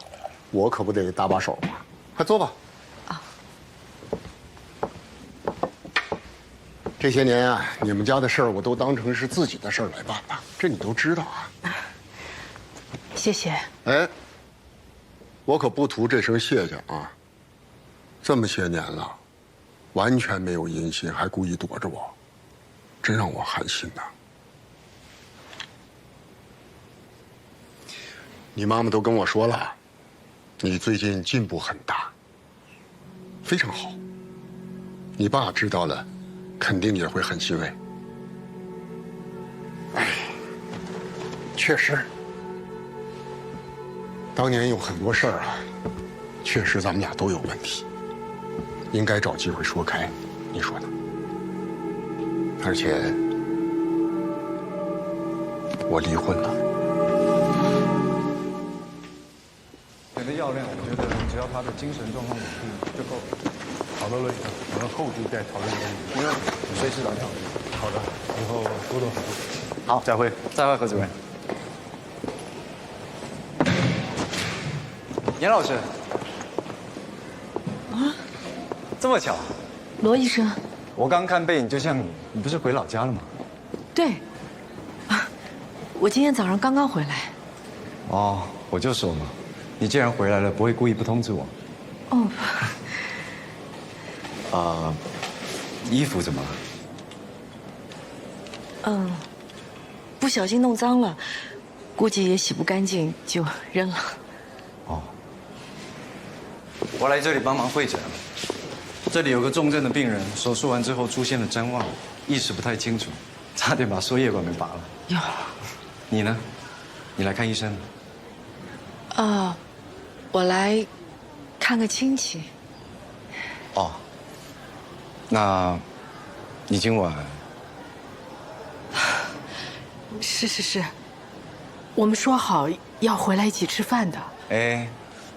U: 我可不得搭把手啊。快坐吧。啊。这些年啊，你们家的事儿我都当成是自己的事儿来办了，这你都知道啊。
H: 谢谢。
U: 哎，我可不图这声谢谢啊。这么些年了，完全没有音信，还故意躲着我，真让我寒心呐。你妈妈都跟我说了，你最近进步很大，非常好。你爸知道了，肯定也会很欣慰。哎，确实。当年有很多事儿啊，确实咱们俩都有问题，应该找机会说开，你说呢？而且我离婚了。
G: 你的药量，我觉得只要他的精神状况稳定就够了。
S: 好的，乐医生，我们后续再讨论这个问题。
G: 不用，随时来调。
S: 好的，以后多多合作。
G: 好，再会，再会，何主任。严老师，
H: 啊，
G: 这么巧，
H: 罗医生，
G: 我刚看背影就像你，你不是回老家了吗？
H: 对，啊，我今天早上刚刚回来。
G: 哦，我就说嘛，你既然回来了，不会故意不通知我？
K: 哦，
G: 衣服怎么了？
H: 不小心弄脏了，估计也洗不干净，就扔了。
G: 我来这里帮忙会诊。这里有个重症的病人，手术完之后出现了谵妄，意识不太清楚，差点把输液管给拔了。
H: 哟，
G: 你呢？你来看医生？
H: 我来看个亲戚。
G: 哦，那，你今晚？
H: 是，我们说好要回来一起吃饭的。
G: 哎，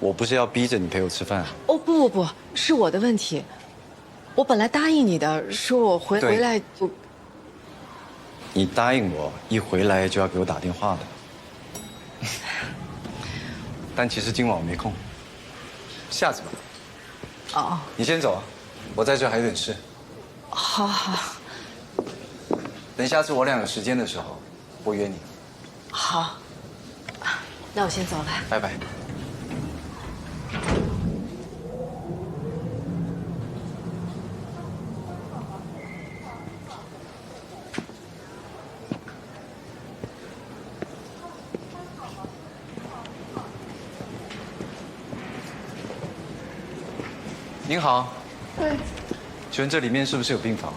G: 我不是要逼着你陪我吃饭。
H: 哦不，是我的问题。我本来答应你的，说我回来就。
G: 你答应我，一回来就要给我打电话的。但其实今晚我没空，下次吧。
H: 哦，
G: 你先走啊，我在这还有点事。
H: 好。
G: 等下次我俩有时间的时候，我约你。
H: 好，那我先走了。
G: 拜拜。您好。请问这里面是不是有病房？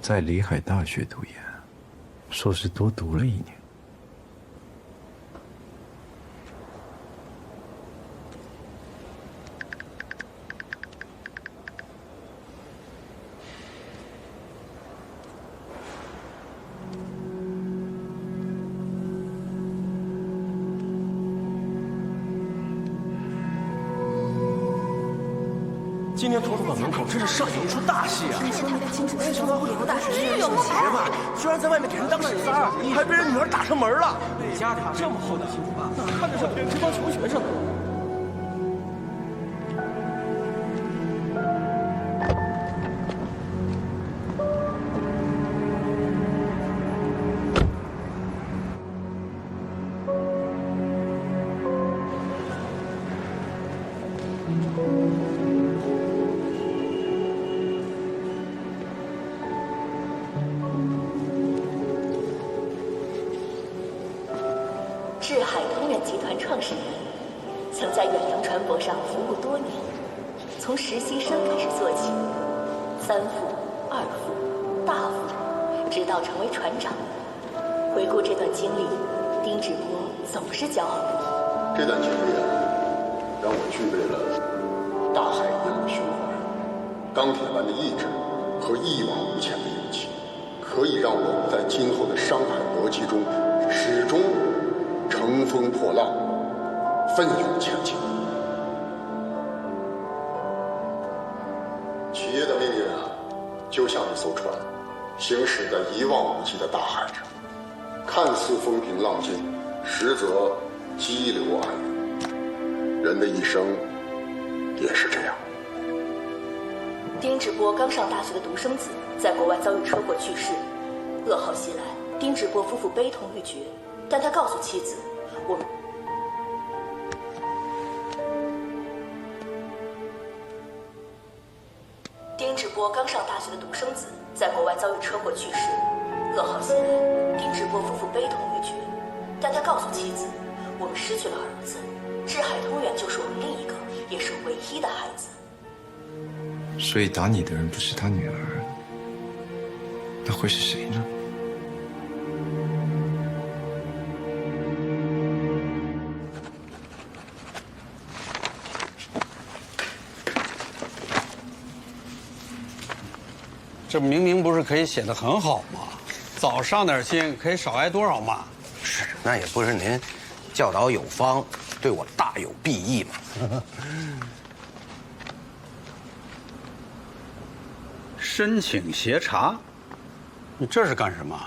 L: 在里海大学读研，硕士多读了1年。
I: 今天图书馆门口真是上演一出大戏啊！
K: 你说没看清楚是什么物流大神？
I: 这么邪嘛！居然在外面给人当屎三儿，还被人女儿打上门了。哪家长这么厚道？哪看得上别人这帮穷学生？
J: 智海通远集团创始人，曾在远洋船舶上服务多年，从实习生开始做起，3副、2副、大副，直到成为船长。回顾这段经历，丁志波总是骄傲不已。
U: 这段经历让我具备了大海一样的胸怀、钢铁般的意志和一往无前的勇气，可以让我们在今后的商海搏击中始终乘风破浪，奋勇前进。企业的命运就像一艘船，行驶在一望无际的大海上，看似风平浪静，实则激流暗涌。人的一生也是这样。
J: 丁志波刚上大学的独生子，在国外遭遇车祸去世，噩耗袭来，丁志波夫妇悲痛欲绝，但他告诉妻子，我们。丁志波刚上大学的独生子，在国外遭遇车祸去世，噩耗袭来，丁志波夫妇悲痛欲绝，但他告诉妻子，我们失去了儿子，智海通远就是我们另一个，也是唯一的孩子。
L: 所以打你的人不是他女儿，那会是谁呢？
O: 这明明不是可以写得很好吗？早上点心可以少挨多少骂？
C: 是，那也不是您教导有方，对我大有裨益嘛。
O: 申请协查，你这是干什么？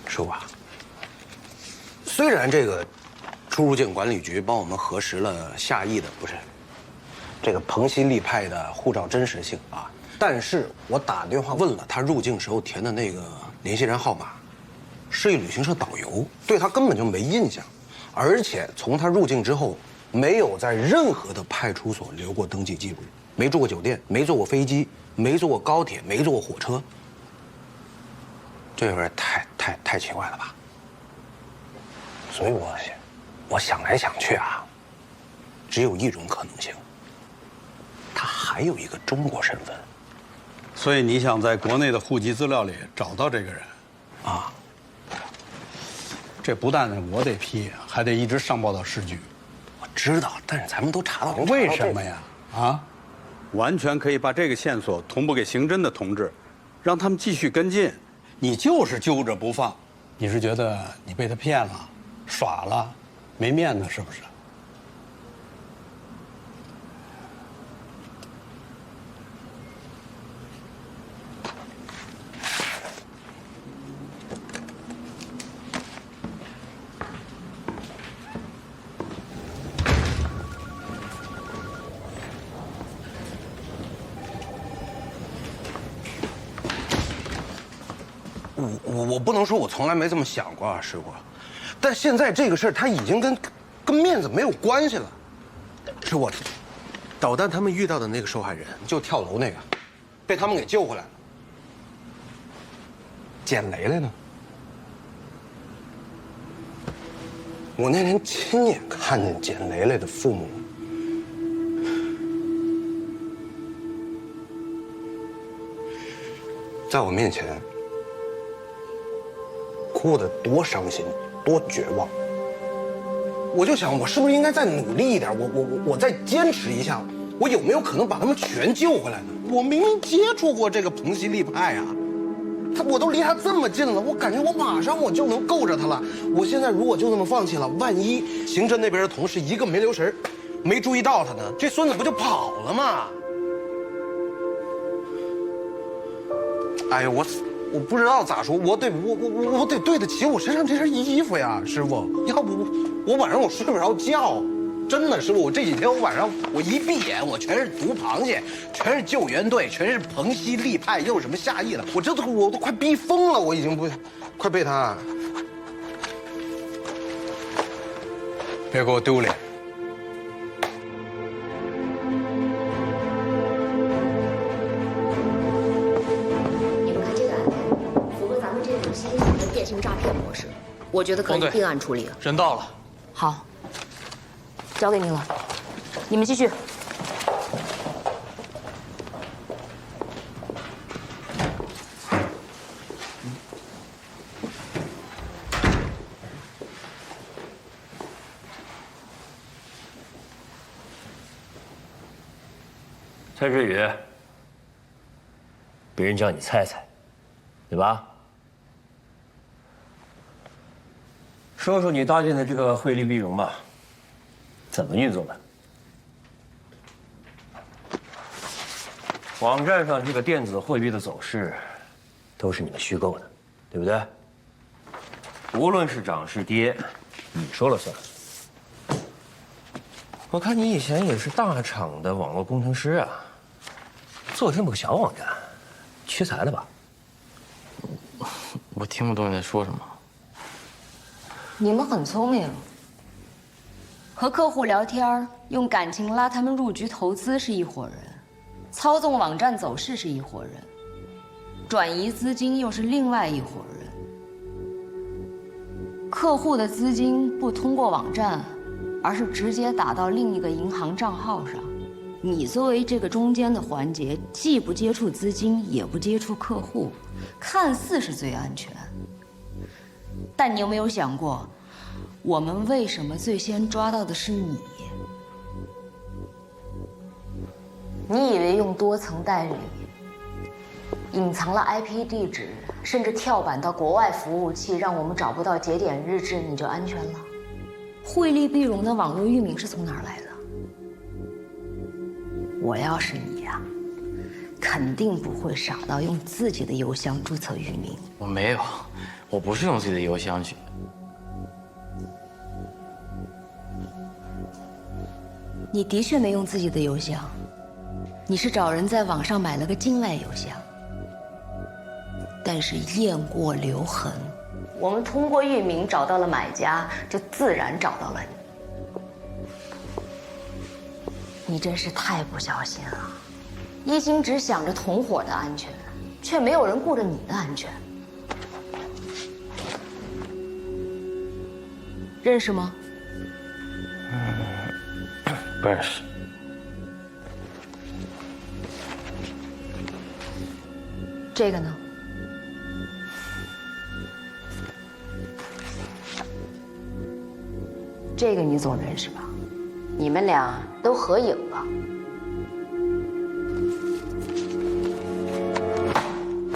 C: 师傅啊，虽然这个出入境管理局帮我们核实了夏邑的不是这个彭熙立派的护照真实性啊，但是我打电话问了他入境时候填的那个联系人号码，是一旅行社导游，对他根本就没印象，而且从他入境之后，没有在任何的派出所留过登记记录，没住过酒店，没坐过飞机，没坐过高铁，没坐过火车。这有点太奇怪了吧？所以我想来想去啊，只有一种可能性，他还有一个中国身份。
O: 所以你想在国内的户籍资料里找到这个人？
C: 啊，
O: 这不但我得批，还得一直上报到市局。
C: 我知道，但是咱们都查到，
O: 为什么呀？啊，完全可以把这个线索同步给刑侦的同志，让他们继续跟进。你就是揪着不放，你是觉得你被他骗了、耍了，没面子是不是？
C: 我不能说我从来没这么想过啊，师傅，但现在这个事儿他已经跟面子没有关系了。师傅，导弹他们遇到的那个受害人，就跳楼那个，被他们给救回来了。捡雷雷呢？我那天亲眼看见捡雷雷的父母，在我面前哭得多伤心，多绝望。我就想，我是不是应该再努力一点？我再坚持一下，我有没有可能把他们全救回来呢？我明明接触过这个彭熙立派啊，我都离他这么近了，我感觉我马上我就能够着他了。我现在如果就这么放弃了，万一刑侦那边的同事一个没留神，没注意到他呢，这孙子不就跑了吗？哎呀，我不知道咋说，我得对得起我身上这身衣服呀，师傅。要不我晚上我睡不着觉，真的，师傅，我这几天我晚上我一闭眼，我全是毒螃蟹，全是救援队，全是彭熙立派，又什么夏邑的，我都快逼疯了，我已经快被他。
O: 别给我丢脸！
D: 你们看这个案件，符合咱们这种新型的电信诈骗模式，我觉得可以并案处理了。
N: 人到了。
D: 好，交给您了，你们继续。
P: 蔡志宇，别人叫你蔡蔡，对吧？说说你搭建的这个汇利币融吧，怎么运作的？网站上这个电子货币的走势，都是你们虚构的，对不对？无论是涨是跌，你说了算。我看你以前也是大厂的网络工程师啊，做这么个小网站，屈才了吧？
N: 我听不懂你在说什么。
D: 你们很聪明，和客户聊天，用感情拉他们入局投资是一伙人，操纵网站走势是一伙人，转移资金又是另外一伙人。客户的资金不通过网站，而是直接打到另一个银行账号上。你作为这个中间的环节，既不接触资金，也不接触客户，看似是最安全。但你有没有想过，我们为什么最先抓到的是你？你以为用多层代理隐藏了 IP 地址，甚至跳板到国外服务器，让我们找不到节点日志，你就安全了？惠利碧荣的网络域名是从哪儿来的？我要是你呀，肯定不会傻到用自己的邮箱注册域名。
Q: 我没有，我不是用自己的邮箱去。
D: 你的确没用自己的邮箱，你是找人在网上买了个境外邮箱。但是雁过留痕，我们通过域名找到了买家，就自然找到了你。你真是太不小心了，一心只想着同伙的安全，却没有人顾着你的安全。认识吗？
P: 不认识。
D: 这个呢？这个你总认识吧？你们俩都合影了。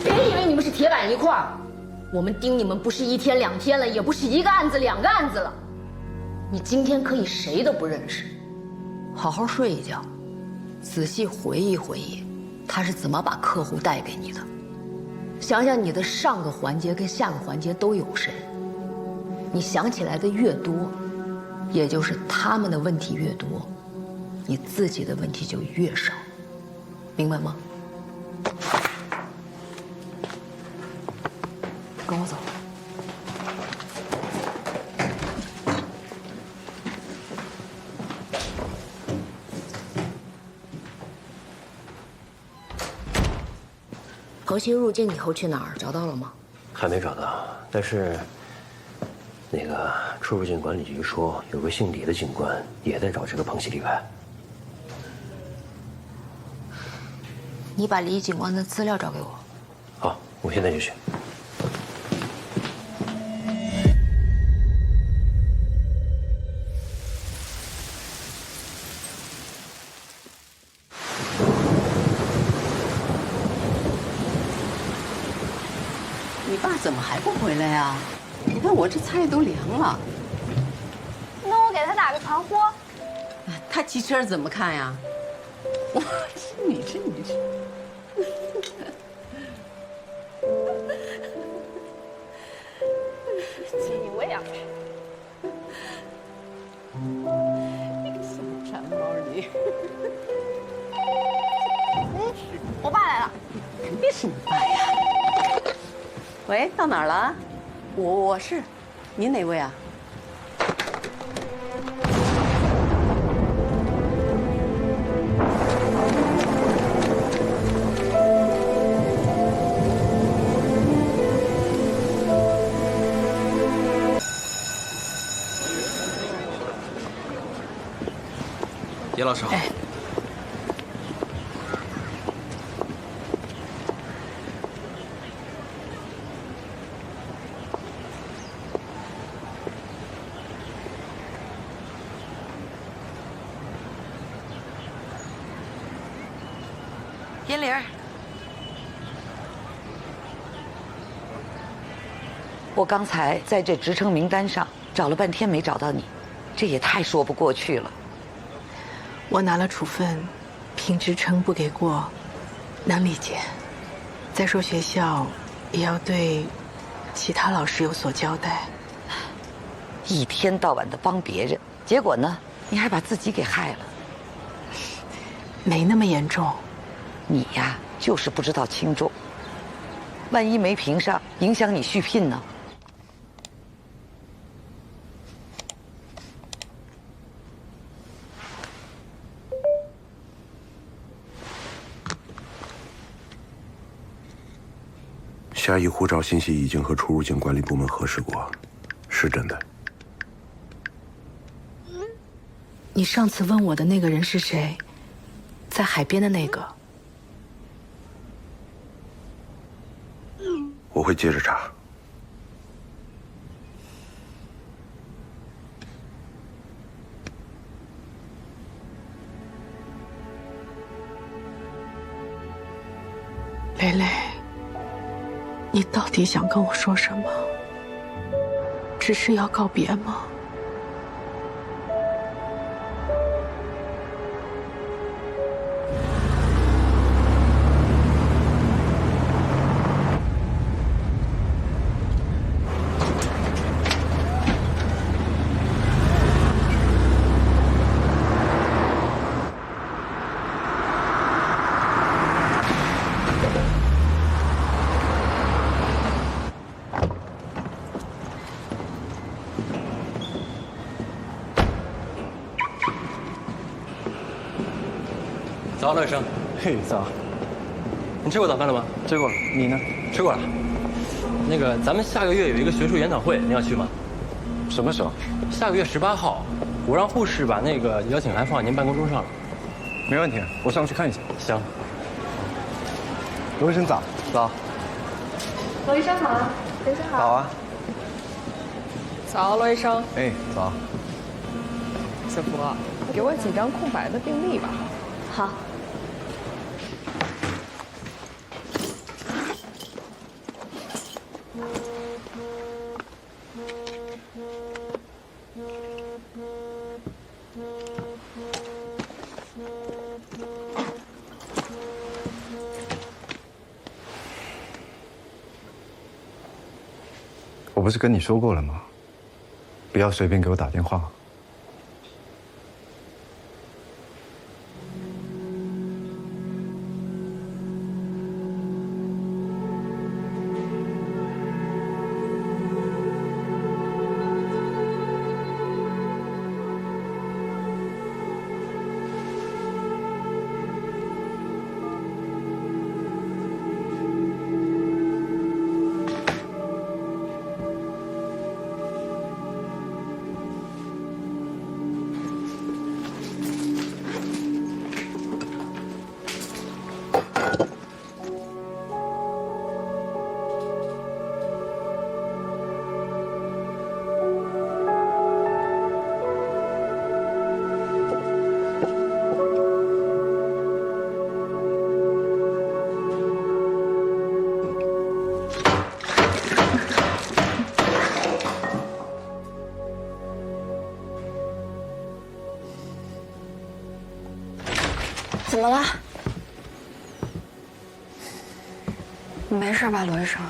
D: 别以为你们是铁板一块儿，我们盯你们不是1天2天了，也不是1个案子2个案子了。你今天可以谁都不认识，好好睡一觉，仔细回忆回忆，他是怎么把客户带给你的。想想你的上个环节跟下个环节都有谁，你想起来的越多，也就是他们的问题越多，你自己的问题就越少，明白吗？跟我走。彭鑫入境以后去哪儿？找到了吗？
P: 还没找到，但是那个出入境管理局说，有个姓李的警官也在找这个彭西李派。
D: 你把李警官的资料找给我。
P: 好，我现在就去。
B: 你爸怎么还不回来呀？你看我这菜都凉了。
V: 那我给他打个传呼。
B: 他骑车怎么看呀？你这。
V: 鸡我也要吃。
B: 你个小馋猫你。
V: 我爸来了。
B: 肯定是你爸呀。喂，到哪儿了？我是，您哪位啊？
I: 叶老师好。
H: 严玲儿，
T: 我刚才在这职称名单上找了半天没找到你，这也太说不过去了。
A: 我拿了处分，凭职称不给过，难理解。再说学校也要对其他老师有所交代。
T: 一天到晚的帮别人，结果呢，你还把自己给害了。
A: 没那么严重。
T: 你呀，就是不知道轻重。万一没评上，影响你续聘呢？
U: 夏邑护照信息已经和出入境管理部门核实过，是真的。
A: 你上次问我的那个人是谁？在海边的那个。
U: 我会接着查。
A: 蕾蕾，
H: 你到底想跟我说什么？只是要告别吗？
E: 早，乐医生。
L: 嘿，早。
E: 你吃过早饭了吗？
L: 吃过了。你呢？
E: 吃过了。那个，咱们下个月有一个学术研讨会，你要去吗？
L: 什么时候？
E: 下个月18号。我让护士把那个邀请函放在您办公桌上了。
L: 没问题，我上去看一下。
E: 行。
L: 罗医生早。早。
K: 罗医生好啊，刘医生好。
L: 早啊。
K: 早，罗医生。
L: 哎，早。
K: 小福，给我几张空白的病历吧。
J: 好。
G: 我不是跟你说过了吗？不要随便给我打电话。
K: 怎么了？你没事吧，罗医生？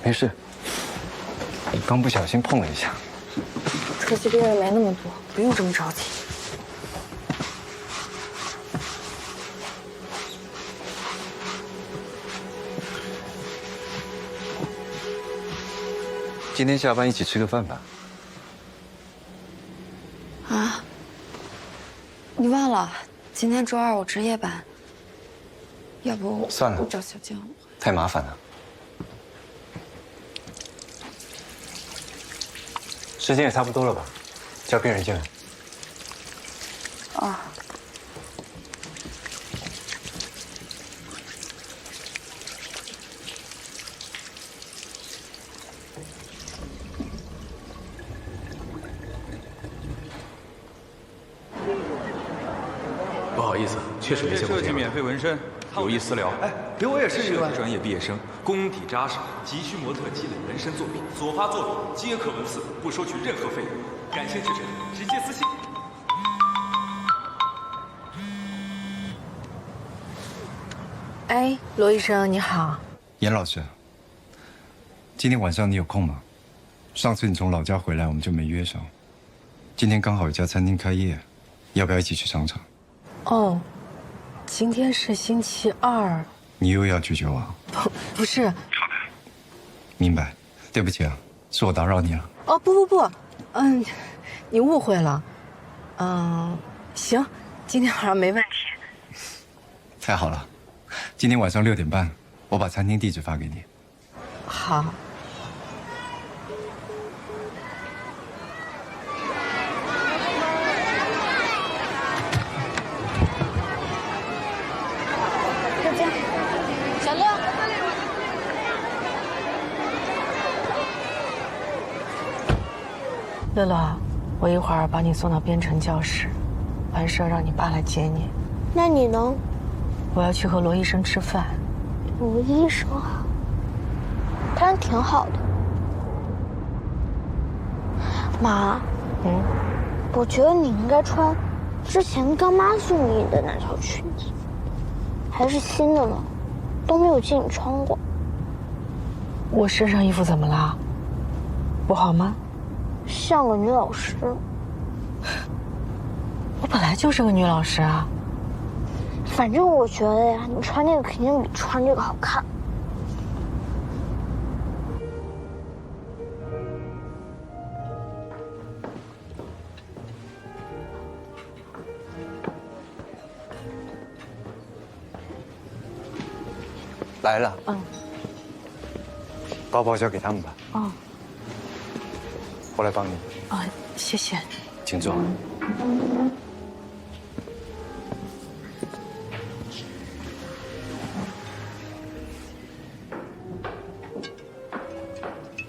G: 没事，刚不小心碰了一下。
K: 出席病人没那么多，不用这么着急。
G: 今天下班一起吃个饭吧。
K: 啊？你忘了？今天周二我值夜班，要不
G: 算了，
K: 我找小江。
G: 太麻烦了。时间也差不多了吧？叫病人进来。
K: 啊。
M: 不好意思，确实没见过这样。设计免费纹身，有意私聊。哎，
I: 给我也是一个
M: 专业毕业生，功底扎实，急需模特积累纹身作品，所发作品皆可纹刺，不收取任何费用。感兴趣者直接私信。
A: 哎，罗医生你好。
G: 严老师，今天晚上你有空吗？上次你从老家回来，我们就没约上。今天刚好有家餐厅开业，要不要一起去尝尝？
A: 哦，今天是星期二。
G: 你又要拒绝我？
A: 不是。好
G: 的，明白。对不起啊，是我打扰你了。
A: 哦不，你误会了。行，今天晚上没问题。
G: 太好了，今天晚上6点半，我把餐厅地址发给你。
A: 好。乐乐，我一会儿把你送到编程教室，完事让你爸来接你。
V: 那你呢？
A: 我要去和罗医生吃饭。
V: 罗医生，他人挺好的。妈，我觉得你应该穿之前干妈送给你的那条裙子，还是新的呢，都没有见你穿过。
A: 我身上衣服怎么了？不好吗？
V: 像个女老师。
A: 我本来就是个女老师啊。
V: 反正我觉得呀，你穿那个肯定比穿这个好看。
L: 来了。包包交给他们吧。我来帮你。
A: 谢谢。
L: 请坐。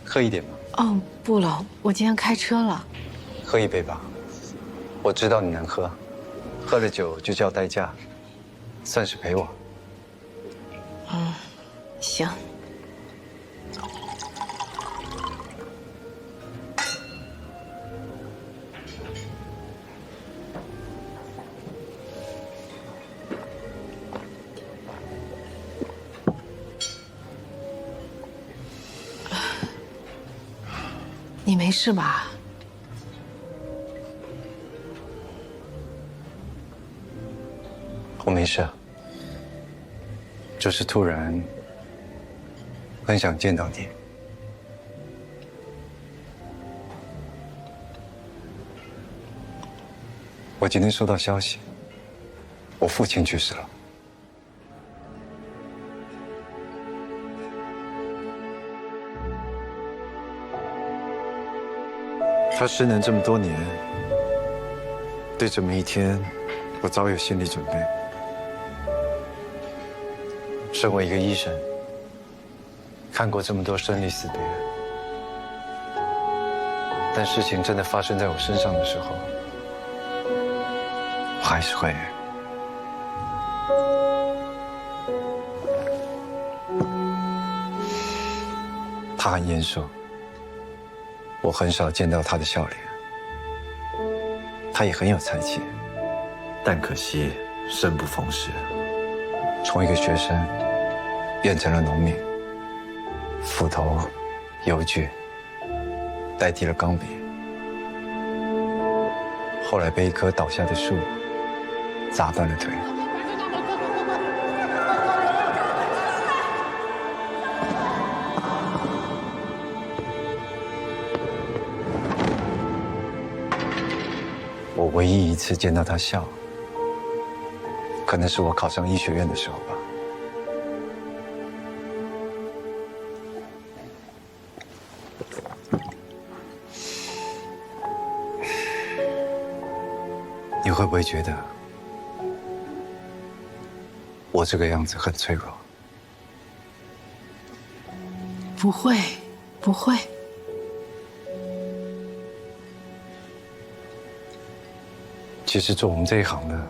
L: 喝一点吗？
A: 不了，我今天开车了。
L: 喝一杯吧。我知道你能喝，喝了酒就叫代驾，算是陪我。
A: 行。你没事吧？
L: 我没事，就是突然很想见到你。我今天收到消息，我父亲去世了。他失能这么多年，对这么一天，我早有心理准备。身为一个医生，看过这么多生离死别，但事情真的发生在我身上的时候，我还是会。他很严肃，我很少见到他的笑脸。他也很有才气，但可惜生不逢时，从一个学生变成了农民，斧头、油锯代替了钢笔，后来被一棵倒下的树砸断了腿。我唯一一次见到他笑，可能是我考上医学院的时候吧。你会不会觉得我这个样子很脆弱？
A: 不会，不会。
L: 其实做我们这一行的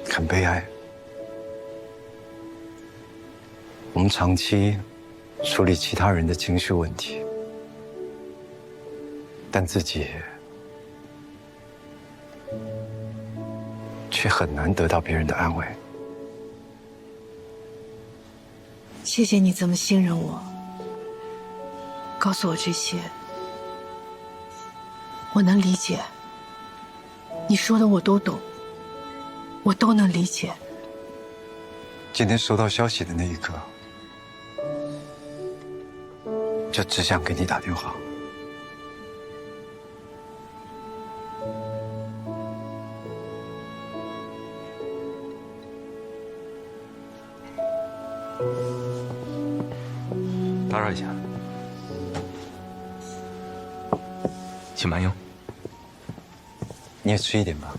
L: 很悲哀，我们长期处理其他人的情绪问题，但自己却很难得到别人的安慰。
A: 谢谢你这么信任我，告诉我这些，我能理解。你说的我都懂，我都能理解。
L: 今天收到消息的那一刻，就只想给你打电话。
M: 打扰一下，请慢用。
L: 你也吃一点吧。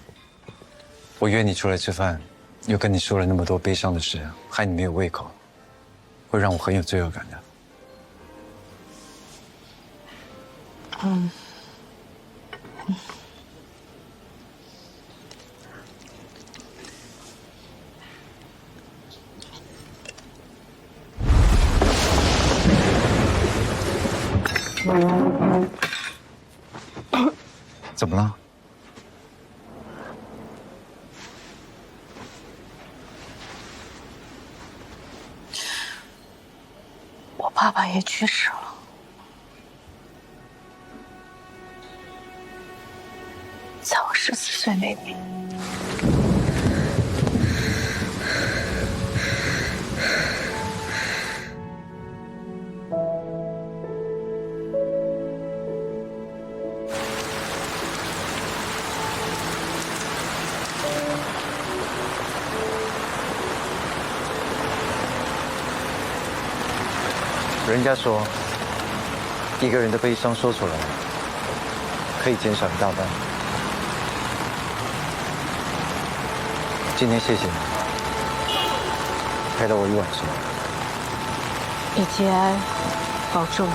L: 我约你出来吃饭，又跟你说了那么多悲伤的事，害你没有胃口，会让我很有罪恶感的。怎么了？
A: 我爸爸也去世了。在我14岁那年。
L: 人家说，一个人的悲伤说出来，可以减少一大半。今天谢谢你，陪了我1晚上。
A: 以及安，保重。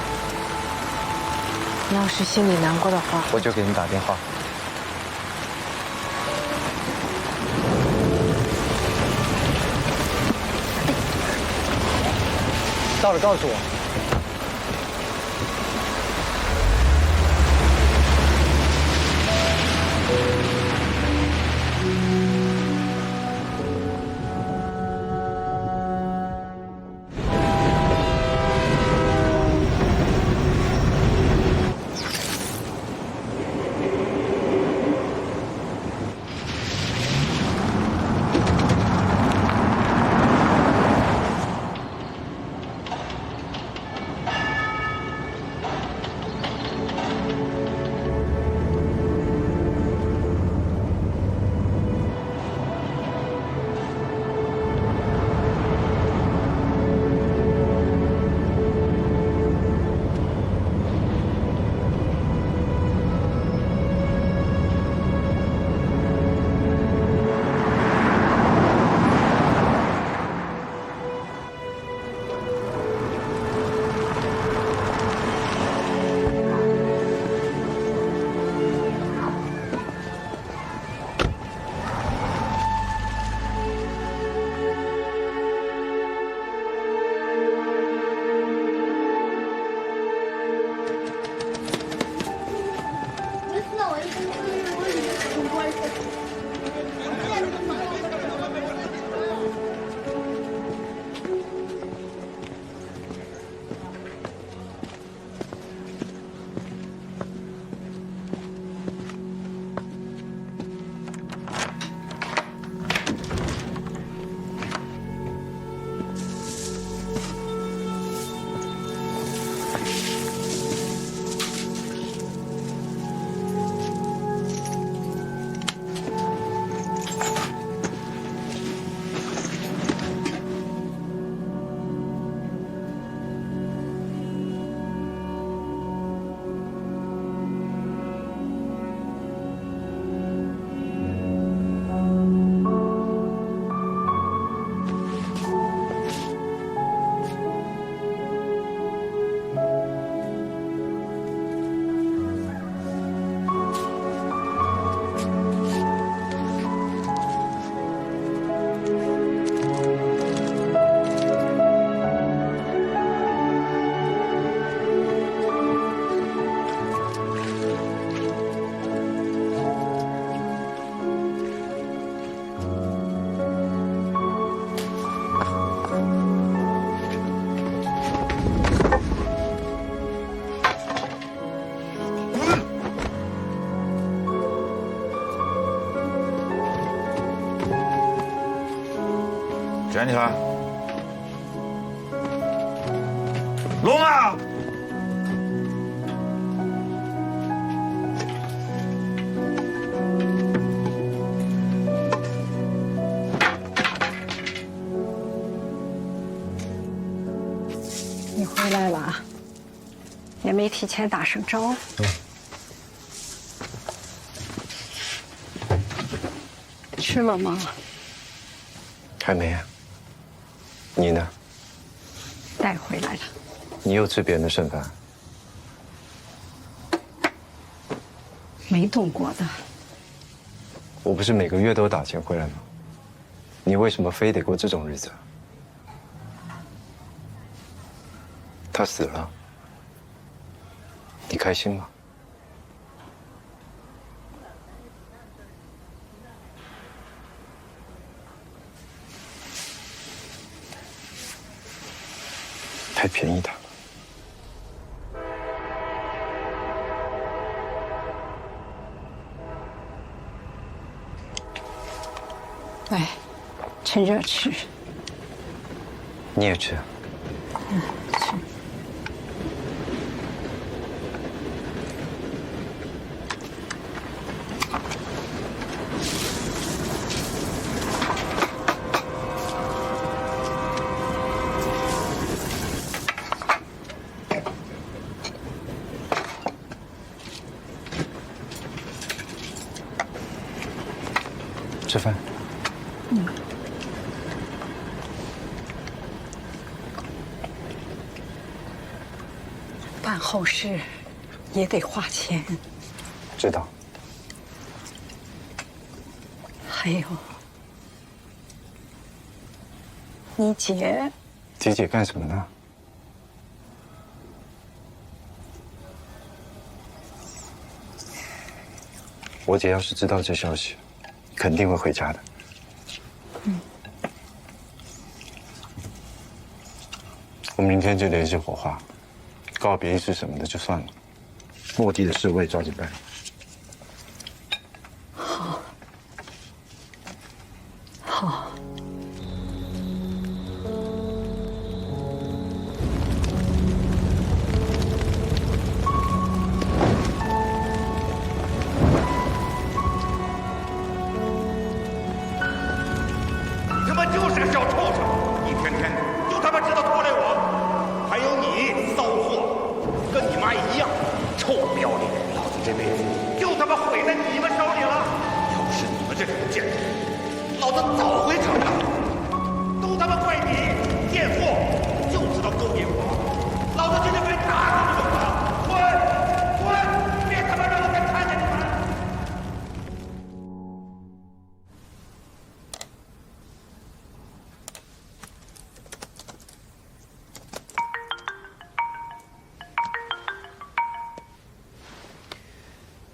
A: 你要是心里难过的话，
L: 我就给你打电话。到了，告诉我。
F: 卷起来，龙啊！
R: 你回来了，也没提前打声招呼。吃了吗？
L: 还没啊。你呢？
R: 带回来了。
L: 你又吃别人的剩饭？
R: 没动过的。
L: 我不是每个月都打钱回来吗？你为什么非得过这种日子？他死了。开心吗？太便宜他了。
R: 来，趁热吃。
L: 你也吃。
R: 吃。
L: 吃饭。
R: 办后事也得花钱。
L: 知道。
R: 还有，你姐。
L: 姐干什么呢？我姐要是知道这消息，肯定会回家的。我明天就联系火化，告别仪式什么的就算了，墓地的事我也抓紧办。
R: 好。好。
F: 你他妈就是个小畜生，一天天的就他妈知道拖累我，还有你骚货，跟你妈一样，臭不要脸！老子这辈子就他妈毁在你们手里了。要不是你们这种贱人，老子早回城了。都他妈怪你贱货，就知道勾引我，老子今天非打死你不可！滚！滚！别他妈让我再看见你们！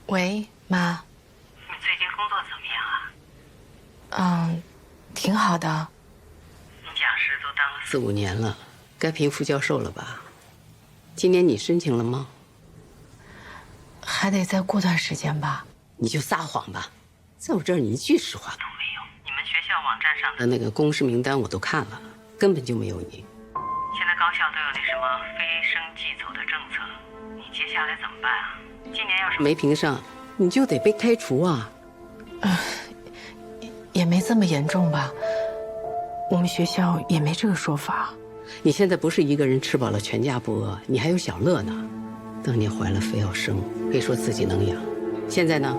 A: 喂，妈。
B: 你最近工作怎么样啊？
A: 挺好的。
B: 你讲师都当了4、5年了，该评副教授了吧？今年你申请了吗？
A: 还得再过段时间吧。
B: 你就撒谎吧，在我这儿你一句实话都没有。你们学校网站上的那个公示名单我都看了，根本就没有你。现在高校都有那什么非升即走的政策，你接下来怎么办啊？今年要是没评上，你就得被开除啊！
A: 也没这么严重吧？我们学校也没这个说法。
B: 你现在不是一个人吃饱了全家不饿，你还有小乐呢。当年怀了非要生，非说自己能养，现在呢，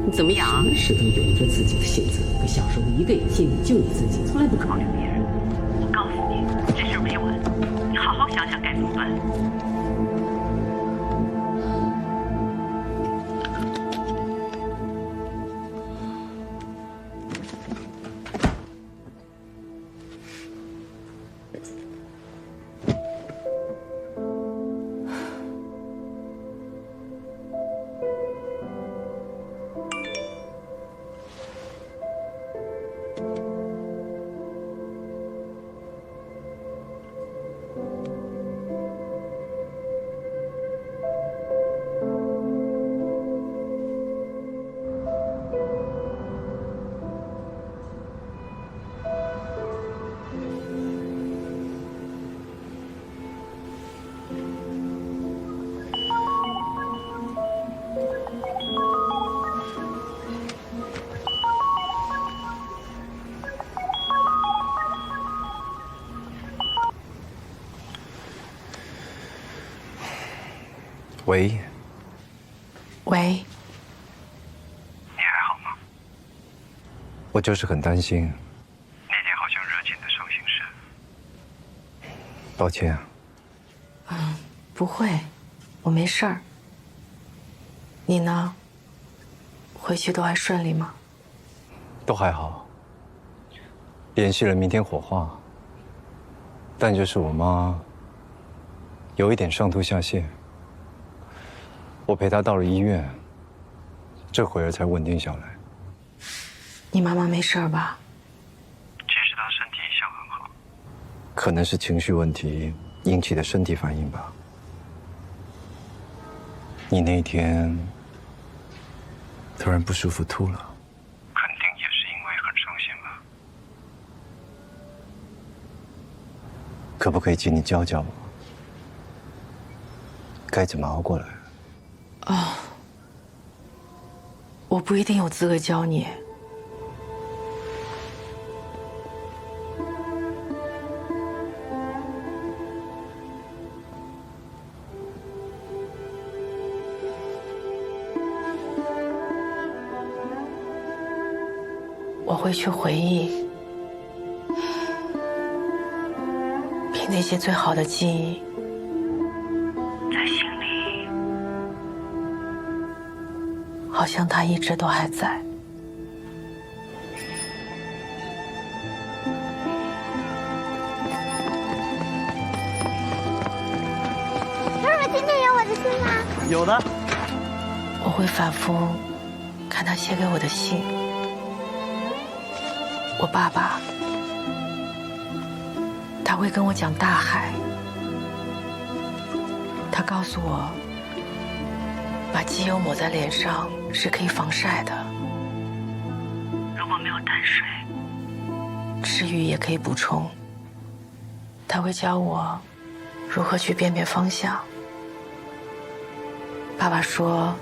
B: 你怎么养？什么事都有着自己的性子，跟小时候一个也心里就你自己，从来不考虑别人。我告诉你，这事没完，你好好想想该怎么办。
L: 喂。
A: 喂。
L: 你还好吗？我就是很担心。那天好像惹进的伤心事。抱歉啊。
A: 不会，我没事儿。你呢？回去都还顺利吗？
L: 都还好。联系了明天火化，但就是我妈有一点上吐下泻。我陪他到了医院，这会儿才稳定下来。
A: 你妈妈没事吧？
L: 其实她身体一向很好，可能是情绪问题引起的身体反应吧。你那天突然不舒服吐了，肯定也是因为很伤心吧？可不可以请你教教我，该怎么熬过来？
A: 哦，我不一定有资格教你。我会去回忆，凭那些最好的记忆，在心里，好像他一直都还在。
V: 叔叔，今天有我的信吗？
I: 有的。
A: 我会反复看他写给我的信。我爸爸，他会跟我讲大海。他告诉我，把机油抹在脸上是可以防晒的。如果没有淡水，吃鱼也可以补充。他会教我如何去辨别方向。爸爸说，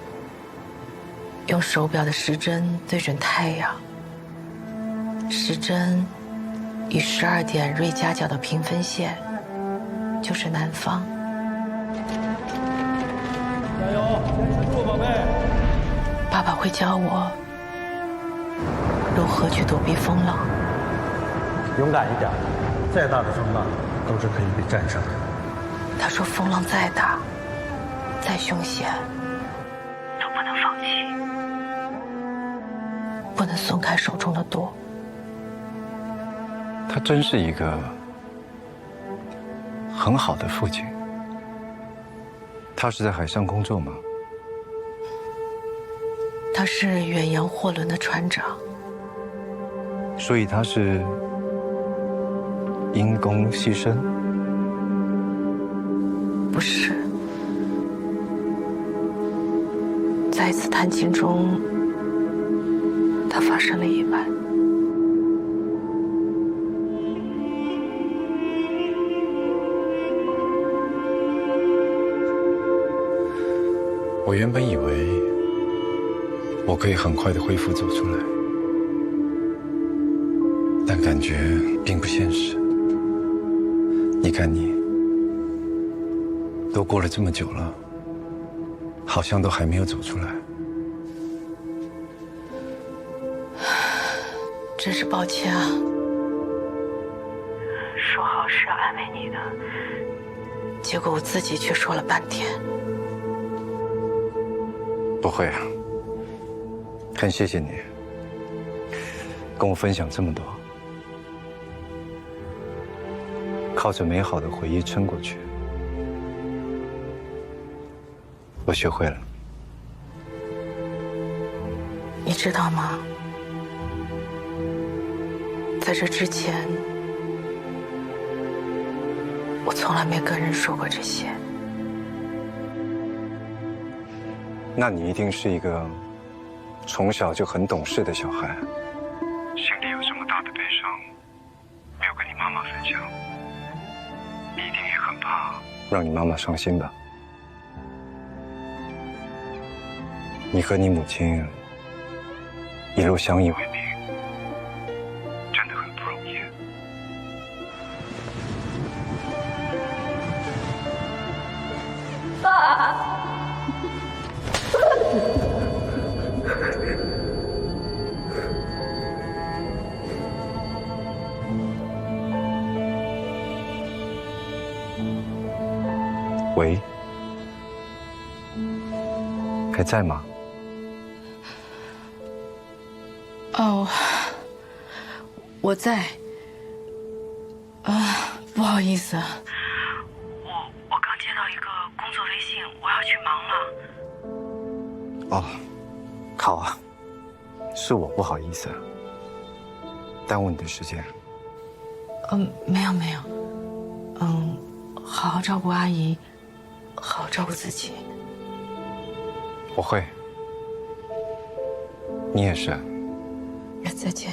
A: 用手表的时针对准太阳。时针与12点瑞夹角的平分线就是南方。
I: 加油，坚持住，宝贝！
A: 爸爸会教我如何去躲避风浪。
I: 勇敢一点，再大的风浪都是可以被战胜的。
A: 他说，风浪再大、再凶险，都不能放弃，不能松开手中的舵。
L: 他真是一个很好的父亲。他是在海上工作吗？
A: 他是远洋货轮的船长。
L: 所以他是因公牺牲？
A: 不是，在一次探亲中，他发生了意外。
L: 我原本以为我可以很快的恢复走出来，但感觉并不现实。你看你，都过了这么久了，好像都还没有走出来。
A: 真是抱歉啊，说好是要安慰你的，结果我自己却说了半天。
L: 不会啊，很谢谢你跟我分享这么多，靠着美好的回忆撑过去，我学会了。
A: 你知道吗？在这之前，我从来没跟人说过这些。
L: 那你一定是一个从小就很懂事的小孩，心里有这么大的悲伤，没有跟你妈妈分享，你一定也很怕让你妈妈伤心吧？你和你母亲一路相依为命，真的很不容易。
V: 爸。
L: 喂，还在吗？
A: 哦，我在。不好意思，我刚接到一个工作微信，我要去忙了。
L: 哦，好啊，是我不好意思，耽误你的时间。
A: 没有没有，好好照顾阿姨，好好照顾自己。
L: 我会，你也是。
A: 再见。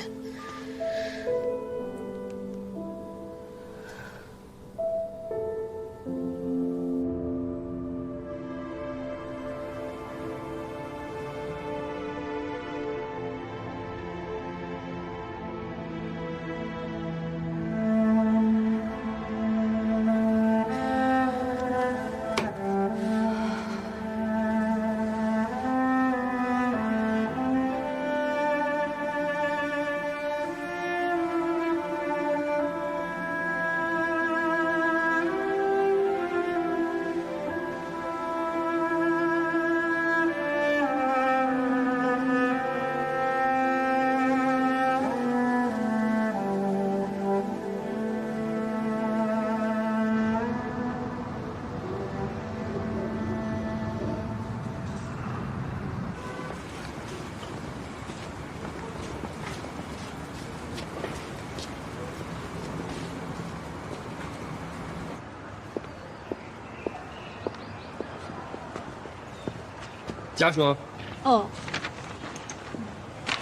E: 家属，
R: 哦，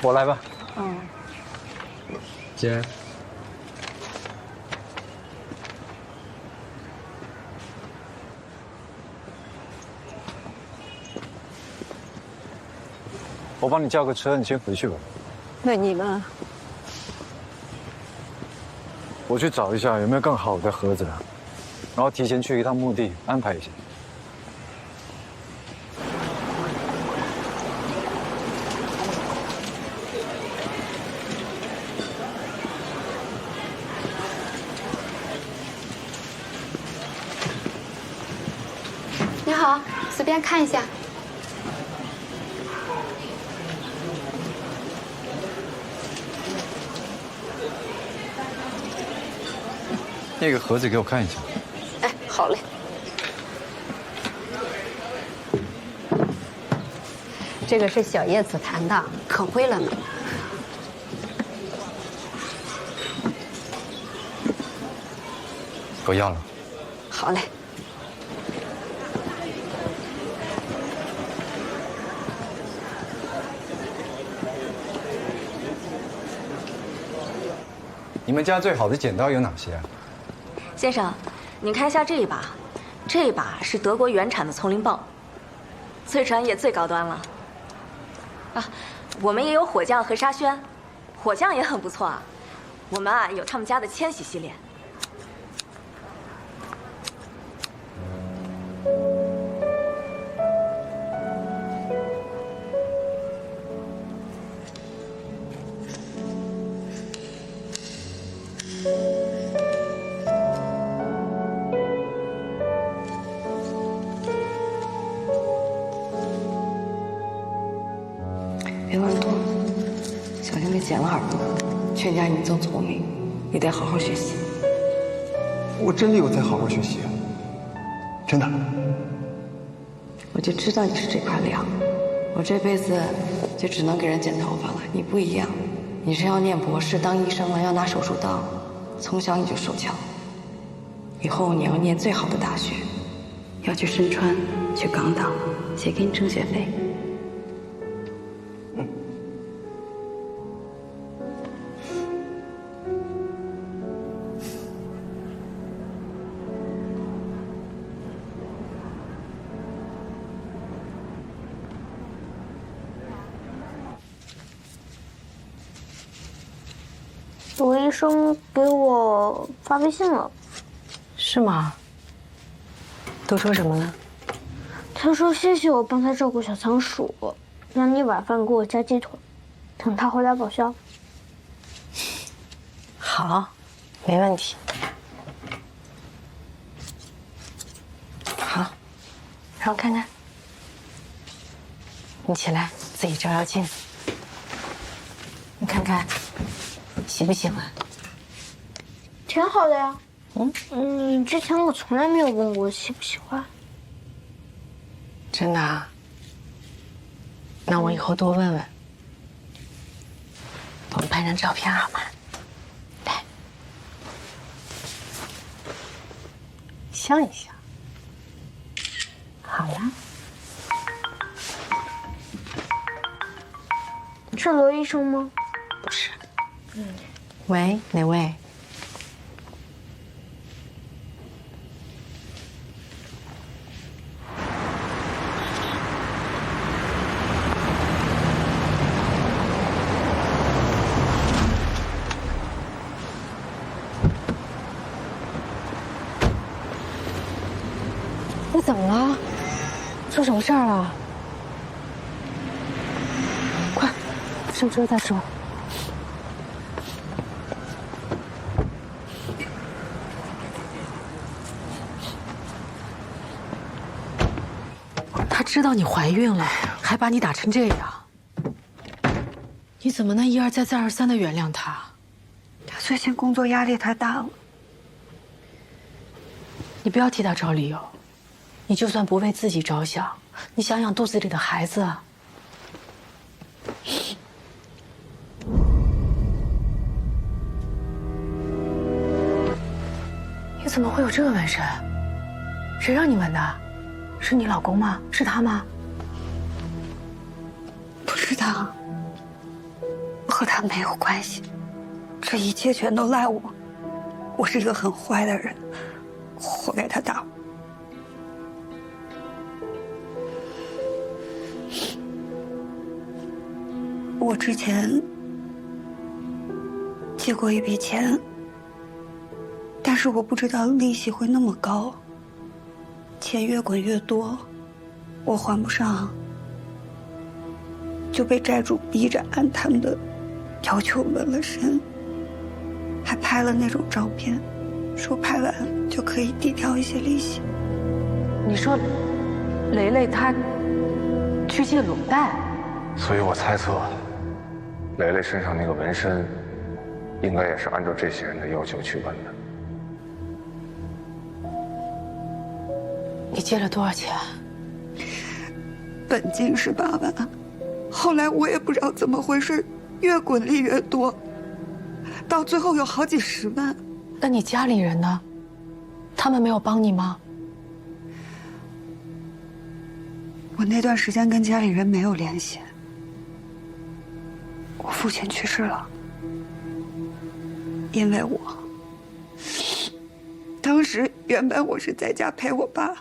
L: 我来吧。
R: 嗯，
E: 姐，
L: 我帮你叫个车，你先回去吧。
R: 那你呢？
L: 我去找一下有没有更好的盒子，然后提前去一趟墓地安排一下。
K: 你好，随便看一下。
G: 那个盒子给我看一下。
K: 哎，好嘞。这个是小叶紫檀的，可贵了呢。
G: 我要了。
K: 好嘞。
L: 你们家最好的剪刀有哪些啊？
C: 先生，您看一下这一把，这一把是德国原产的丛林棒，最专业、最高端了。啊，我们也有火匠和沙宣，火匠也很不错啊。我们啊有他们家的千禧系列。
S: 别玩多了，小心被剪了耳朵。劝家你更聪明，你得好好学习。
L: 我真的有在好好学习，真的。
S: 我就知道你是这块料，我这辈子就只能给人剪头发了。你不一样，你是要念博士当医生了，要拿手术刀，从小你就手巧。以后你要念最好的大学，要去深川，去港岛，姐给你挣学费。
V: 罗医生给我发微信了。
S: 是吗？都说什么了？
V: 他说谢谢我帮他照顾小仓鼠，让你晚饭给我加鸡腿，等他回来报销。
S: 好，没问题。好，让我看看。你起来，自己照照镜子，你看看喜不喜欢？
V: 挺好的呀。之前我从来没有问过喜不喜欢。
S: 真的啊？
A: 那我以后多问问。我们拍张照片好吗？来，笑一笑。好了。
V: 是罗医生吗？
A: 不是。喂，哪位？
H: 你怎么了？出什么事儿了？快，上车再说。他知道你怀孕了，还把你打成这样，你怎么能一而再再而三的原谅他？
K: 他最近工作压力太大了。
H: 你不要替他找理由。你就算不为自己着想，你想想肚子里的孩子啊。你怎么会有这个纹身？谁让你纹的？是你老公吗？是他吗？
K: 不是他，和他没有关系，这一切全都赖我。我是一个很坏的人，活该他打我。我之前借过一笔钱，但是我不知道利息会那么高，钱越滚越多，我还不上，就被债主逼着按他们的要求纹了身，还拍了那种照片，说拍完就可以抵掉一些利息。
H: 你说，雷雷她去借裸贷？
N: 所以我猜测，雷雷身上那个纹身，应该也是按照这些人的要求去纹的。
H: 你借了多少钱？
K: 本金是8万，后来我也不知道怎么回事，越滚利越多，到最后有好几10万。
H: 那你家里人呢？他们没有帮你吗？
K: 我那段时间跟家里人没有联系。我父亲去世了，因为我。当时原本我是在家陪我爸，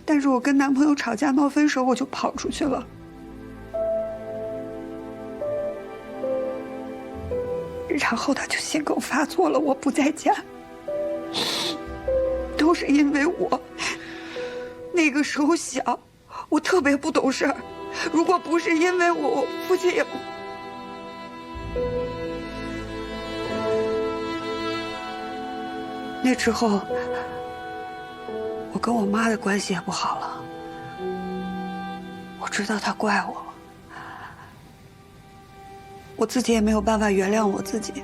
K: 但是我跟男朋友吵架闹分手，我就跑出去了。然后他就心梗发作了，我不在家，都是因为我。那个时候小，我特别不懂事儿，如果不是因为我父亲也不。那之后，我跟我妈的关系也不好了。我知道她怪我，我自己也没有办法原谅我自己，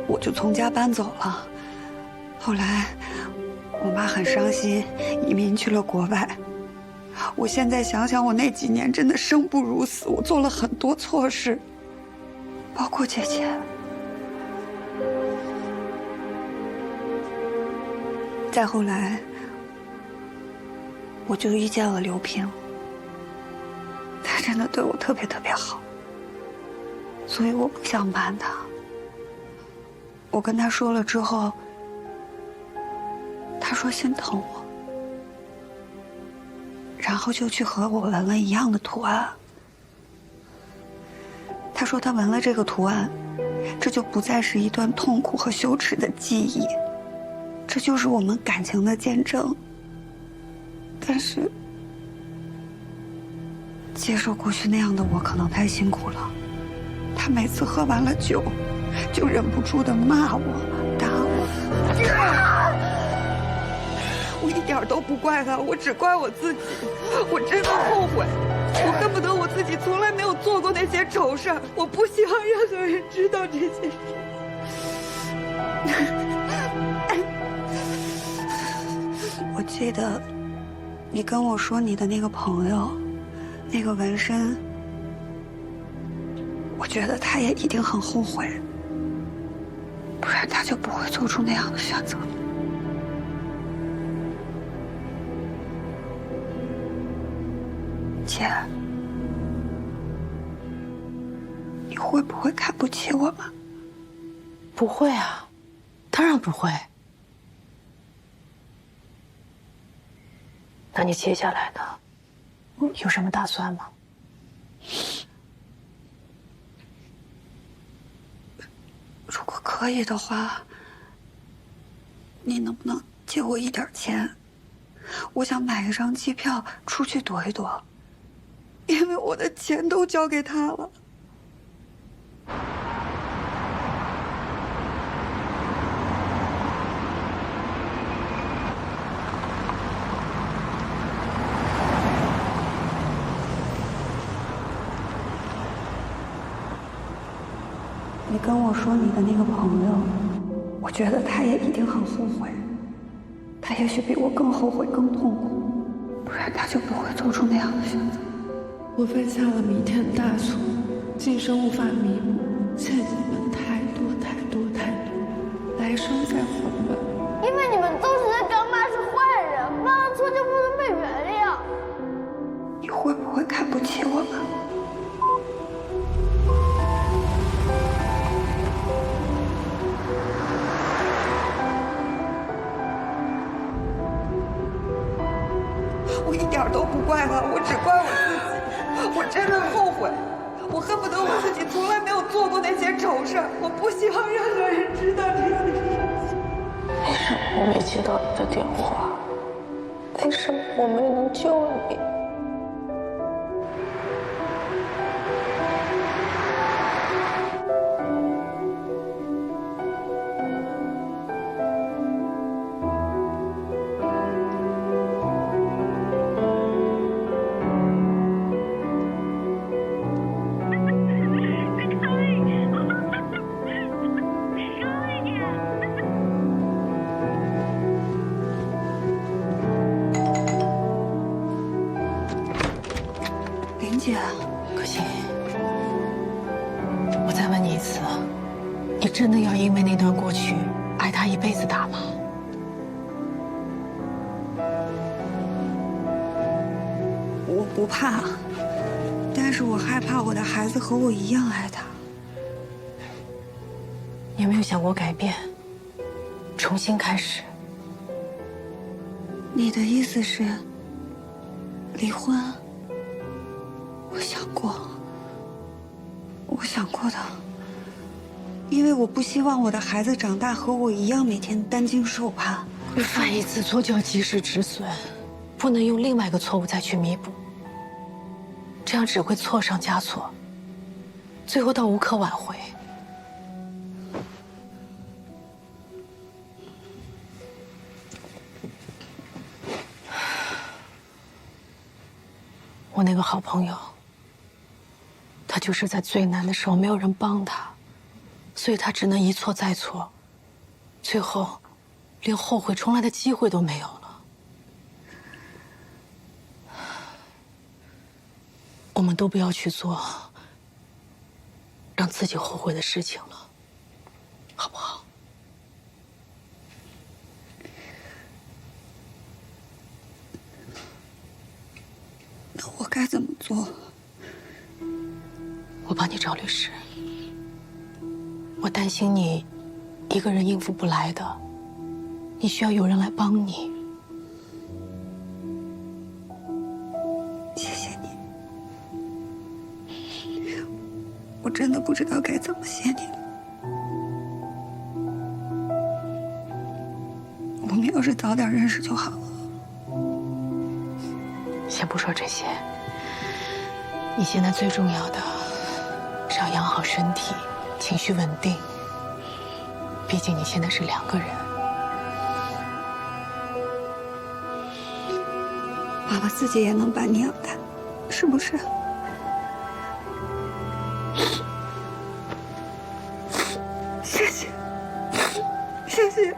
K: 我就从家搬走了。后来，我妈很伤心，移民去了国外。我现在想想，我那几年真的生不如死，我做了很多错事，包括借钱。再后来，我就遇见了刘平，他真的对我特别特别好，所以我不想瞒他。我跟他说了之后，他说心疼我，然后就去和我纹了一样的图案。他说他纹了这个图案，这就不再是一段痛苦和羞耻的记忆，这就是我们感情的见证。但是接受过去那样的我可能太辛苦了，他每次喝完了酒就忍不住的骂我打我，我一点都不怪他，我只怪我自己。我真的后悔，我恨不得我自己从来没有做过那些丑事儿，我不希望任何人知道这些事。我记得你跟我说你的那个朋友，那个纹身我觉得他也一定很后悔，不然他就不会做出那样的选择。姐，你会不会看不起我们？
A: 不会啊，当然不会。那你接下来呢？有什么打算吗？
K: 如果可以的话，你能不能借我一点钱？我想买一张机票出去躲一躲，因为我的钱都交给他了。你跟我说你的那个朋友，我觉得他也一定很后悔，他也许比我更后悔、更痛苦，不然他就不会做出那样的选择。
O: 我犯下了弥天大错，今生无法弥补，欠你们太多太多太多，来生再还吧。
V: 因为你们都觉得干妈是坏人，犯了错就不能被原谅。
K: 你会不会看不起我们？我一点都不怪他，我只怪我自己。我真的后悔，我恨不得我自己从来没有做过那些丑事。我不希望任何人知道这些事情。
A: 为什么我没接到你的电话？为什么我没能救你？
K: 姐，
A: 可心，我再问你一次，你真的要因为那段过去挨他一辈子打吗？
K: 我不怕，但是我害怕我的孩子和我一样爱他。
A: 你有没有想过改变，重新开始？
K: 你的意思是离婚？我想过的，因为我不希望我的孩子长大和我一样每天担惊受怕。
A: 犯一次错就要及时止损，不能用另外一个错误再去弥补，这样只会错上加错，最后到无可挽回。我那个好朋友，他就是在最难的时候没有人帮他，所以他只能一错再错，最后连后悔重来的机会都没有了。我们都不要去做让自己后悔的事情了，好不好？
K: 那我该怎么做？
A: 我帮你找律师。我担心你一个人应付不来的，你需要有人来帮你。
K: 谢谢你，我真的不知道该怎么谢你了。我们要是早点认识就好了。
A: 先不说这些，你现在最重要的是要养好身体，情绪稳定。毕竟你现在是2个人。
K: 爸爸自己也能把你养大，是不是？谢谢，谢谢。